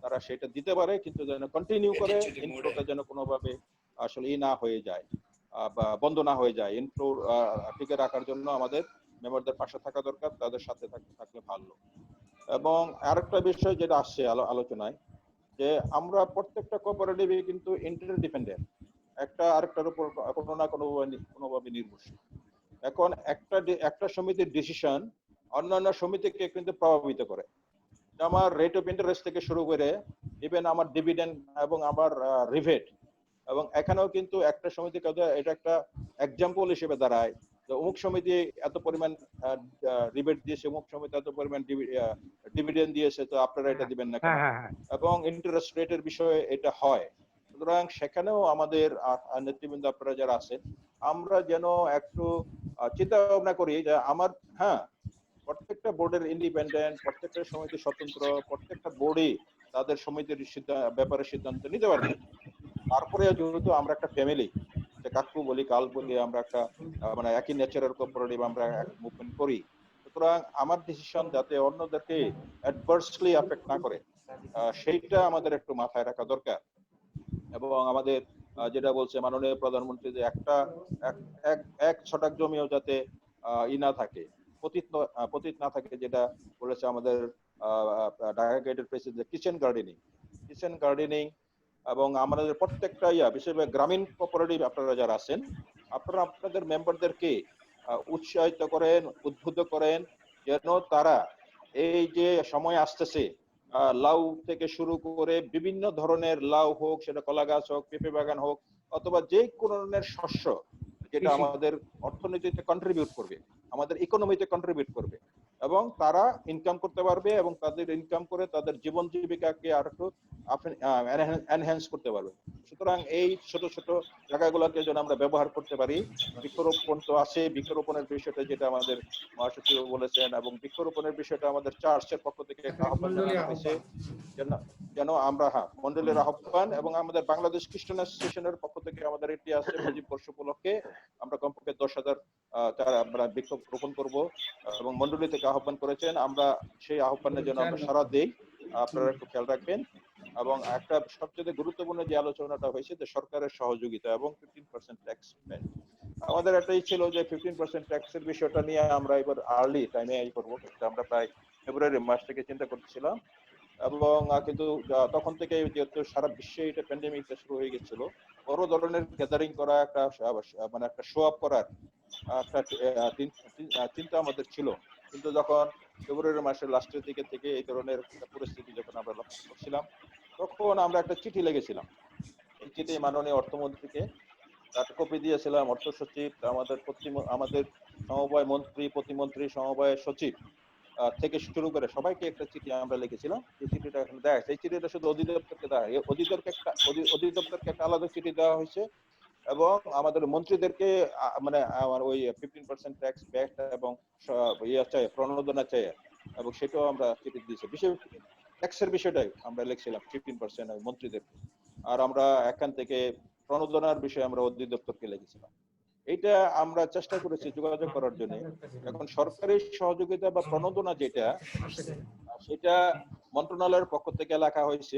তারা সেটা দিতে পারে, কিন্তু যেন কন্টিনিউ করে, ইনফ্লোটা যেন কোনোভাবে আসলে না হয়ে যায় বা বন্ধ না হয়ে যায়। ইনফ্লো টিকে রাখার জন্য আমাদের মেম্বারদের পাশে থাকা দরকার, তাদের সাথে থাকলে ভালো। এবং আরেকটা বিষয় যেটা আসছে আলোচনায়, যে আমরা প্রত্যেকটা কোঅপারেটিভে কিন্তু ইন্টারডিপেন্ডেন্ট, একটা আরেকটার উপর কোনো না কোনোভাবে নির্ভরশীল। এখন একটা সমিতির ডিসিশন অন্যান্য সমিতিকে কিন্তু প্রভাবিত করে। আমার রেট অফ ইন্টারেস্ট থেকে শুরু করে ইভেন আমার ডিভিডেন্ড এবং আমার রিভেট, এবং এখানেও কিন্তু একটা সমিতি এটা একটা এক্সাম্পল হিসেবে দাঁড়ায় যে অমুক সমিতি এত পরিমাণ রিবেট দিয়েছে, অমুক সমিতি এত পরিমাণ ডিভিডেন্ড দিয়েছে, তো আপনারা এটা দিবেন না কেন, এবং ইন্টারেস্ট রেটের বিষয়ে এটা হয়। সুতরাং সেখানেও আমাদের নেতৃবৃন্দ আপনারা যারা আছেন, আমরা যেন একটু চিন্তা ভাবনা করি যে প্রত্যেকটা বোর্ডের ইন্ডিপেন্ডেন্ট, প্রত্যেকটা সমিতি স্বতন্ত্র, প্রত্যেকটা বোর্ডই তাদের সমিতির ব্যাপারে সিদ্ধান্ত নিতে পারবে। তারপরে যেহেতু আমরা একটা ফ্যামিলি, কাকু বলি, কাল বলি, আমরা একটা মানে একই নেচারের কোঅপারেটিভ, আমরা এক মুভমেন্ট করি। সুতরাং আমার ডিসিশন যাতে অন্যদেরকে অ্যাডভার্সলি এফেক্ট না করে, সেইটা আমাদের একটু মাথায় রাখা দরকার। এবং আমাদের যেটা বলছে মাননীয় প্রধানমন্ত্রী, যে এক ছটাক জমিও যাতে না থাকে, পতিত না থাকে, যেটা বলেছে আমাদের ঢাকা গেটের প্রেসিডেন্ট, কিচেন গার্ডেনিং। এবং আমাদের প্রত্যেকটা বিশেষ করে গ্রামীণ কোঅপারেটিভ আপনারা যারা আছেন, আপনারা আপনাদের মেম্বারদেরকে উৎসাহিত করেন, উদ্বুদ্ধ করেন, যেন তারা এই যে সময় আসতেছে, লাউ থেকে শুরু করে বিভিন্ন ধরনের লাউ হোক, সেটা কলা গাছ হোক, পেঁপে বাগান হোক, অথবা যে কোনো ধরনের শস্য যেটা আমাদের অর্থনীতিতে কন্ট্রিবিউট করবে, আমাদের ইকোনমিতে কন্ট্রিবিউট করবে, এবং তারা ইনকাম করতে পারবে, এবং তাদের ইনকাম করে তাদের জীবন জীবিকাকে আর একটু এনহ্যান্স করতে পারবে। সুতরাং এই ছোট ছোট জায়গাগুলোকে যেন আমরা ব্যবহার করতে পারি। বৃক্ষরোপণ তো আছে, বৃক্ষরোপণের বিষয়টা যেটা আমাদের মহাসচিব বলেছেন, এবং বৃক্ষরোপণের বিষয়টা আমাদের চার্চের পক্ষ থেকে একটা আহ্বান জানানো হয়েছে, যেন আমরা মন্ডলের আহ্বান, এবং আমাদের বাংলাদেশ খ্রিস্টান অ্যাসোসিয়েশনের পক্ষ থেকে আমাদের এটি আছে, মুজিব বর্ষ উপলক্ষে আমরা কমপক্ষে 10,000 আমরা বৃক্ষ রোপণ করবো, এবং মন্ডলী থেকে আহ্বান করেছেন। আমরা সেই আহ্বানের জন্য আমরা সাড়া দেই, আপনারা একটু খেয়াল রাখবেন। এবং একটা সবচেয়ে গুরুত্বপূর্ণ যে আলোচনাটা হয়েছে, যে সরকারের সহযোগিতা এবং 15% ট্যাক্স। আমাদের একটাই ছিল যে 15% ট্যাক্সের বিষয়টা নিয়ে আমরা এবার আর্লি টাইমে করবো, আমরা প্রায় ফেব্রুয়ারি মাস থেকে চিন্তা করতেছিলাম। এবং কিন্তু তখন থেকে যেহেতু সারা বিশ্বে এটা প্যান্ডেমিকটা শুরু হয়ে গেছিল, বড় ধরনের গ্যাদারিং করা, একটা মানে একটা শো আপ করার একটা চিন্তা আমাদের ছিল। কিন্তু যখন ফেব্রুয়ারি মাসের লাস্টের দিকে থেকে এই ধরনের একটা পরিস্থিতি যখন আমরা লক্ষ্য করছিলাম, তখন আমরা একটা চিঠি লিখেছিলাম। এই চিঠি মাননীয় অর্থমন্ত্রীকে একটা কপি দিয়েছিলাম, অর্থ সচিব, আমাদের সমবায় মন্ত্রী, প্রতিমন্ত্রী, সমবায় সচিব থেকে শুরু করে সবাইকে একটা চিঠি আমরা লিখেছিলাম। এই চিঠিটা এখন দেয়া হয়েছে, এই চিঠিটা শুধু অধিদপ্তরকে দেওয়া হয়, অধিদপ্তরকে একটা আলাদা চিঠি দেওয়া হয়েছে, এবং আমাদের মন্ত্রীদেরকে মানে আমার ওই 15% ট্যাক্স ব্যাক এবং চাই, প্রণোদনা চাই, এবং সেটাও আমরা চিঠি দিয়েছি। বিশেষ ট্যাক্সের বিষয়টাই আমরা লিখছিলাম 15% মন্ত্রীদেরকে। আর আমরা এখান থেকে প্রণোদনার বিষয়ে আমরা অধিদপ্তরকে লিখেছিলাম। এইটা আমরা চেষ্টা করেছি যোগাযোগ করার জন্য। এখন সরকারি সহযোগিতা বা প্রণোদনা যেটা, সেটা মন্ত্রণালয়ের পক্ষ থেকে লেখা হয়েছে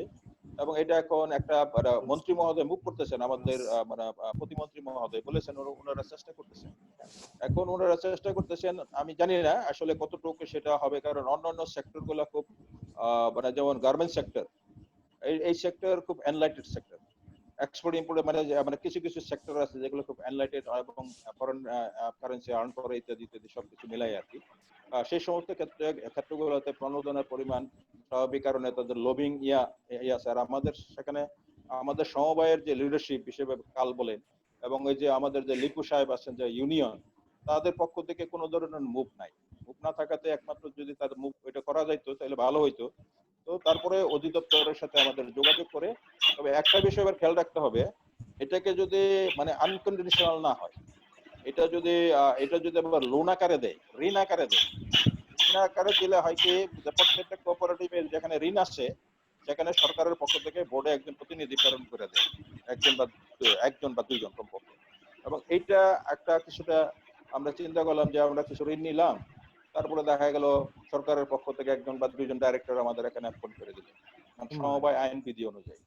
এবং এটা এখন একটা মন্ত্রী মহোদয় মুখ করতেছেন, আমাদের প্রতিমন্ত্রী মহোদয় বলেছেন ওনারা চেষ্টা করতেছেন। এখন ওনারা চেষ্টা করতেছেন, আমি জানি না আসলে কতটুকু সেটা হবে, কারণ অন্যান্য সেক্টর গুলা খুব যেমন গার্মেন্ট সেক্টর, এই সেক্টর খুব এনলাইটেড সেক্টর। এক্সপোর্ট ইম্পোর্ট মানে কিছু কিছু সেক্টর আছে যেগুলো খুব এনলাইটেড এবং ফরেন কারেন্সি আর্ন করে ইত্যাদি ইত্যাদি সবকিছু মিলাই আর কি। সেই সমস্ত ক্ষেত্রগুলোতে প্রণোদনার পরিমাণ স্বাভাবিক কারণে তাদের লবিং আর আমাদের সেখানে আমাদের সমবায়ের যে লিডারশিপ হিসেবে কাল বলেন, এবং ওই যে আমাদের যে লিপু সাহেব আছেন যে ইউনিয়ন, তাদের পক্ষ থেকে কোনো ধরনের মুভ নাই। মুভ না থাকাতে একমাত্র যদি তাদের মুভ এটা করা যাইতো তাহলে ভালো হইতো। তো তারপরে অধিদপ্তরের সাথে আমাদের যোগাযোগ করে, তবে একটা বিষয় এবার খেয়াল রাখতে হবে, এটাকে যদি মানে আনকন্ডিশনাল না হয়, এটা যদি আবার লোন আকারে দেয়, ঋণ আকারে দেয়, ঋণ আকারে দিলে হয় কি প্রত্যেকটা কোঅপারেটিভের যেখানে ঋণ আসে সেখানে সরকারের পক্ষ থেকে বোর্ডে একজন প্রতিনিধি প্রেরণ করে দেয়, একজন বা দুইজন কমপক্ষে। এবং এইটা একটা কিছুটা আমরা চিন্তা করলাম যে আমরা কিছু ঋণ নিলাম, তারপরে দেখা গেল সরকারের পক্ষ থেকে একজন বা দুইজন ডাইরেক্টর আমাদের এখানে অ্যাপয়েন্ট করে দিলেন সমবায় আইন বিধি অনুযায়ী,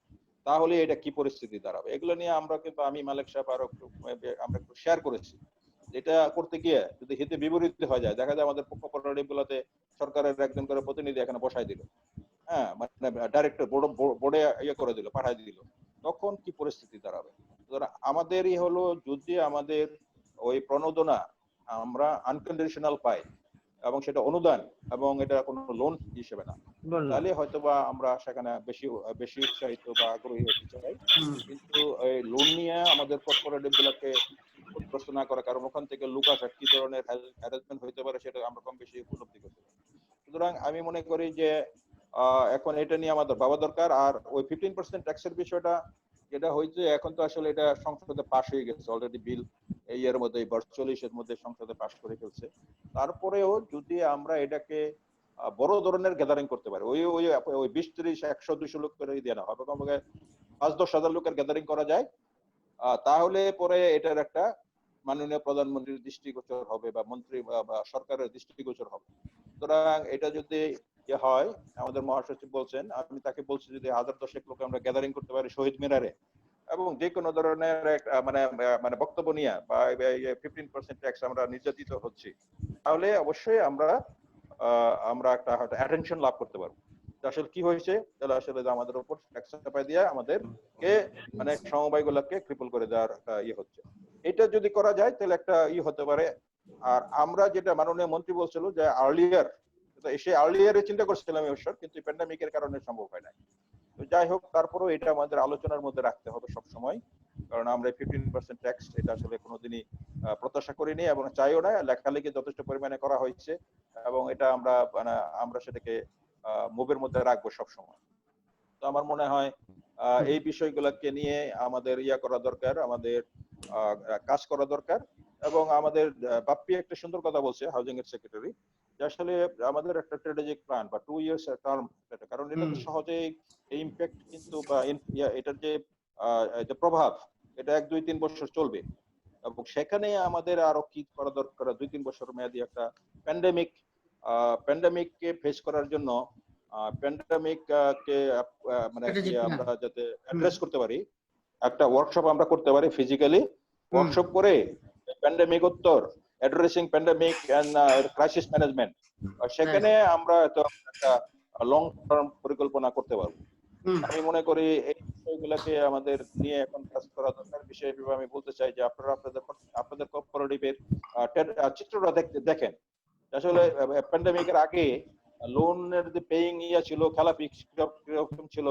তাহলে এটা কি পরিস্থিতি দাঁড়াবে? এগুলো নিয়ে আমরা কিন্তু আমি মালিক সাহেব আরো আমরা একটু শেয়ার করেছি। এটা করতে গিয়ে যদি হিতে বিপরীত হয়ে যায়, দেখা যায় আমাদের কোঅপারেটিভ গুলোতে সরকারের একজন করে প্রতিনিধি এখানে বসাই দিল, হ্যাঁ, মানে ডাইরেক্টর বোর্ডে করে দিল, পাঠাই দিল, তখন কি পরিস্থিতি দাঁড়াবে? আমাদেরই হলো যদি আমাদের ওই প্রণোদনা আমরা আনকন্ডিশনাল পাই এবং সেটা অনুদান এবং এটা কোনো লোন হিসেবে না, তাহলে হয়তোবা আমরা সেখানে বেশি উৎসাহিত বা আগ্রহী হতে চাই। কিন্তু এই লোন নিয়ে আমাদের কর্পোরেটিভ গুলোকে ক্ষতিগ্রস্ত না করা, কারণ ওখান থেকে লোক আসা কি ধরনের হ্যারাসমেন্ট হইতে পারে সেটা আমরা কম বেশি উপলব্ধি করতে পারি। সুতরাং আমি মনে করি যে এখন এটা নিয়ে আমাদের ভাবা দরকার। আর ওই 15% ট্যাক্সের বিষয়টা যেটা হয়েছে, এখন তো আসলে এটা সংসদে পাশ হয়ে গেছে অলরেডি, বিল এই এর মধ্যে 42-এর মধ্যে সংসদে পাশ করে ফেলছে। তারপরেও যদি আমরা এটাকে বড় ধরনের গ্যাদারিং করতে পারি, ওই 20-30-100-200 লোক করে দিয়ে না হবে, কমপক্ষে 5-10 হাজার লোকের গ্যাদারিং করা যায়, তাহলে পরে এটার একটা মাননীয় প্রধানমন্ত্রীর দৃষ্টিগোচর হবে বা মন্ত্রী বা সরকারের দৃষ্টিগোচর হবে। সুতরাং এটা যদি হয়, আমাদের মহাসচিব বলছেন, আমি তাকে বলছি যদি 1000-10 লোক আমরা গ্যাদারিং করতে পারি শহীদ মিনারে এবং যে কোনো ধরনের মানে বক্তব্য নিয়ে বা 15% ট্যাক্স আমরা নির্যাতিত হচ্ছি, তাহলে অবশ্যই আমরা একটা হয়তো অ্যাটেনশন লাভ করতে পারবো। আসলে কি হয়েছে, তাহলে আসলে আমাদের উপর ট্যাক্স চাপাই দিয়ে আমাদেরকে মানে সমবায় গুলাকে ক্রিপল করে দেওয়ার হচ্ছে। এটা যদি করা যায় তাহলে একটা হতে পারে। আর আমরা যেটা মাননীয় মন্ত্রী বলছিল যে আর্লিয়ারে চিন্তা করছিলাম অবশ্য, কিন্তু প্যান্ডামিকের কারণে সম্ভব হয় না। তো যাই হোক, তারপরেও এটা আমাদের আলোচনার মধ্যে রাখতে হবে সব সময়, কারণ আমরা 15% ট্যাক্স এটা আসলে কোনোদিনই প্রত্যাশা করিনি এবং চাইও না। লেখালেখি যথেষ্ট পরিমাণে করা হয়েছে এবং এটা আমরা সেটাকে মুভের মধ্যে রাখবো সব সময়। তো আমার মনে হয় এই বিষয়গুলোকে নিয়ে আমাদের করা দরকার, আমাদের কাজ করা দরকার। এবং আমাদের বাপ্পি একটা সুন্দর কথা বলছে, হাউজিং এর সেক্রেটারি, যে আসলে আমাদের একটা স্ট্র্যাটেজিক প্ল্যান বা 2 ইয়ার্স টার্ম, কারণ এটা তো সহজে এই ইমপ্যাক্ট কিন্তু বা এটার যে প্রভাব এটা 1-2-3 বছর চলবে এবং সেখানে আমাদের আরো কি করা দরকার, 2-3 বছর মেয়াদী একটা প্যান্ডামিককে ফেস করার জন্য প্যান্ডামিক কে মানে আমরা যাতে অ্যাড্রেস করতে পারি, একটা ওয়ার্কশপ আমরা করতে পারি ফিজিক্যালি, ওয়ার্কশপ করে প্যান্ডামিক উত্তর addressing pandemic and crisis management, সেখানে আমরা একটা লং টার্ম পরিকল্পনা করতে পারবো। আমি মনে করি এই বিষয়গুলোকে আমাদের নিয়ে এখন কাজ করা দরকার। বিশেষ আমি বলতে চাই যে আপনারা আপনাদের কোঅপারেটিভের চিত্রটা দেখেন, আসলে প্যান্ডামিকের আগে লোনের যে পেইং ছিল, খেলাপি কিরকম ছিল,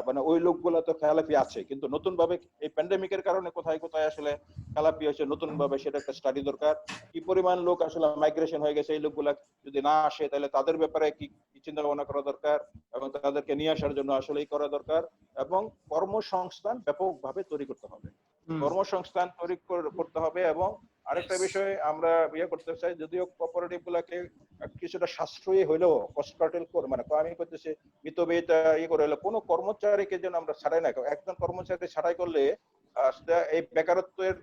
মানে ওই লোকগুলো তো খেলাপি আছে, কিন্তু নতুন ভাবে এই প্যান্ডামিকের কারণে কোথায় কোথায় আসলে খেলাপি হয়েছে নতুন ভাবে, সেটা একটা স্টাডি দরকার। কি পরিমাণ লোক আসলে মাইগ্রেশন হয়ে গেছে, এই লোকগুলা যদি না আসে তাহলে তাদের ব্যাপারে কি চিন্তা ভাবনা করা দরকার এবং তাদেরকে নিয়ে আসার জন্য আসলেই করা দরকার। এবং কর্মসংস্থান ব্যাপকভাবে তৈরি করতে হবে, কর্মসংস্থান তৈরি করতে হবে। এবং আরেকটা বিষয় আমরা করতে চাই, যদিও কোঅপারেটিভ গুলাকে কিছুটা সাশ্রয়ী হইলেও কস্ট কার্টেল মানে আমি করতেছি মিতব্যয়িতা করে হলে কোনো কর্মচারীকে যেন আমরা ছাড়াই না। একজন কর্মচারী ছাড়াই করলে এই বেকারত্বের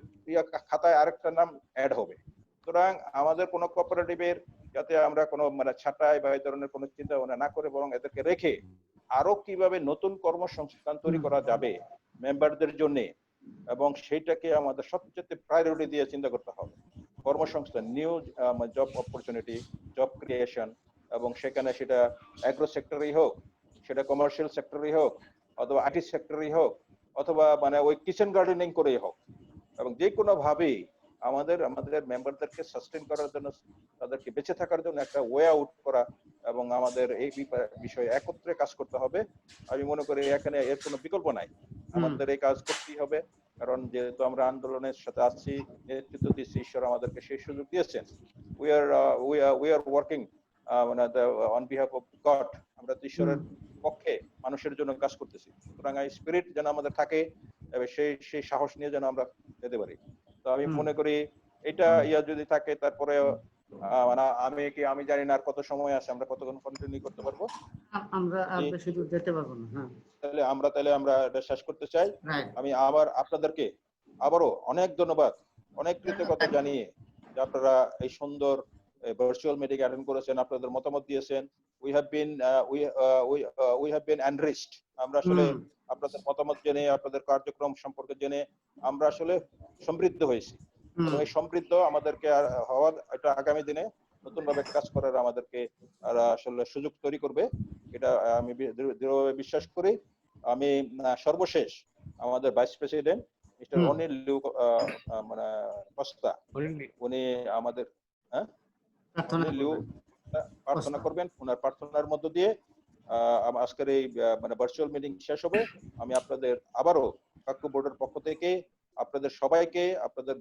খাতায় আরেকটা নাম অ্যাড হবে। সুতরাং আমাদের কোনো কোঅপারেটিভের যাতে আমরা কোনো মানে ছাঁটাই বা এই ধরনের কোনো চিন্তা ভাবনা না করে বরং এদেরকে রেখে আরো কিভাবে নতুন কর্মসংস্থান তৈরি করা যাবে মেম্বারদের জন্য, এবং সেইটাকে আমাদের সবচেয়ে প্রায়োরিটি দিয়ে চিন্তা করতে হবে। কর্মসংস্থান, new job opportunity, job creation, এবং সেখানে সেটা অ্যাগ্রো সেক্টরেই হোক, সেটা কমার্শিয়াল সেক্টরেই হোক, অথবা আইটি সেক্টরেই হোক, অথবা মানে ওই কিচেন গার্ডেনিং করেই হোক, এবং যে কোনো ভাবেই আমাদের মেম্বারদেরকে সাস্টেইন করার জন্য, তাদেরকে বেঁচে থাকার জন্য একটা ওয়ে আউট করা, এবং আমাদের এই বিষয়ে একত্রে কাজ করতে হবে। আমি মনে করি এখানে এর কোনো বিকল্প নাই, আমাদের এই কাজ করতেই হবে। কারণ যেহেতু আমরা আন্দোলনের সাথে আছি, নেতৃত্ব দিচ্ছি, ঈশ্বর আমাদেরকে সেই সুযোগ দিয়েছেন। We are working on behalf of god. আমরা ঈশ্বরের পক্ষে মানুষের জন্য কাজ করতেছি। সুতরাং এই স্পিরিট যেন আমাদের থাকে, এবং সেই সাহস নিয়ে যেন আমরা যেতে পারি। তো আমি মনে করি এটা যদি থাকে, তারপরে মানে আমি জানি না আর কত সময় আছে, আমরা কতক্ষণ কন্টিনিউ করতে পারবো। আমরা আর বেশি দূর যেতে পারবো না। হ্যাঁ, তাহলে আমরা এটা শেষ করতে চাই। আমি আবার আপনাদেরকে আবারও অনেক ধন্যবাদ, অনেক কৃতজ্ঞতা জানিয়ে যে আপনারা এই সুন্দর ভার্চুয়াল মিটিং অ্যাটেন্ড করেছেন, আপনাদের মতামত দিয়েছেন। We have been enriched. আমরা আসলে আপনাদের মতামত জেনে, আপনাদের কার্যক্রম সম্পর্কে জেনে আমরা আসলে সমৃদ্ধ হয়েছি, এবং এই সমৃদ্ধ আমাদেরকে হওয়ার এটা আগামী দিনে নতুন ভাবে কাজ করার আমাদেরকে আসলে সুযোগ তৈরি করবে, এটা আমি দৃঢ়ভাবে বিশ্বাস করি। আমি সর্বশেষ আমাদের vice president mister Anil Liu মানে কস্তা, উনি আমাদের প্রার্থনা করবেন। ওনার প্রার্থনার মধ্য দিয়ে আজকের এই মানে ভার্চুয়াল মিটিং শেষ হবে। আমি আপনাদের আবারও কাকু বোর্ডের পক্ষ থেকে আপনাদের সবাইকে, আপনাদের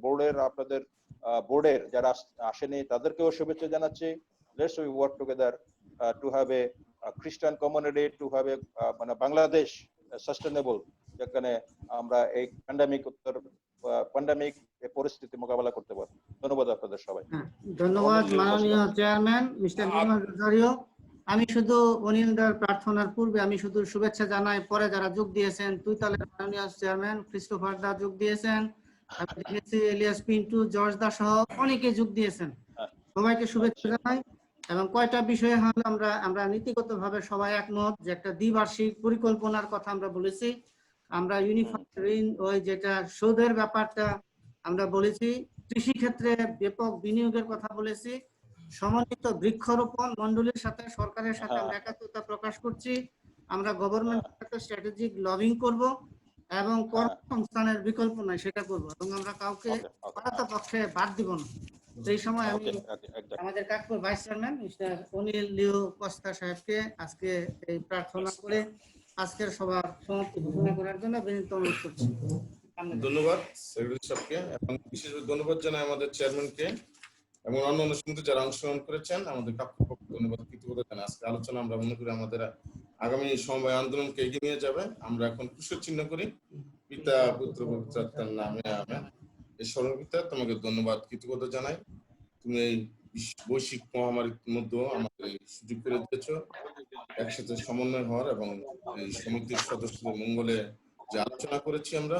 বোর্ডের যারা আসেনি তাদেরকেও শুভেচ্ছা জানাচ্ছি। Let's we work together to have a খ্রিস্টান কমিউনিটি, টু হ্যাভ এ মানে বাংলাদেশ সাস্টেনেবল, যেখানে আমরা এই প্যান্ডামিক পরিস্থিতি মোকাবেলা করতে পারবো। ধন্যবাদ আপনাদের সবাই। ধন্যবাদ মাননীয় চেয়ারম্যান মিস্টার নির্মল রোজারিও। আমি শুধু অনিলদার প্রার্থনার পূর্বে আমি শুধু শুভেচ্ছা জানাই, পরে যারা যোগ দিয়েছেন, তুইতালের মাননীয় চেয়ারম্যান ক্রিস্টোফার দা যোগ দিয়েছেন, আমি দেখেছি এলিয়াস পিন্টু, জর্জ দা সহ অনেকে যোগ দিয়েছেন। সবাইকে শুভেচ্ছা জানাই। এবং কয়টা বিষয়ে আমরা নীতিগতভাবে সবাই একমত যে একটা দ্বিবার্ষিক পরিকল্পনার কথা আমরা বলেছি। আমরা ইউনিফর্ম ঋণ, ওই যেটা সুদের ব্যাপারটা আমরা বলেছি, কৃষি ক্ষেত্রে ব্যাপক বিনিয়োগের কথা বলেছি, সমন্বিত বৃক্ষরোপণ মন্ডলীর সাথে সরকারের সাথে আমরা একাত্মতা প্রকাশ করছি। আমরা গভর্নমেন্টের সাথে স্ট্র্যাটেজিক লবিং করব, এবং কর্মসংস্থানের বিকল্প নাই সেটা করব, এবং আমরা কাউকে পক্ষে বাদ দিব না। সেই সময় আমি আমাদের Kakpur vice chairman mister Anil Leo Costa সাহেবকে আজকে এই প্রার্থনা করে আজকের সভার সমাপ্তি ঘোষণা করার জন্য বিনীত অনুরোধ করছি। ধন্যবাদ সেক্রেটারি সাহেবকে, এবং বিশেষ ধন্যবাদ জানাই আমাদের চেয়ারম্যানকে এবং অন্যান্য সমিতি যারা অংশগ্রহণ করেছেন। আমাদের কাকপুর ধন্যবাদ, কৃতজ্ঞতা জানাই। আজকে আলোচনা আমরা মনে করি আমাদের আগামী সময় আন্দোলনকে এগিয়ে নিয়ে যাবে। আমরা এখন কুশের চিহ্ন করি, পিতা পুত্র পবিত্র আত্মার নামে আমেন। এই সর্বপিতা তোমাকে ধন্যবাদ, কৃতজ্ঞতা জানাই। তুমি এই বৈশ্বিক মহামারীর মধ্যেও আমাদের সুযোগ করে দিয়েছো একসাথে সমন্বয় হওয়ার, এবং এই সমিতির সদস্যদের মঙ্গলে যে আলোচনা করেছি আমরা,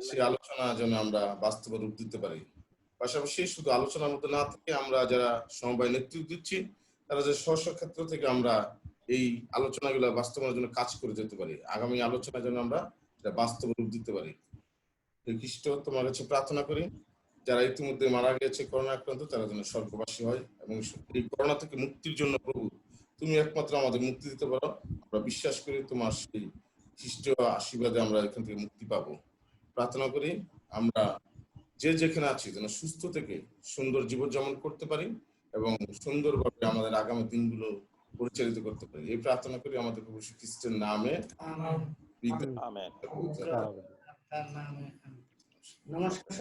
সেই আলোচনা যেন আমরা বাস্তবে রূপ দিতে পারি। পাশাপাশি শুধু আলোচনার মধ্যে না থেকে আমরা যারা সমবায় নেতৃত্ব দিচ্ছি, তারা যে স্ব ক্ষেত্র থেকে আমরা এই আলোচনাগুলো বাস্তবায়নের জন্য কাজ করে যেতে পারি। আগামী আলোচনা যেন আমরা এটা বাস্তব রূপ দিতে পারি। খ্রিস্ট তোমার কাছে প্রার্থনা করি, যারা ইতিমধ্যে মারা গেছে করোনা আক্রান্ত, তারা যেন স্বর্গবাসী হয়, এবং এই করোনা থেকে মুক্তির জন্য প্রভু তুমি একমাত্র আমাদের মুক্তি দিতে পারো। আমরা বিশ্বাস করি তোমার সেই খ্রিস্ট আশীর্বাদে আমরা এখান থেকে মুক্তি পাবো। প্রার্থনা করি আমরা যে যেখানে আছি যেন সুস্থ থেকে সুন্দর জীবনযাপন করতে পারি, এবং সুন্দরভাবে আমাদের আগামী দিনগুলো পরিচালিত করতে পারি। এই প্রার্থনা করি আমাদের প্রভু যীশু খ্রিস্টের নামে। আমেন। নমস্কার।